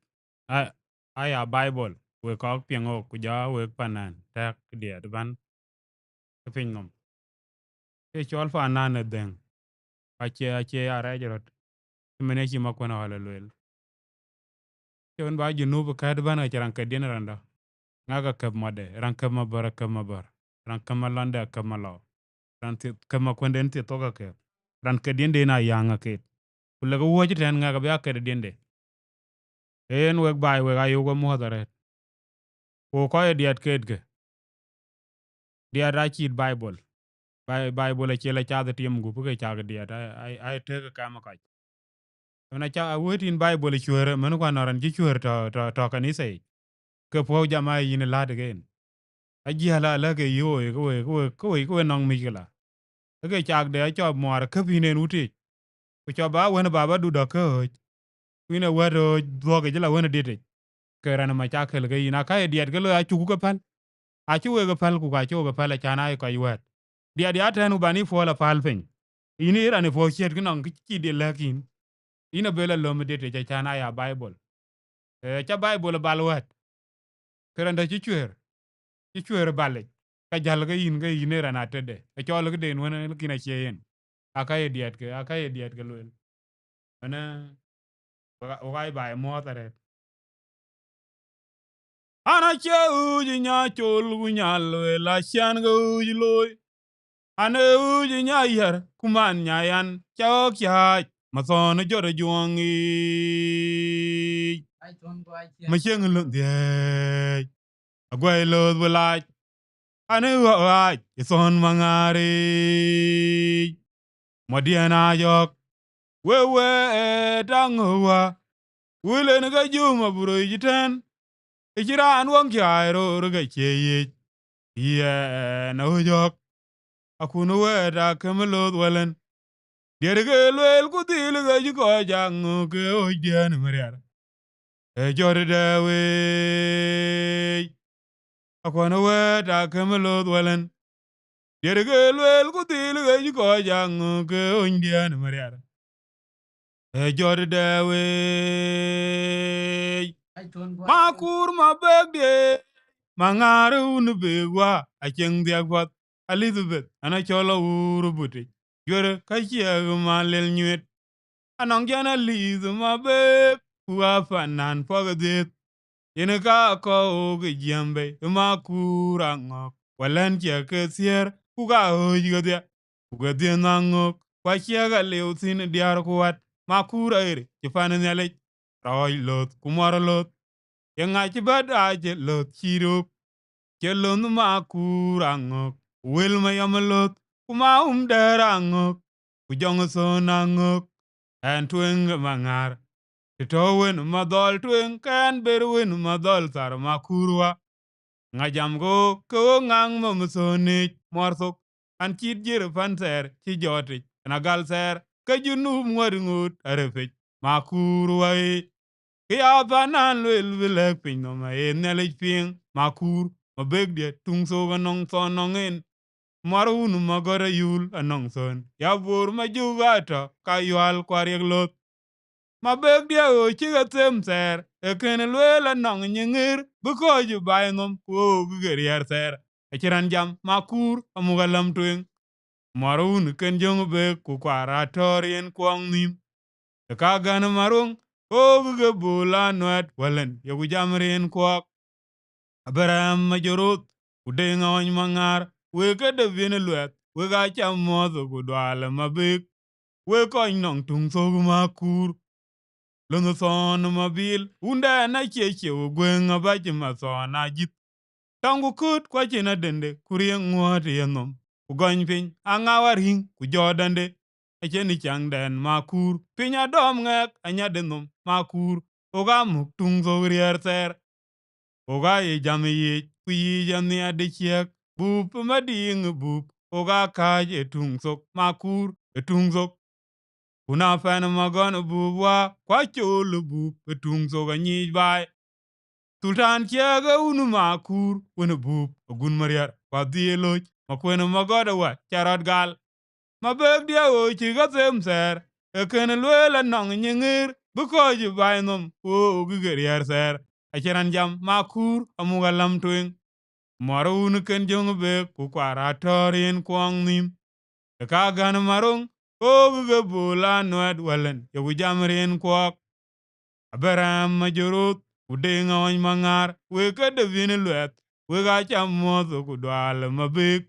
Ai a Bible. We ka pieng ok ku ja we panan. Tak diet ban. Pin nom. Hey chol fanan ne deng. A che a re jorot. Mene chi ma kwana wala wel. Chon ba junub ka de ban a charan ka din randa. Ngaga kab made. Ran kab ma bara kab ma bar. Ran kab ma landa kab ma law. Ran ti kab ma kwenden ti toga ke. Ran ka din de na yanga ke. Kula ga woji ten ngaga ba ka din de. En wek bai wek ayu go mo dare. Ko ko e diet ke. Diet a chi Bible. Bible che la cha de tim gu ke cha ga diet ai te ka ma ka. Na cha a wotin Bible chure men ko naran ji chure to kanisa. Ke po jama yin la de gen. A ji hala la ke yo ko nong mi gala. Ke cha de cho mo ar ke bi ne nuti. Ku cho ba wen baba du do ke. Wina wado do ke la wen dite. Ke ran ma cha ke ge ina ka e diet ke lo a chu ko pal. A chu we ga pal ku ka chu ga pal cha na ko yuat dia tanu bani fo la pal fen ini ra ne fo chet gnong ki de lakin ina bela lo me de cha na ya Bible cha Bible balwat keranda ci chuer bale ka jal ga yin ra na tede e chol ga den wona kina cheyen akaye diet ke lwel ana ogai bai mo tare ana che uji nya chol gu nya lwel a shan go uji loy ana uji nya yer kuman nya yan chok ya mason jore juangi ai ton ko ai ma cheng lu de agwai lo bulaj ana wa son mangari modiana yok wewe dangowa wulen ga juma buro jiten ikiran wong kyairo ruga cheye ye na ujok akunu weda kemelot welen derge lwel kutil ga jiko jangu ke ojen mariar e jorde we akunu weda kemelot welen derge lwel kutil ga jiko jangu ke ojen mariar e jorde we ai ton ko ai makur mabegde mangaru unbegwa acheng diagwat Elizabeth ana cholo uru buti yore kachia malel nyet anong jana liz mabek wa fanan pogdit yene ka ko ge jambe makura ngok walen chia ke sier kuga hojiga dia nangok kwa chia ga leutin diar kuat makura ere chifana nyale roy lot kumar lot yenga chibada je lot chiruk Kelon ma kurangok, wil ma yamalot, kuma derangok, kujong sonangok, and twing mangar. Titowen madol twing can berwin madol tar makurwa. Ngajam go ko ngang mamusonich morsok, and kid jir panser, chi jotich, and a galser, kajunu mwaringut, arefich, makurwa. Kia banan lwel vilek piny no ma en nyalej pieng makur ma beg dia tung so ganong son nongen maru unu magore yul anong son ya bor ma juga to ka ywal kwariek lot ma beg dia o chiga tem ser e ken lwel anong nyingir buko ju bai nom ko guger yer ser e chiran jam makur amugalam twing maru unu ken jong beg ku kwara torien kwong nim ka gan marung o ge bula noat walen yogu jamrin kwak abaram majorot udenga on mangar we ke de vin luet we ga cham mozo ku dwale mabik we ko nong tung so makur lono son mabil unda na cheche gwen abaji masona jit tangu kut kwa china dende kurien ngwat yenom ugony piny angawaring ku jodande echeni chang den makur pinya dom ngek anyadenum makur oga muk tung zogrier ter oga ye jam ye ku yi jam ni adichiek bup mading bup oga kaj etung sok makur etung sok kuna fen magon bubwa kwa chol bup etung sok anyi bai Sultan kiaga unu makur wene bup ogun mariar kwa dhieloj makwene magoda wa charot gal mabeg dia o chiga ser eken lwela nong nyingir buko ji bainom o giger yer ser achiran jam makur amuga lam twing moro unu ken jong be ku kwara torin kwong nim ka gan marung o giger bula noed walen yogu jamrin kwok Abraham majorot udinga on mangar we ka de vin luet we ga cham mozo ku dwal mabik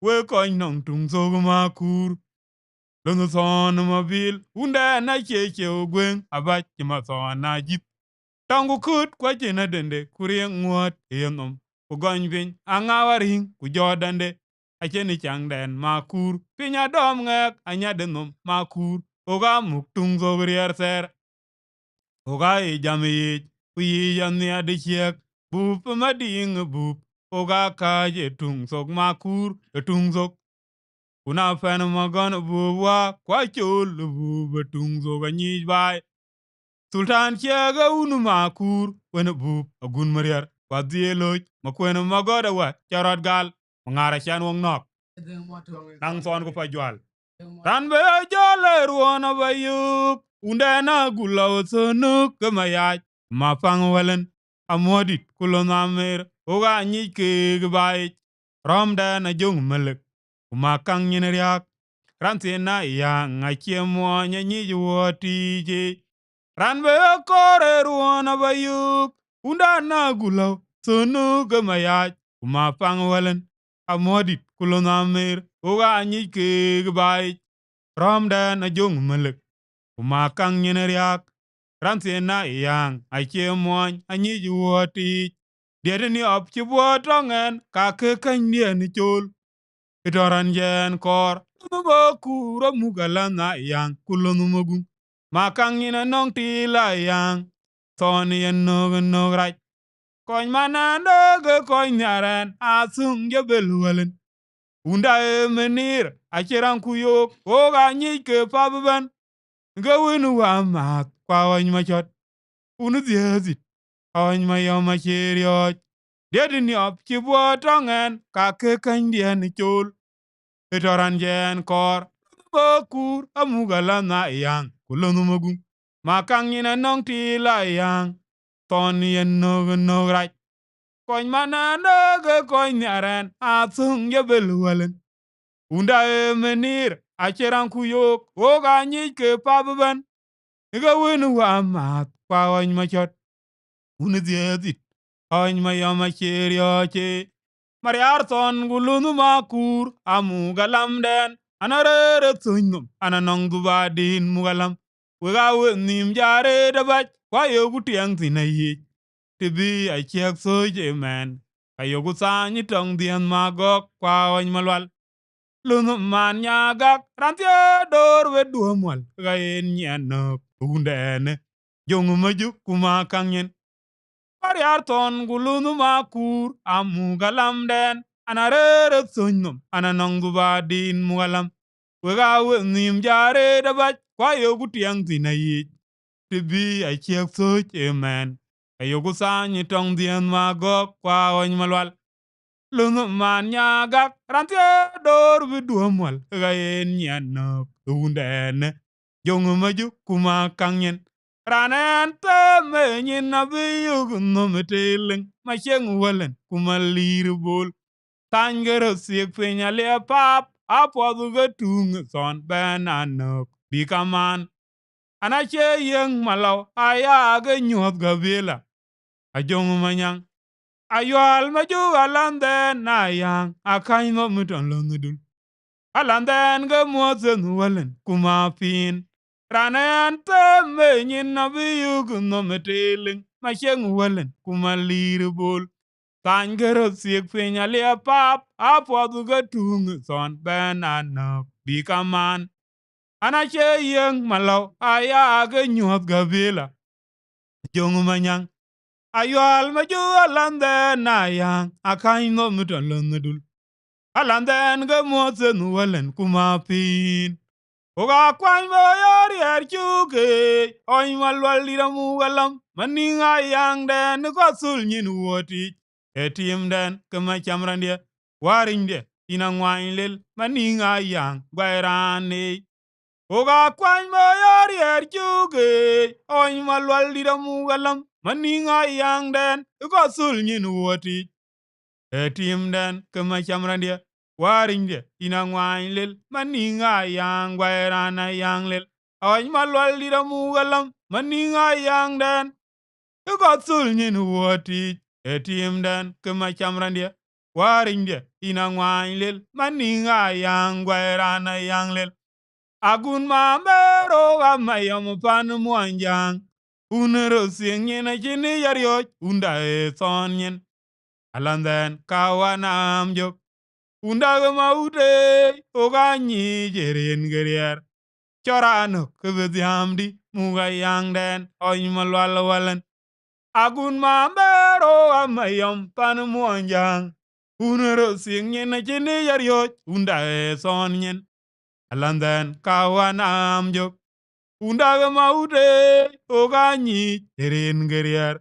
we ko nong tung so makur lono son mabil unda na cheche ogwen abach ma son na jip tangu kut kwa chena dende kurien nguot yenom ku gony piny angawaring ku jodande acheni chang den makur pinya dom ngek anyadenom makur oga muk tung so grier ser oga e jam yi ku yi jam ni adichiek bup mading bup oga kaje tung sok makur tung sok kuna fen magon buwa kwa chol bup tung sok anyi bai sultan chiaga unu makur wene bup agun mariar kwa dhieloj makwene magoda wa charot gal ngara chan wong nok nang son ko pa jwal Ran be jole ruona bayuk undena gulaw sonuk kemayaj ma pang welen amodit kulon amer oga nyike gbai rom da na jong melek kuma kang nyen riak ranti na yang Achiek mo nyi woti je. Ran be kore ruona bayuk, unda na gulo, sunu gamayaj, kuma pang walen, amodit kulona mer, uga nyi ke gbai, rom dan a jong melek, kuma kang nyeneriak, ranti na yang Achiek mo nyi woti. Diede ni op chibuo tongen, ka ke kany ni chul. Itoran jen kor, nubo kuro mugala na yang kulonu mogung. Makang ina nong tila yang, toni yen nog raj. Koin manando ge koin nyaren, asung je beluelen. Unda e menir, achiran kuyok, oga nyike pabuban. Gawinu wa mat, kwa wany machot. Unu diazit, awany mayoma chirioj. Dedi ni op chibuo tongen, ka ke kany ni chul. Itoran jen kor, bokur amugala na yang, kulonu mogung. Makang ina nong tila yang, toni yen nog raj. Koin manando ge koin nyaren, asung je beluelen. Unda e menir, achiran kuyok, oga nyike pabuban. Iga winu wa mat, kwa wany machot. Unu diezit, awany mayoma chirioche. Mariarton gulunu makur, amugalam den. Anarere tunnum, ananong dubadin mugalam. Wega nim jare dabach, kwa yogu tiang tinayi. Tibi Achiek soje man. Kayogu sanyi tong dian magok, kwa wany malwal. Lunu man nyagak, rantia dor we duamwal. Gayen nyanok, undene. Jongu maju kuma kanyen. Mariarton gulunu makur, amugalam den. Anarere tunnum, ananong dubadin mugalam. Wega nim jare dabach, kwa yogu tiang tinayi. Tibi Achiek soje man. Kayogu sanyi tong dian magok, kwa wany malwal. Lunu man nyagak, rantia dor viduamwal. Gayen nyanok, undene. Jongu maju kuma kanyen. Ranen te menyin abiyug nometiling. Macheng walen kuma liribol. Tangere siek penya lia pap. Apodu gatung son benanok. Bikaman. Anache yeng malaw. Ayaga nyuat gabila. Ajongu manyang. Ayol maju alanden na yang akany no muton lonudul. Alanden ge mozen walen kuma pin. Ranen te menyin na biyug no meteling. Macheng walen kuma liribol. Tangere siek pinya lia pap. Apodu gatung son ben anok bikaman. Anache yeng malaw ayaga nyuat gabila. Jongu manyang. Ayol maju alanden na yang akany no muton lonudul. Alanden ge mozen walen kuma pin. Oga kwany mo yori chuke. Oy malwal dira mugalam. Maninga yang den ko sul nyin woti. Etim den kema chamrandia. Warinde ina ngwany lel. Maninga yang gwairane. Oga kwany mo yori chuke. Oy malwal dira mugalam. Maninga yang den ko sul nyin woti. Etim den kema chamrandia. Warinde ina ngwany lel. Maninga yang gwairana yang lel. Oy malwal dira mugalam. Maninga yang den ko sul nyin woti. Etim den kema chamrandia. Warinde ina ngwany lel. Maninga yang gwairana yang lel. Agun mambero gamayam pan muanjang. Unero sing yen a chini yarioj. Unda e son yen. Alanden kawana amjok. Unda ga maute. Oga nyi jerin gerier. Chorano kubediamdi. Muga yang den. Oy malwala walan. Agun mambero gamayam pan muanjang. Unero sing yen a chini yarioj. Unda e son yen. Alanden kawana amjok. Undaga maude, oga nyi, erin gerier.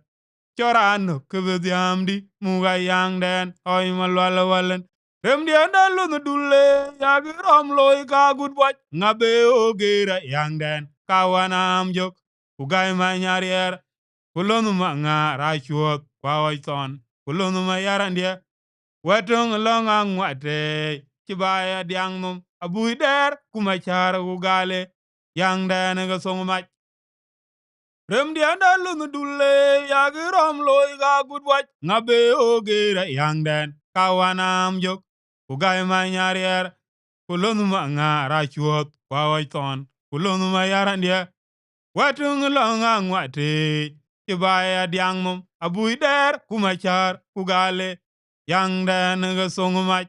Chorano, kubediamdi, muga yang den, oy malwala walen. Remdi andalu nudule, yagirom loy ka gudwach. Ngabe ogera yang den, kawana amjok. Ugay manyarier, kulonu Magaal Achuoth, kwa oiton. Kulonu mayarandia, wetung long angwate, chibaya diang num. abui der kuma char ugale yang den ga song ma rem dia da lunu dulle ya rom loy ga gudwat ngabe ogera yang den kawanam jok ugay ma nyarier kulonu ma ngara chuot kwa waiton kulonu ma yarandia watung longa ngwate kibaya diang mum abui der kuma char ugale yang den ga song ma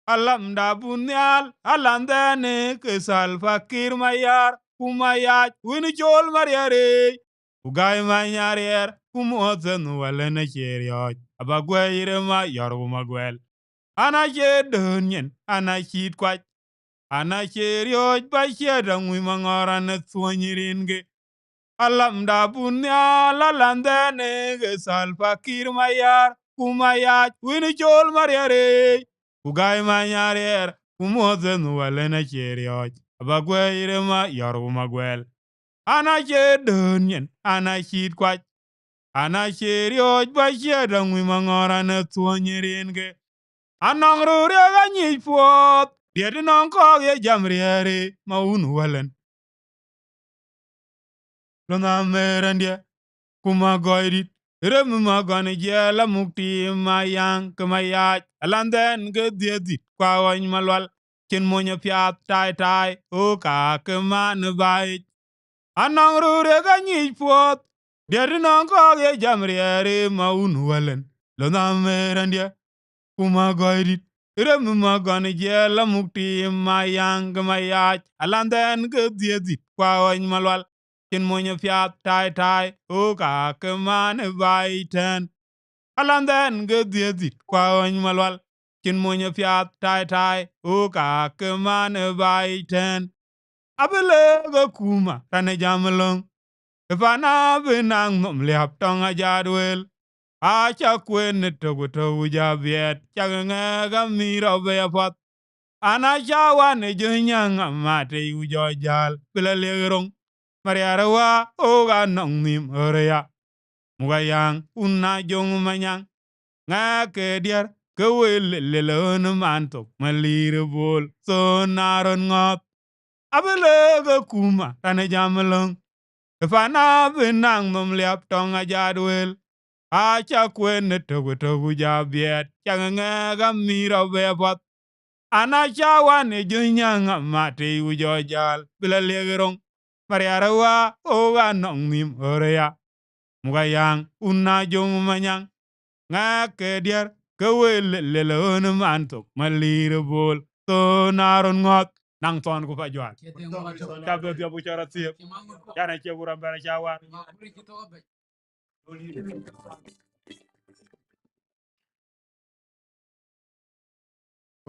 alam da bunyal alam dene kesal fakir mayar kumayat wini chol mariare ugay manyarier kumozen walena cherioj abagweyre ma yorgu magwel ana che donyen ana chit kwach ana cherioj ba chedangwi mangoran suonyiringe alam da bunyal alam dene kesal fakir mayar kumayat wini chol mariare Ugay ma nyarier, kumoze nuwalena cherioj. Abagwe irema yoru magwel. Ana che donyen, ana chit kwach. Ana cherioj ba chedangwi mangora ne tuonyiringe. Anong ruri aga nyich puot. Dieti nong kog ye jamrieri, ma unu walen. Lona merendie, kuma goidit. Remi ma goni jela mukti ma yang kemayaj. Alanden ge diedit kwa wany malwal. Chen monya piat tai tai o ka keman bai. Anong rure ga nyich puot. Dieti nong kog ye jamrieri ma unu walen. Lona merendia kuma goidit. Remi ma goni jela mukti ma yang kemayaj. Alanden ge diedit kwa wany malwal. Chen monya piat tai tai o ka keman bai ten. Alanden ge diedit kwa wany malwal. Chen monya piat tai tai o ka keman bai ten. Abele ge kuma tane jamelong. Ifana binang nom liap tong ajadwel. Acha kwen togu togu jabiet. Chagenge ga miro beapot. Ana chawane junyang amate ujojal. Bila legerong. Mariarawa oga nong nim oreya. Mugayang unna jong manyang. Nga ke diar ke wel lelon mantok malire bol so naron ngot. Abele ga kuma tane jamelong. Ifana binang nom liap tong ajadwel. Acha kwen togu togu jabiet. Changenge ga miro bepot. Ana chawane junyang amate ujojal. Bila legerong. Mariarawa oga nong nim oreya. Mugayang unna jong manyang. Nga ke diar ke wel lelon mantok malire bol so naron ngot nang ton ko fajwan kabe dia bucara tiep yana ke buram bara jawa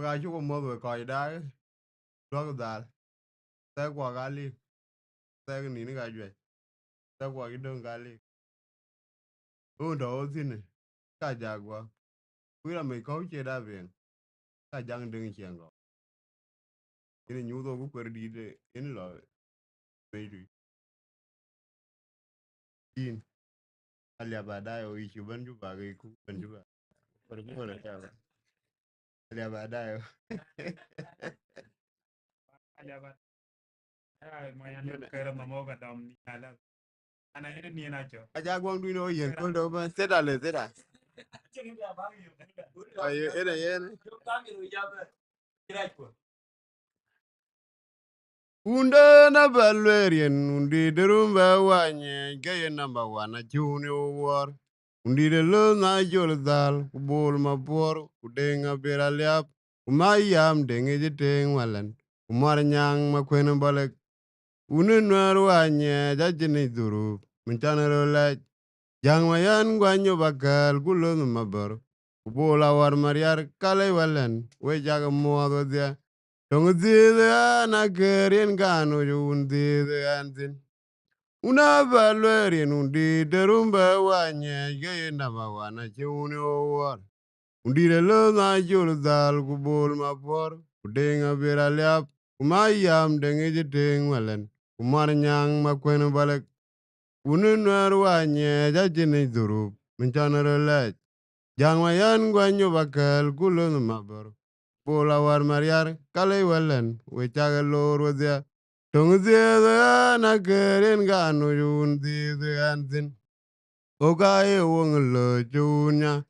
Ga chu ko mo ko da do dal ta kwa gali ta ni ni ga jwe ta kwa gi don gali o do tin ka jagwa kuira me ko che da ben ka jang ding chengo ini nyu do ku per di de in lo me du in alia baadaye uishi banju ba ga ku banju ba por mo na ka alia baadaye alaba ay mayan kere mamoga dam ni ala ana ene ni na cho Ajakguong du no yen ko do ba seda le seda ayo ene yen unde na balwerien undi derumba wanye gaye number 1 achuni war undi de lo na jol dal kubul mabor kudenga beraliap umayam denge jeteng walan umar nyang makwen balek unen war wanye jajini duru mintanero laj jang mayan gwanyo bakal kulon mabor kubula war mariar kale walan we jaga muado dia Tong dide na kerien gano yun dide antin. Una valwerien undi derumba wanye gaya nama wana chuni owar. Undi de lo na jul dal kubul mapor. Kudenga biraliap. Kumayam dengi jiteng walen. Kumar nyang makwen balek. Ununwer wanye jajini durup. Minchana relaj. Jang mayan gwanyo bakal kulun mabor. Bola war mariar kale welen we chaga lor wazia. Tung zia na kerin ganu yun zia anzin. Oga e wong lo junya.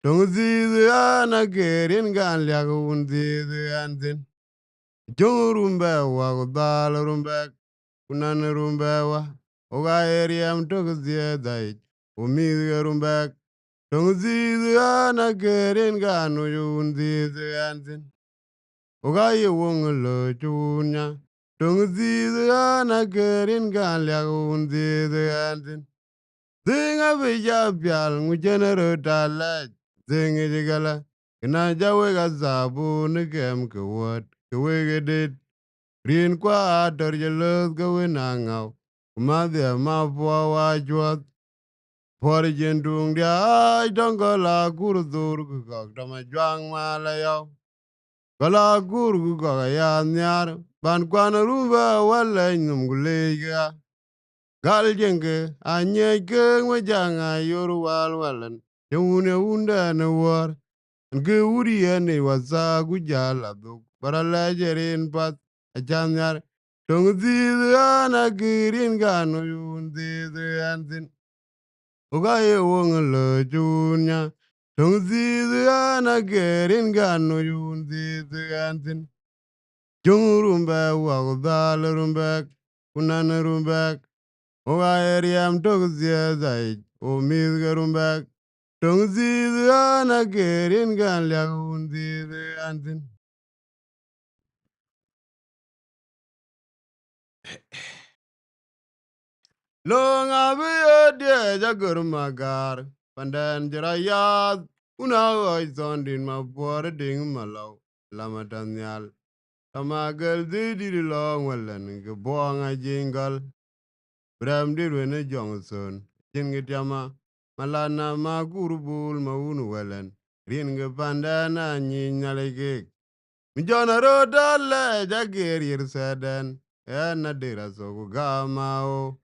Tung zia na kerin gan liag un zia anzin. Jung rumbe wa udal rumbe kunan rumbe wa. Oga eriam tuk zia dai. Umi rumbe. Tung zia na kerin ganu yun zia anzin. Oga ye wong lo chunya. Tung zizi na kerin gan liag un zizi antin. Zinga bija pial ngu jenero talat. Zinga jigala. Kina jawe ga zabu ni kem ke wat. Ke wege dit. Rin kwa atar jelot ke wina ngau. Kumadya ma fwa wa chwat. Pori jentung dia ay dongola kurdur kukak. Tama juang ma la yau. Kala gurgu gaga ya nyar ban kwana rumba wala num gulega gal jenge anye ke wajanga yoru wal walan yune unda na war nge uri ene wasa gujala duk barala jerin pat ajanyar tong zizi ana girin gano yun zizi anzin ugaye wong lo junya tong zizi ana girin gano yun zizi anzin Jung rumbek wagdal rumbek kunan rumbek oga eriam tog ziazai o mizga rumbek tong zizi ana gerin gan liag un zizi antin. Long abiyo die jagur magar pandan jirayat una oi zondin ma buar ding malau lamatan nyal tamagal zidi long walen ge buanga jingal Bram dir wene Johnson, jingit yama, malana ma gurbul ma unu welen, rin ge pandana nyi nyalege. Mijona rota le jagir yir seden, na dira sogu gama o,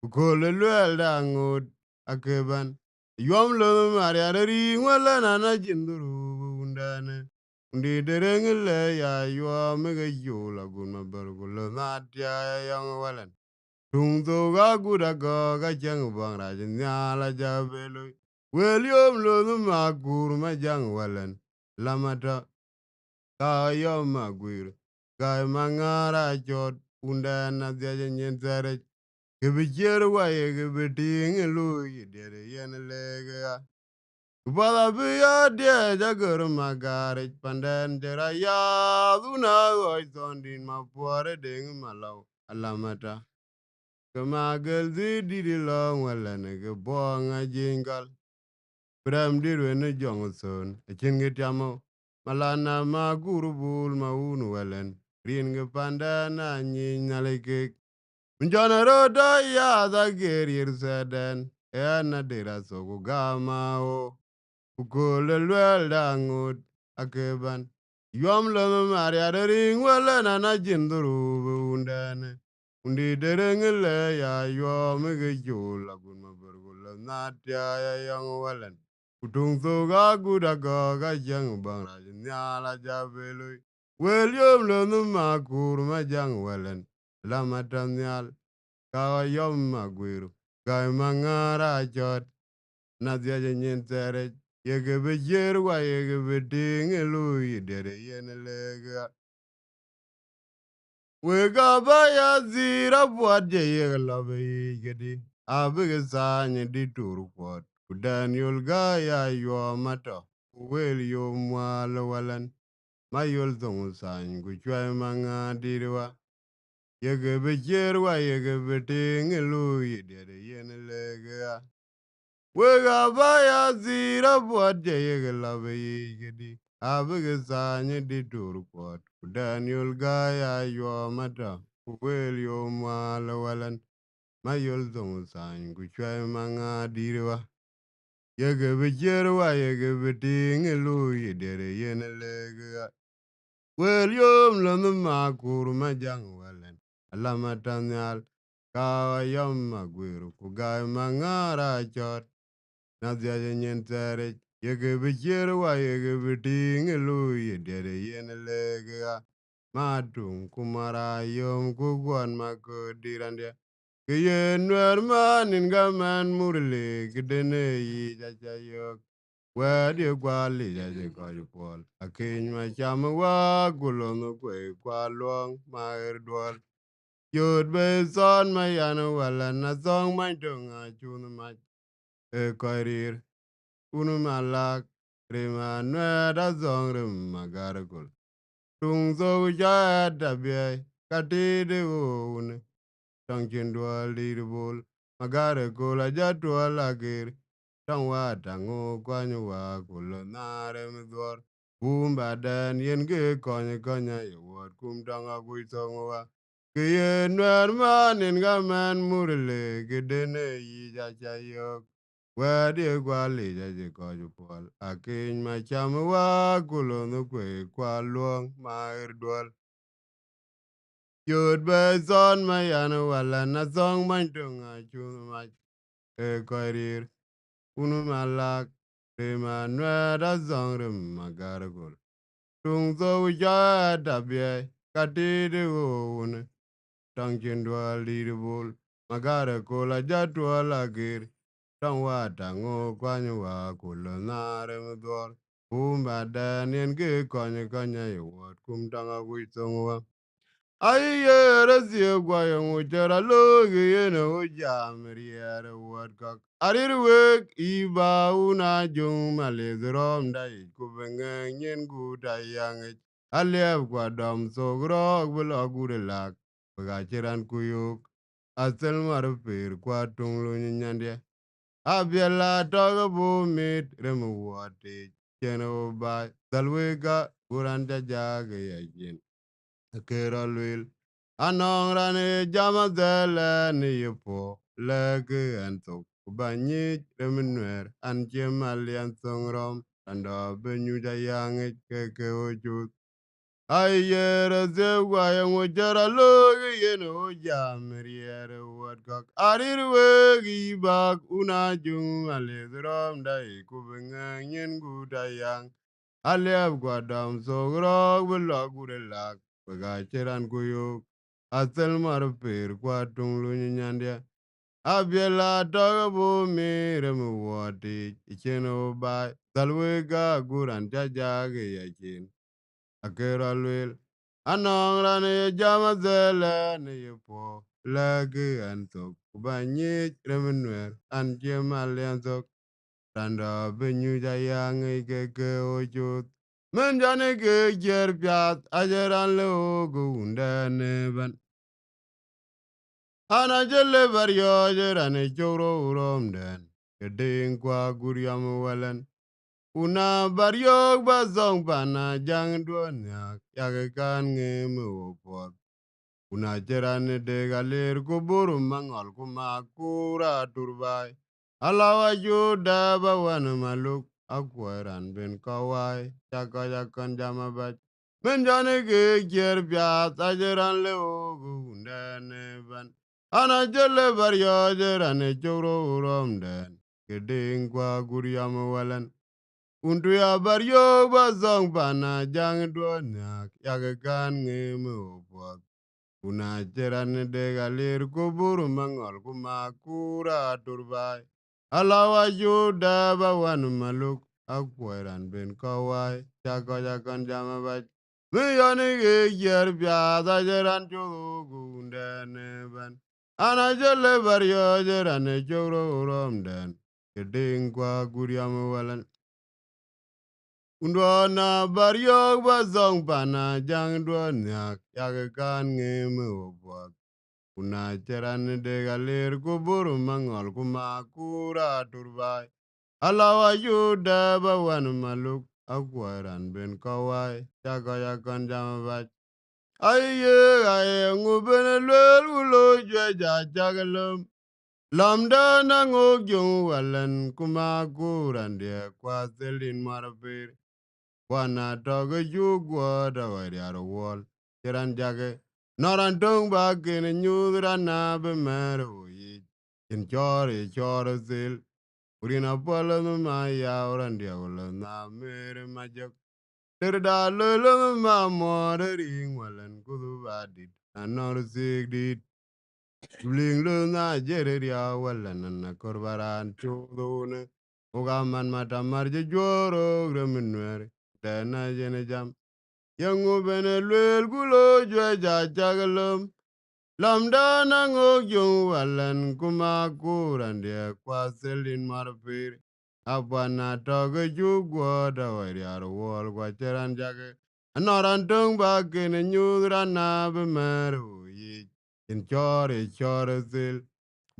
ukole luel da ngut, akeban. Yom lo mariana ring welen ana jinduru undane. Undi dereng le ya ywa mege yola gunma bergulo natia ya yang welen. Tung to ga guda go ga jang bang ra jin nyala ja belu. William lo nu ma gur ma jang walen. Lamata ka yo ma guir. Ga ma ngara jot unda na dia jen zare. Gibi jer wa ye gibi ting lu yi dere yen le ga. Bala bi ya de ja gur ma gare panden jera ya duna oi zondin ma puare ding ma lau. Alamata. Kemagel di long wala ne ke bong a jingal. Bram diru ne Johnson. E chingit yamo. Malana ma gurubul ma unu walen. Rin ge panda na nyi nyaleke. Njana roda ya da gerir seden. E na dira sogu gama o. Ukule lwel da ngut. Akeban. Yom lo mari ring wala na na jinduru be undane. Undi derengele ya yo mege jola gunma bergula natia ya yang walen. Kutung soga guda ga jang bangra nyala jabelu. William lo numa kur ma jang walen. Lama tanyal kawa yom magwiru. Gai mangara jot. Nadia nyen tere. Yege be jerwa yege be dingelu yidere yenelega. We ga ba ya zira buat je ye labe gedi abege sanye di turu pot Daniel ga ya yo mato wel yo mwal walan mayol zong sany gu chwa manga dirwa yege be jerwa yege be ting lu yidere yen lega we ga ba ya zira buat je ye labe gedi abege sanye di turu pot Daniel ga ya yo mato Wel yo mwala walan ma yol zong san gu chwa manga dirwa yege be jerwa yege be ting lu yidere yen lega wel yo mlanu ma kur ma jang walan alama tanyal ka yom ma gwiru ku ga manga ra chot na dia nyen tere Yeke bi cher wa yeke bi ting lu ye dere yen lega. Ma tung kumara yom ku gwan ma ko dirande. Ke ye nwer man in ga man murle kidene yi ja ja yok. Where do you go, Lily? Call you Paul. A king, my chum, walk along the way, quite long, my door. You'd be son, my annual, and a song, my tongue, I tune my career. Unumalak, Rima, a song, my gargle. Tung so jad, a beer, catted own. Tonkin dual, lead bull, my gargle, a jet to a lagir. Tangwa tango kwanyo wa kulo nare midwar. Bumba den yen ge konye konye yewot kum tanga kuisongo wa. Kiye nwer man in ga men murile gidene yi ja cha yok. Wedi gwa li ja je koju pol. Akin ma cham wa kulo no kwe kwa luong ma irdwal. Yod be son ma yana wala na song man tunga chunu ma e koirir. Unu malak, rima nwera zongrim magaragul. Tung so ja dabye, katiri une, tangkin dwa liribul, magaragola jatwa lagir, tang wata ngo kwanyu wa kula nare mdwar. Umba dan yen ge konya konya yawat kum tanga kuitongwa. Aye, razie gwayo mujara logi yene ujamri yere wadkak. Arirwek iba una jung malizrom da ikubenge nyen guda yange. Aliyev kwa dom sogro bulo gure lak. Pagachiran kuyuk. Asel marupir kwa tunglu nyandye. Abiela toga bu mit remu wate. Cheno ba dalwega uranda jaga yakin. Kera lwil anong rane jama zele ni yepo lege entok banyi remenwer an jemal yan songrom ando benyu jayange keke ojut ayere zewa yang ojara loge yen ojam riere wadkak arirwe gibak unajung alezrom dai kubenga yen gudayang Aleb gwadam sogrog bulagure lak pagachiran kuyuk asel marpir kwatung lunyandya abiela toga bu mire mu wati icheno ba dalwega guran jajage yakin akera lwil anong rane jama zele ne yepo lagi antok kubanyich remenwer an jemal Randa benyu jayang ke ojut. Menjane ke jer piat ajaran le ogunde neban. Ana jele baryo jerane choro uromden. Keding kwa guryam walen. Una baryo bazong pana jang duanyak. Yagekan ngeme opot. Una jerane de galer kuburu mangol kumakura turbai. Alawa juda bawan maluk akwaran ben kawai chakajakan jamabat. Menjane ge jer biat ajeran le ogu undane ban. Ana jele baryo jerane choro uromden. Keding kwa guryam walan. Untu ya baryo bazong pana jang duanyak yagekan ngeme opot. Una cheran de galir kuburu mangol kumakura turbai. Alawa juda bawan maluk akwaran ben kawai chakajakan jamabat. Miyani ge yer piada jeran chulu gundane ban. Ana jele baryo jeran choro romden. Keding kwa guryam walan. Undwana baryo bazong pana jang duanyak yagekan ngeme obot. Una cheran de galer kuburu mangol kumakura turbai. Alawa yuda bawan maluk akwaran ben kawai chakayakan jamabat. Aye ngubene lwel ulo jweja chagalum. Lamda nangok jung walan kumakuran de kwa selin marapir. Wana toga jugwa da wariar wall. Chiran jage. Noran tong ba kene nyudra na be mero yi. In chore zil. Urina polo no ma ya orandia wala na mere majok. Terda lolo ma more ring walan kudu badit. Anor sig dit. Bling lo na jereria walan na korbaran chudune. Ugaman mata marje joro greminwer. Dana jene jam. Yangu bene luel gulo jwe jagalom. Lamdana ngok walan kuma kurandia kwa selin marfir. Abwana toge jugwa da wariar wol kwa cheran jage. Anoran tung ba kene nyudra be meru yi. In chore sil.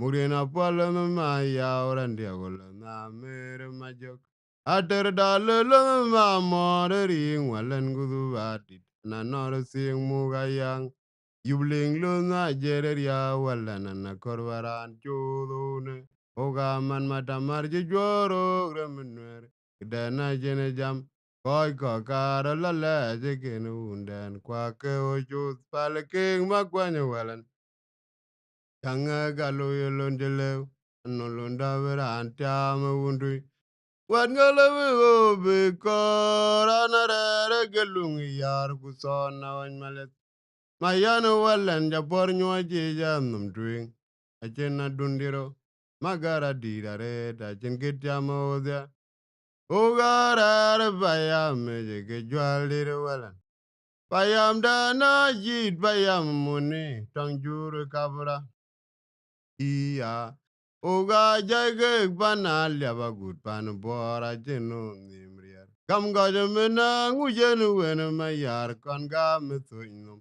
Murina pala ma ya orandia gola na mere majok. Ater dalelo ma more ring walan gudu batit. Na nor sing mugayang. Yubling lo na jereria wala na korwaran chudune. Oga man matamar joro gremenwer. Dana jene jam. Koi ko kara la le jekin undan. Kwa ke ojus pale king makwanya walan. Tanga galo yolon jelew. No londa vera antiama wundui. Wat ngalawi o be korana re gelungi yar kusona wan malet. Mayano wallan japor nyuaji janum twing. Achena dundiro. Magara didare ta chen kityama odya. Ugara bayam meje ke jwalire wallan. Bayam dana jit bayam muni. Tangjuru kabra. Iya. Uga jage bana liaba gut pan bora jenu nimrier. Kam gajamena ngujenu wena mayar kon ga methuinum.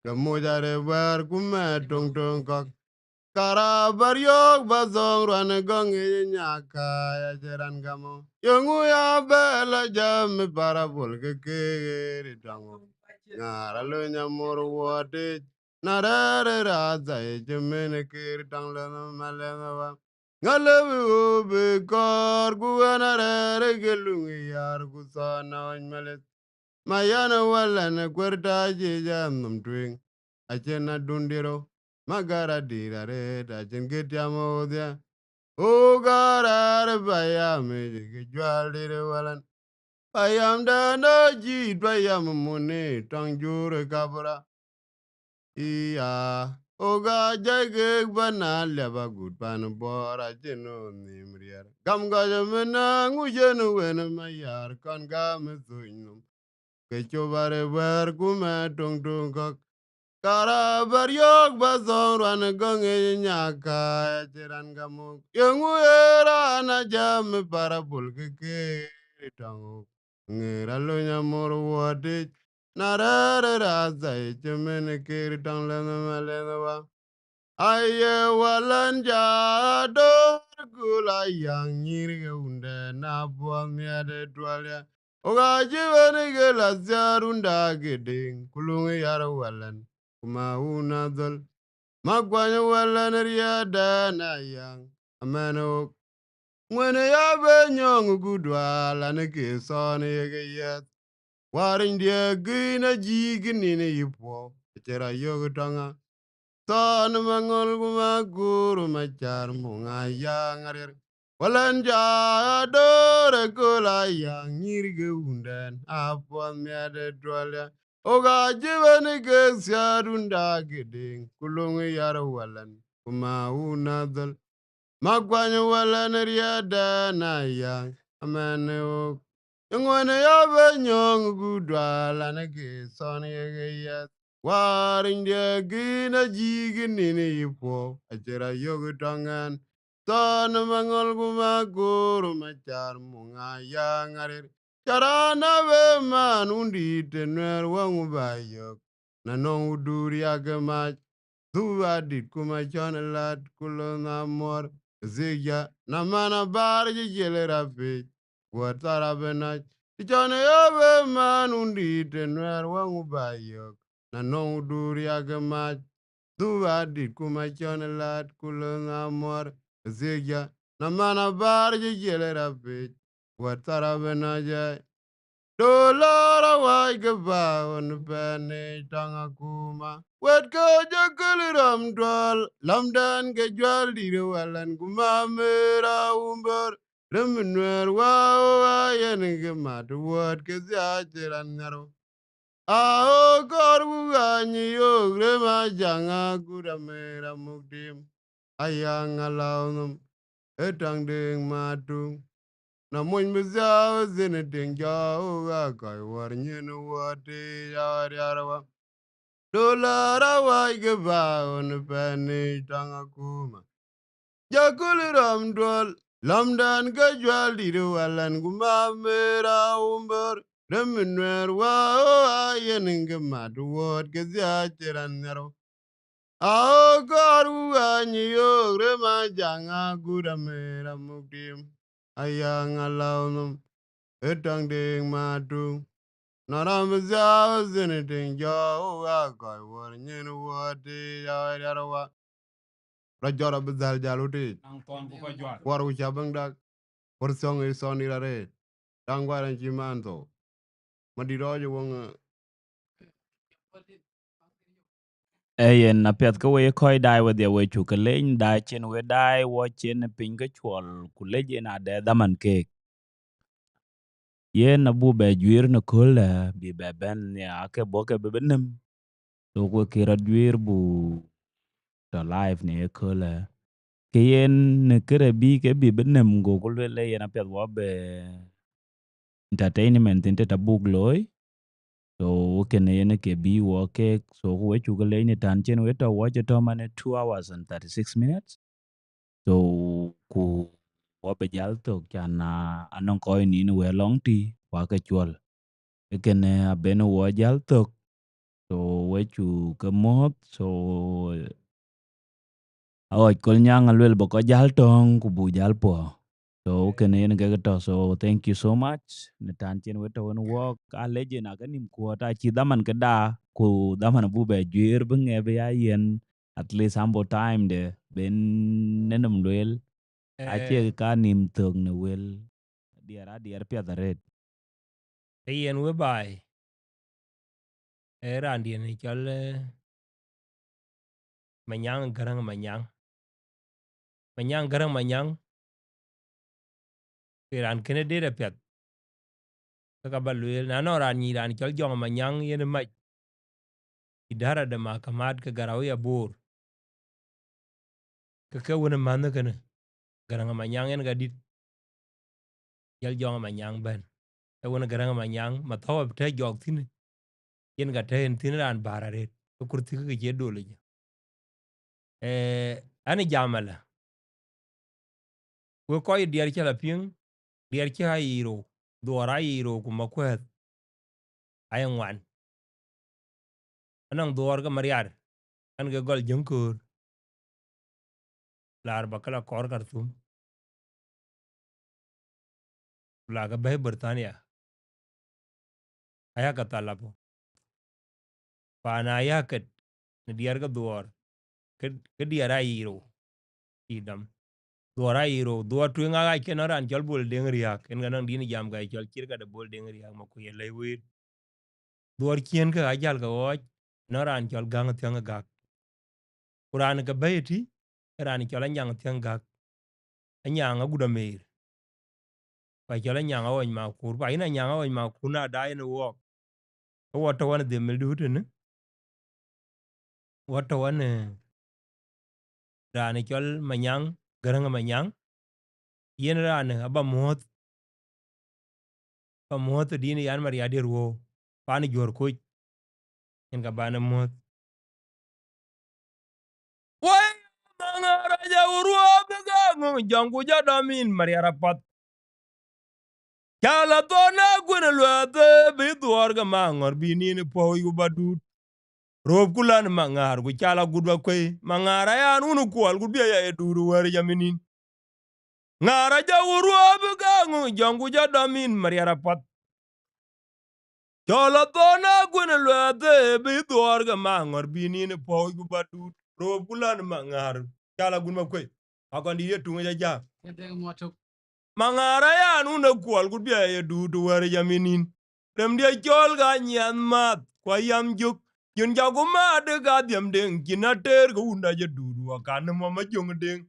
Kamujare bar kume tung tung kok. Kara baryok bazong rwane gongi nyaka ya jeran gamo. Yungu ya bela jam parabol ke kiri tango. Ngara lo nyamur wate. Narare raza e jemene kiri tang lena malena wa. Ngalewi ubi kor kuwana rere gelungi yar kusana wanymalet. Mayana wala na kwerta jija num twing. Achena dundiro. Magara dira re ta chen kitiamo dia. O gara bayam ke jwal dire walan. Bayam dana jit bayam muni tang jure kabra. Iya. Oga jage bana leba gut pan bora jeno nimrier. Gam gaja mena ngujenu wena mayar kan gam suinum. Kechobare wer kume tung tung kok. Kara baryok bazong rwane gonge nyaka chiran gamuk. Yungu era na jam parabul keke tangu. Ngira lo nyamur wadi. Narare raza ichemene kiri tang lena malena wa. Aye walan jador gula yang nyiri unde na buang miade tualia. Oga jibani gela zarunda geding kulungi yara walan. Kuma unadol magwanya walan riada na yang. Amano mwene ya benyong gudwa lane kisone yege yet. Warin dia gina jigini ne yipo. Chera yogu Son mangol gumaguru machar munga yang arir. Walanja adore kula yang nyirge undan. Apon miade dwalya. Oga jibani siarunda geding. Kulungi yara walan. Kuma unadal. Magwanya walan riada na yang. Amane ok. Yungwane yabe nyong gudwala na son yege Warin dia gina jigin ini ipo acara yogu tangan son mangol gumagur macar munga yang arir cara be man undi tener wangu bayok nanong uduri agama tu adit kuma lat kulo namor zigya namana bar jele rafi watara benach Tichone yabe man undi tener wangu bayok na nong duri agama du adit kuma lat kulo ngamor zigya na mana bar jele rafi watara benaja dolara wai gaba on bene tanga kuma wet ko jakul ram dwal lamdan ke jwal dire walan kuma mera umbor Reminwer wa yen ge mat word ke zia jiran naro. Ao kor ni yo rema janga gura mera mukdim. Ayang alaunum etang ding matung. Na mun bizao zene ding jao ga kai war nyen wate ya yarwa. Dolara wa ge ba on pani tanga kuma. Jakul ram dwal lamdan ga jwal diru walan guma mera umber. Reminwer wa yening mat word ge zia chiran nero. Ao garu ni yo rema janga gura mera mukdim. Ayang alaunum etang ding matu. Naram zao ziniting jo ga kai war nyen wati ya yarwa. Rajora bizal jaluti. Waru chabang dak. War song is on irare. Tangwaran chimanto. Madirojo wong. Yen na pet ka we koi dai with the way chu ka len dai chen we dai wo chen pin ka chwal ku le je na de daman ke yen na bu be jwir na kol bi be ben ya ke bo ke be benem to ko ki ra jwir bu to live ne kol ke yen ne kre bi ke bi benem go ko le yen na pet wo be entertainment inte ta bug loy so ke ne yen ke bi wo ke so we chu ka len tan chen we to wo je to mane 2 hours and 36 minutes. So ku wabe jal to kana anong koy ni we long ti wa ke chwal ekene abeno wo jal to so we chu ke mot so aw kol nyang alwel boko jal tong ku bu jal po so kene ne ke to so thank you so much ne tan chen we to no wo a leje na ka nim ko ta chi daman ke da ku daman bu be jwer bu nge be ya yen at least ambo time de ben nenum lwel ache ka nim tong ne wel diar pia da red yen we bai ran dien ni chol manyang garang manyang garang manyang ran kene de da pet ka ba luel na no ran ni ran chol jong manyang yen ma idara da makamat ka garaw ya bor ka wona man kana garang manyang yen ga dit jal jong manyang ben ka wona garang manyang ma taw te jog tin yen ga te tin ran barare ko kurti ka je dole ani jamala we koy diar chala ping diar cha yiro dora yiro kuma kwet ayan wan anang dor ga mariar an ga gol jonkur lar bakala kor kartum la ga bay Britania aya ka talapo pa na ya ket ne diar ga dor ke diar ayiro idam dor ayiro dor tu nga ga ken ran jol bol deng riak en ga nang dini jam ga jol kir ga de bol deng riak ma ku ye lewi dor kien ka ajal ga wo no ran jol gang tyang ga kuran ga bayti ran jol nyang tyang ga anyang aguda meir pa jol nyang awon ma kur pa ina nyang awon ma kuna dai no wo wato wan de mel du ne wato wan ran jol manyang garang manyang yen ran aba mot dini yan mar yadir wo pani jor ko en ga bana mot way mangara ja urwa ga ngo jangu ja damin mar yara pat kala to na gwena lwate bi duor ga mangor bi ni ne po yu badut rob kulan mangar gu chala gudwa kwe mangara ya nunu kwal gu biya ya duru war yaminin ngara ja urwa ga ngo jangu ja damin mar yara pat kala to na gwena lwate bi duor ga mangor bi ni ne po yu badut rob kulan mangar chala gudwa kwe akondi ye tunga ja mangara ya nunu kwal gu biya ya duru war yaminin dem dia chol ga nyan mat kwa yam juk yun jagu ma de ga diam deng kinater go unda je dudu kan mo ma jong deng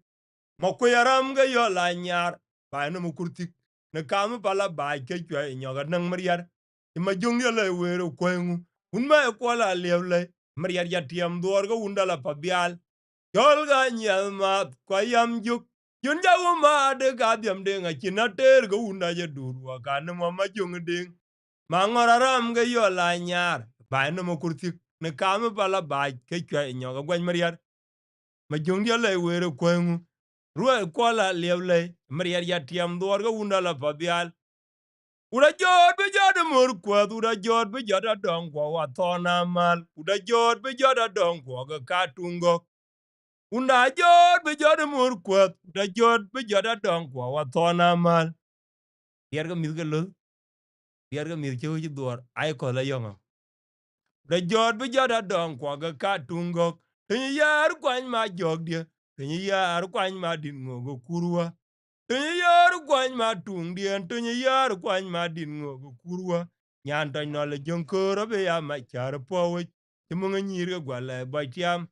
mo ko yaram ga yo la nyar ba no mu kurtik na kam pala ba ke kwe nyoga nang mariar ma jong ya le wero kwengu un ma ko la lewle mariar ya tiam dor go undala pabial yol ga nyal ma kwa yam juk yun ja ma de ga diam de nga chinater go unda je durwa kan ma jong ding ma ngoraram ga yola nyar ba no mu kurtik na kam pala ba ke kwe nyoga gwan mariar ma jong ya le wero kwengu ruwa ko la lewle mariar ya tiam dor go undala pabial Uda jod be jod mur kwath, uda jod be jod adong kwa wathona mal, uda jod be jod adong kwa ga katungo. Unda jod be jod mur kwath, uda jod be jod adong kwa wathona mal. Biar ga mith ga luth, biar ga mith chewu chi dhuor, ai ko la yonga. Uda jod be jod adong kwa ga katungo. Tinyi yar kwany ma jog dia, tinyi yar kwany ma din ngogo kurwa. Tinyi yar kwany ma tung dien, tinyi yar kwany ma din ngogo kurwa. Nyan to no le jonkoro be ya ma char po ti mo nyir ga gwala ba tiam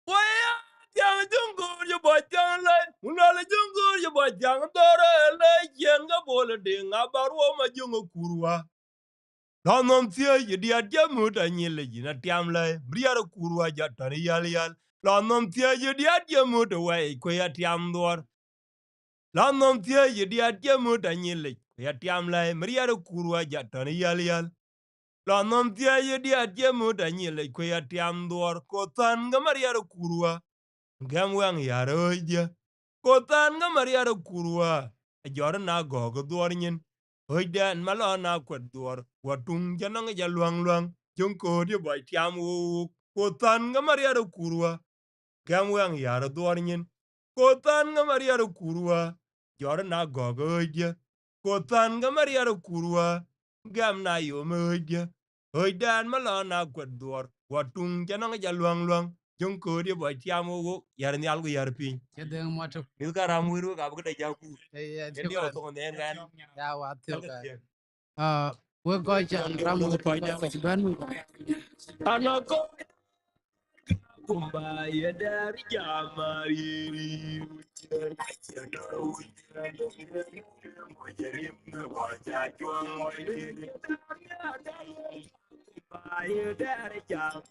wa ya tiam jonkoro yo ba tiam le uno le jonkoro yo ba tiam doro le yen ga bol de nga baro ma jongo kurwa no nom tie ye dia dia mu ta nyile ji na tiam le briar kurwa ja tan yal yal no nom tie ye dia dia mu to wa ko ya tiam dor no nom tie ye dia dia mu ta nyile ya tiam le briar kurwa ja tan yal yal La nom tia ye dia tie mu ta nyile kwe ya tiam duor ko tan ga maria ro kurwa gam wang ya ro dia ko tan ga maria ro kurwa a jor na go go duor nyin oi den malo na kwet duor watung janang ja luang luang jong ko dia boy tiam wu ko tan ga maria ro kurwa gam wang ya ro duor nyin ko tan ga maria ro kurwa jor na go go oi dia ko tan ga maria ro kurwa gam na yo me oi dia Hoi dan malo na kwet duor, watung janang ja luang luang, jong ko dia boy tiamo go, yar ni algo yar pin. Chedeng moto. Mil ka ramuiru ka buka jaku. Ya Endi o to nden gan. ya watio ka. We go chan ramu ko ban. Ano ko kumba ye dari jamari. Fire daddy job.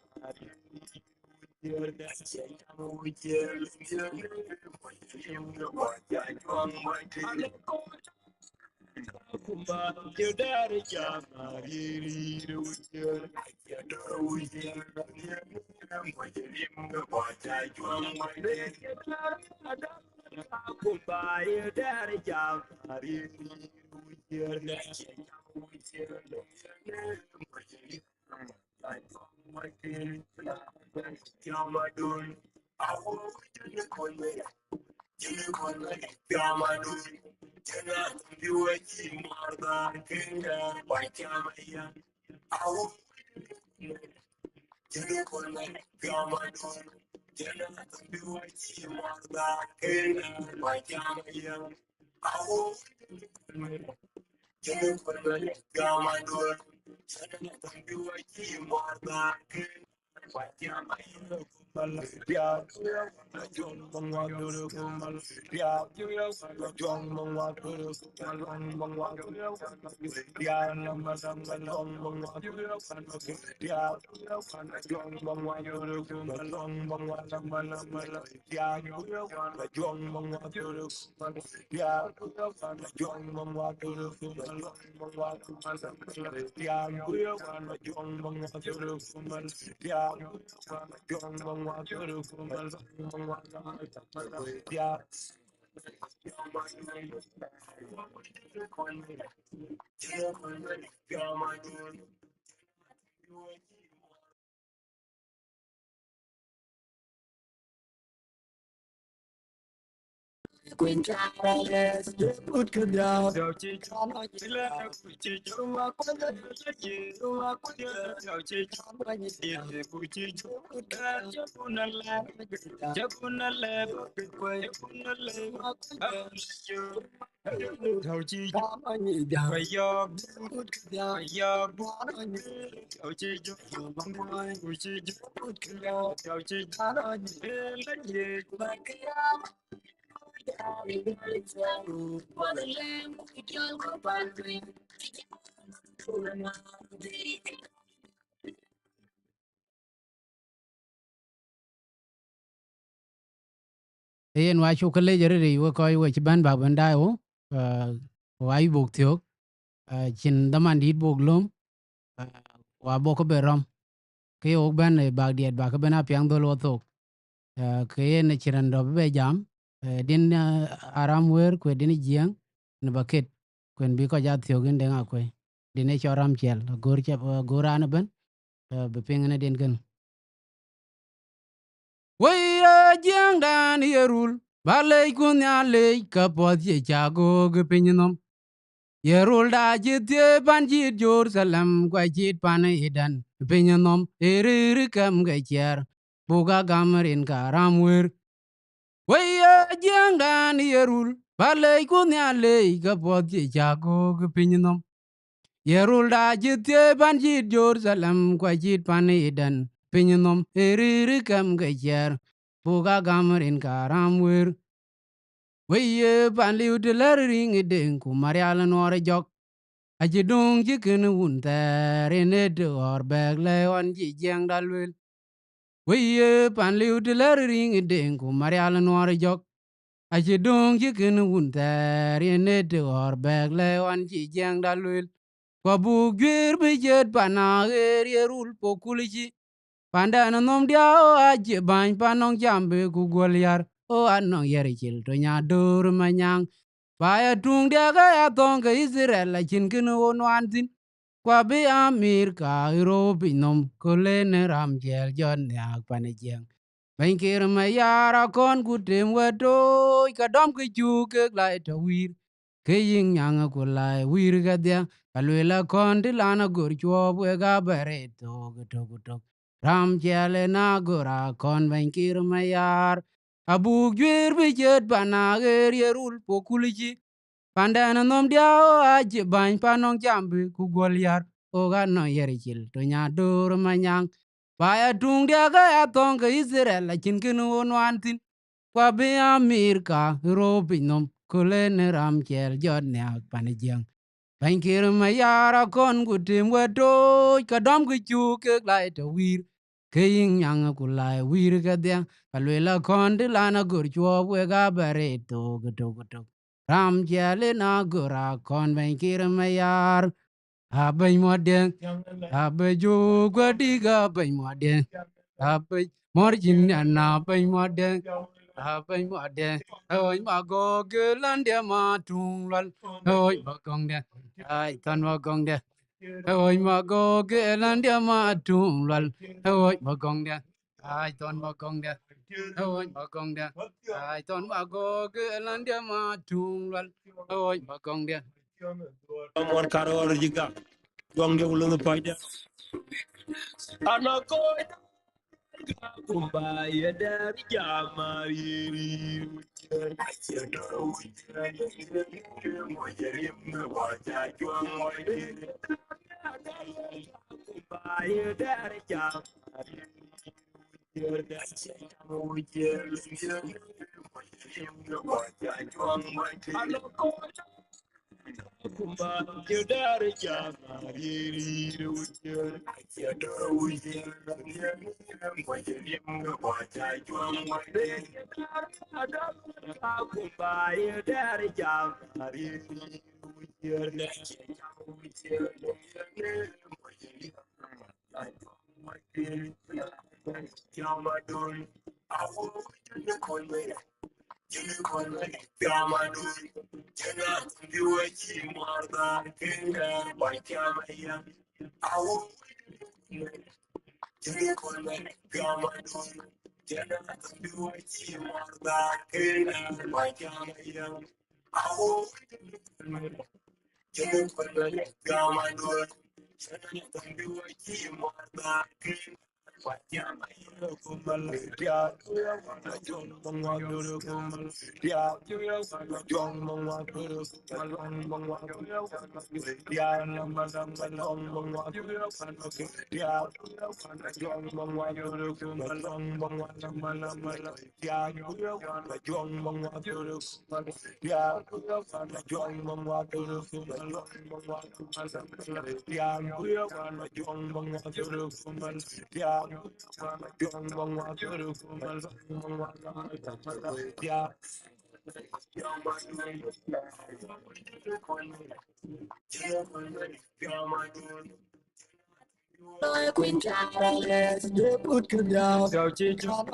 Quên cha lên put cái đào đầu chi cho nó chỉ lên chi cho mà có đất chi mà có đất đầu chi cho nó như tiền phụ chi cho đất cho con nó lên cái quê con nó lên đầu chi cho nó như đào phải do put cái đào phải do nó như đầu chi cho bằng quê phụ chi cho put cái đào đầu chi cho nó như lên gì mà cái yen wa chu kale jere ri wo koy we ci ban ba ban dai wo wa ay buk thiok chin daman dit buk lum wa bo ko berom ke ok ban ba diet ba ka bana piang dol wo tok ke yen chiran do be jam din aram wer ko din jiang ne baket kwen bi ko ja thiok gen de nga kwe din e choram chel gor che gora na ben be ping ne den gen wey jiang dan yerul balay kun ya le ka pot ye cha go ge pinnom yerul da jit ban jit Jerusalem kwa jit pan idan pinnom eri kam ge cher buga gamarin karam wer wey jiang dan yerul balay kun ya le ka pot ye cha go ge pinnom yerul da jit ban jit Jerusalem kwa jit pan idan pinnom eri kam ge cher buga gamarin karam wer weye pan liu te ler ring den ku marial nuore jok aji dung ji ken un ter ne de or beg le on ji jeng dalwel weye pan liu te ler ring den ku marial nuore jok aji dung ji ken un ter ne de or beg le on ji jeng dalwel kwa bu gwer be jet pana er yerul pokuliji Pandana nom dia o aje bany panong jambe ku goliar o anong yeri chil to nya dur manyang Paya tung dia ga ya tong ke Israel la chin kin o nwan tin kwa bi amir ka Europe nom ko le ne ram jel jon yak panijeng Ben kir ma yara kon ku tem weto ka dom ke chu ke lai to wir ke yin nyang ku lai wir ga dia kalwela kon ti lana gur chwo we ga bere to ram jele na gora kon ben kir ma yar abu gwer bi jet bana ger yerul pokuliji Pandana nom dia o aje bany panong jambi ku goliar o ga no yeri chil to nya dur manyang Paya tung dia ga ya tong ke Israel la chin kin won wan tin kwa bi amir ka robi nom kule ne ram chel jot ne ak panijang Ban kir ma yara kon ku tim weto ka dom ku chu ke lai to wir ke yin yang ku lai wir ka dia kalwela kon de lana gur chwo we ga bare to ram jale na gura kon ban kir ma yar Abai modern, abai jo gwadiga abai modern, abai morjin na abai modern, abai modern. Oi mago gelande ma tunglal, oi bagong de, ai kan bagong de. Oi mago gelande ma tunglal, oi bagong de, ai ton bagong de. Oi bagong de, ai ton mago gelande ma tunglal, oi bagong de. Amor karor jiga. Juang dia ulun payda. Anak ko kumbaya dari jamari. Kumbaya dari jamari. Kumbaya dari jamari. Kumbaya dari jamari. Queen Charles, the good girl, go to John,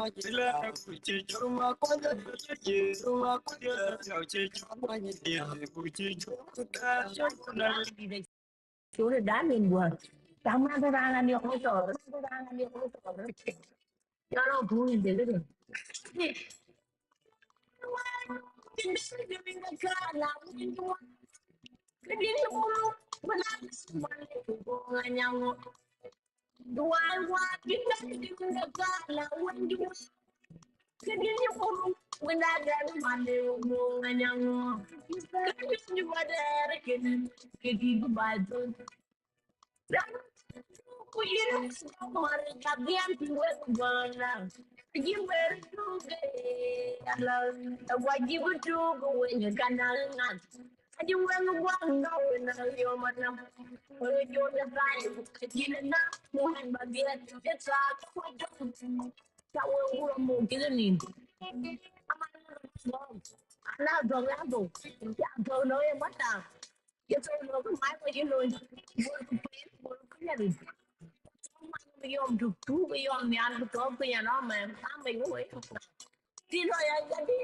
Chú là đá mình buồn. Chẳng mang cái ra là nhiều không sợ. Cái ra là nhiều không sợ. Cho nó vui thì cái gì. Cái gì cũng không. Mà làm nhau. Dua qua kita di negara lawan juga. Kedinya pun mendadak mandeu nganyang. Kedinya pada rekin kedi baju. Kuyirin mari kagian tuwe bana. Jimber juga alam wajib juga wenya kanangan. Aji weng wang ngau na yo manam. Yo na sai kedi na muhan bagian etsa ko tawo ngura mo kidanin. Ana dong labo. Ya dong no e mata. Yo so no ko mai ko yo no. Mo ko ya bây giờ chụp chú bây giờ mẹ ăn có bây giờ nó mà tám mình cũng vậy đi thôi anh đi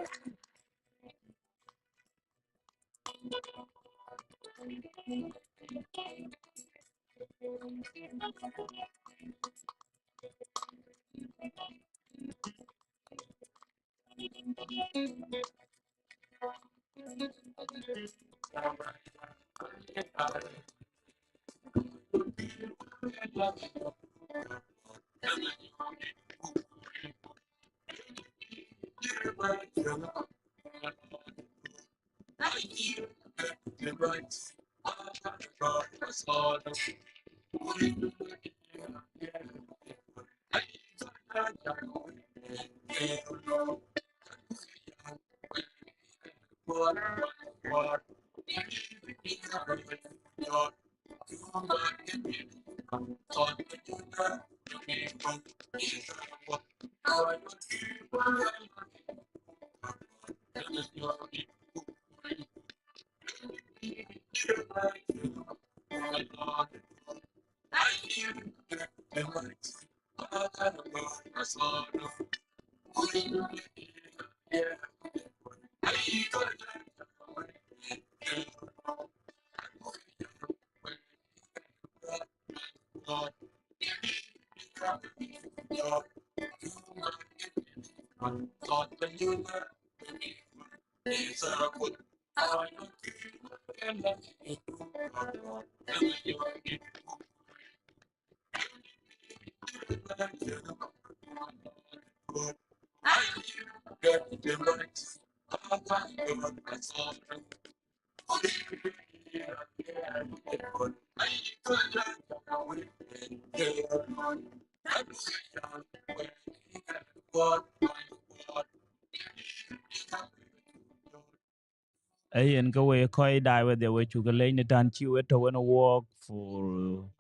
Ay and go away koi die with the way to go lane it and chew it to win a walk for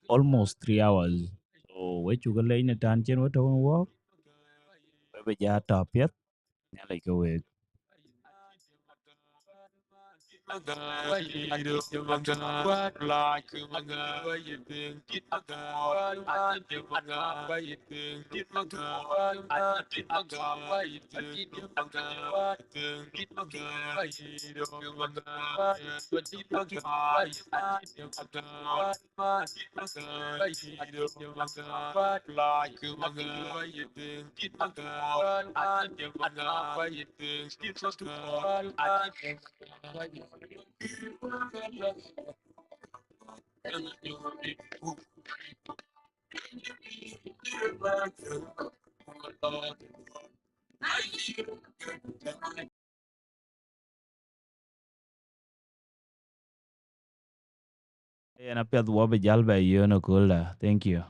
almost 3 hours. So way to go lane it and chin what to walk. Maybe ya top yet. Like away. And I felt what be jalba you no cool. Thank you.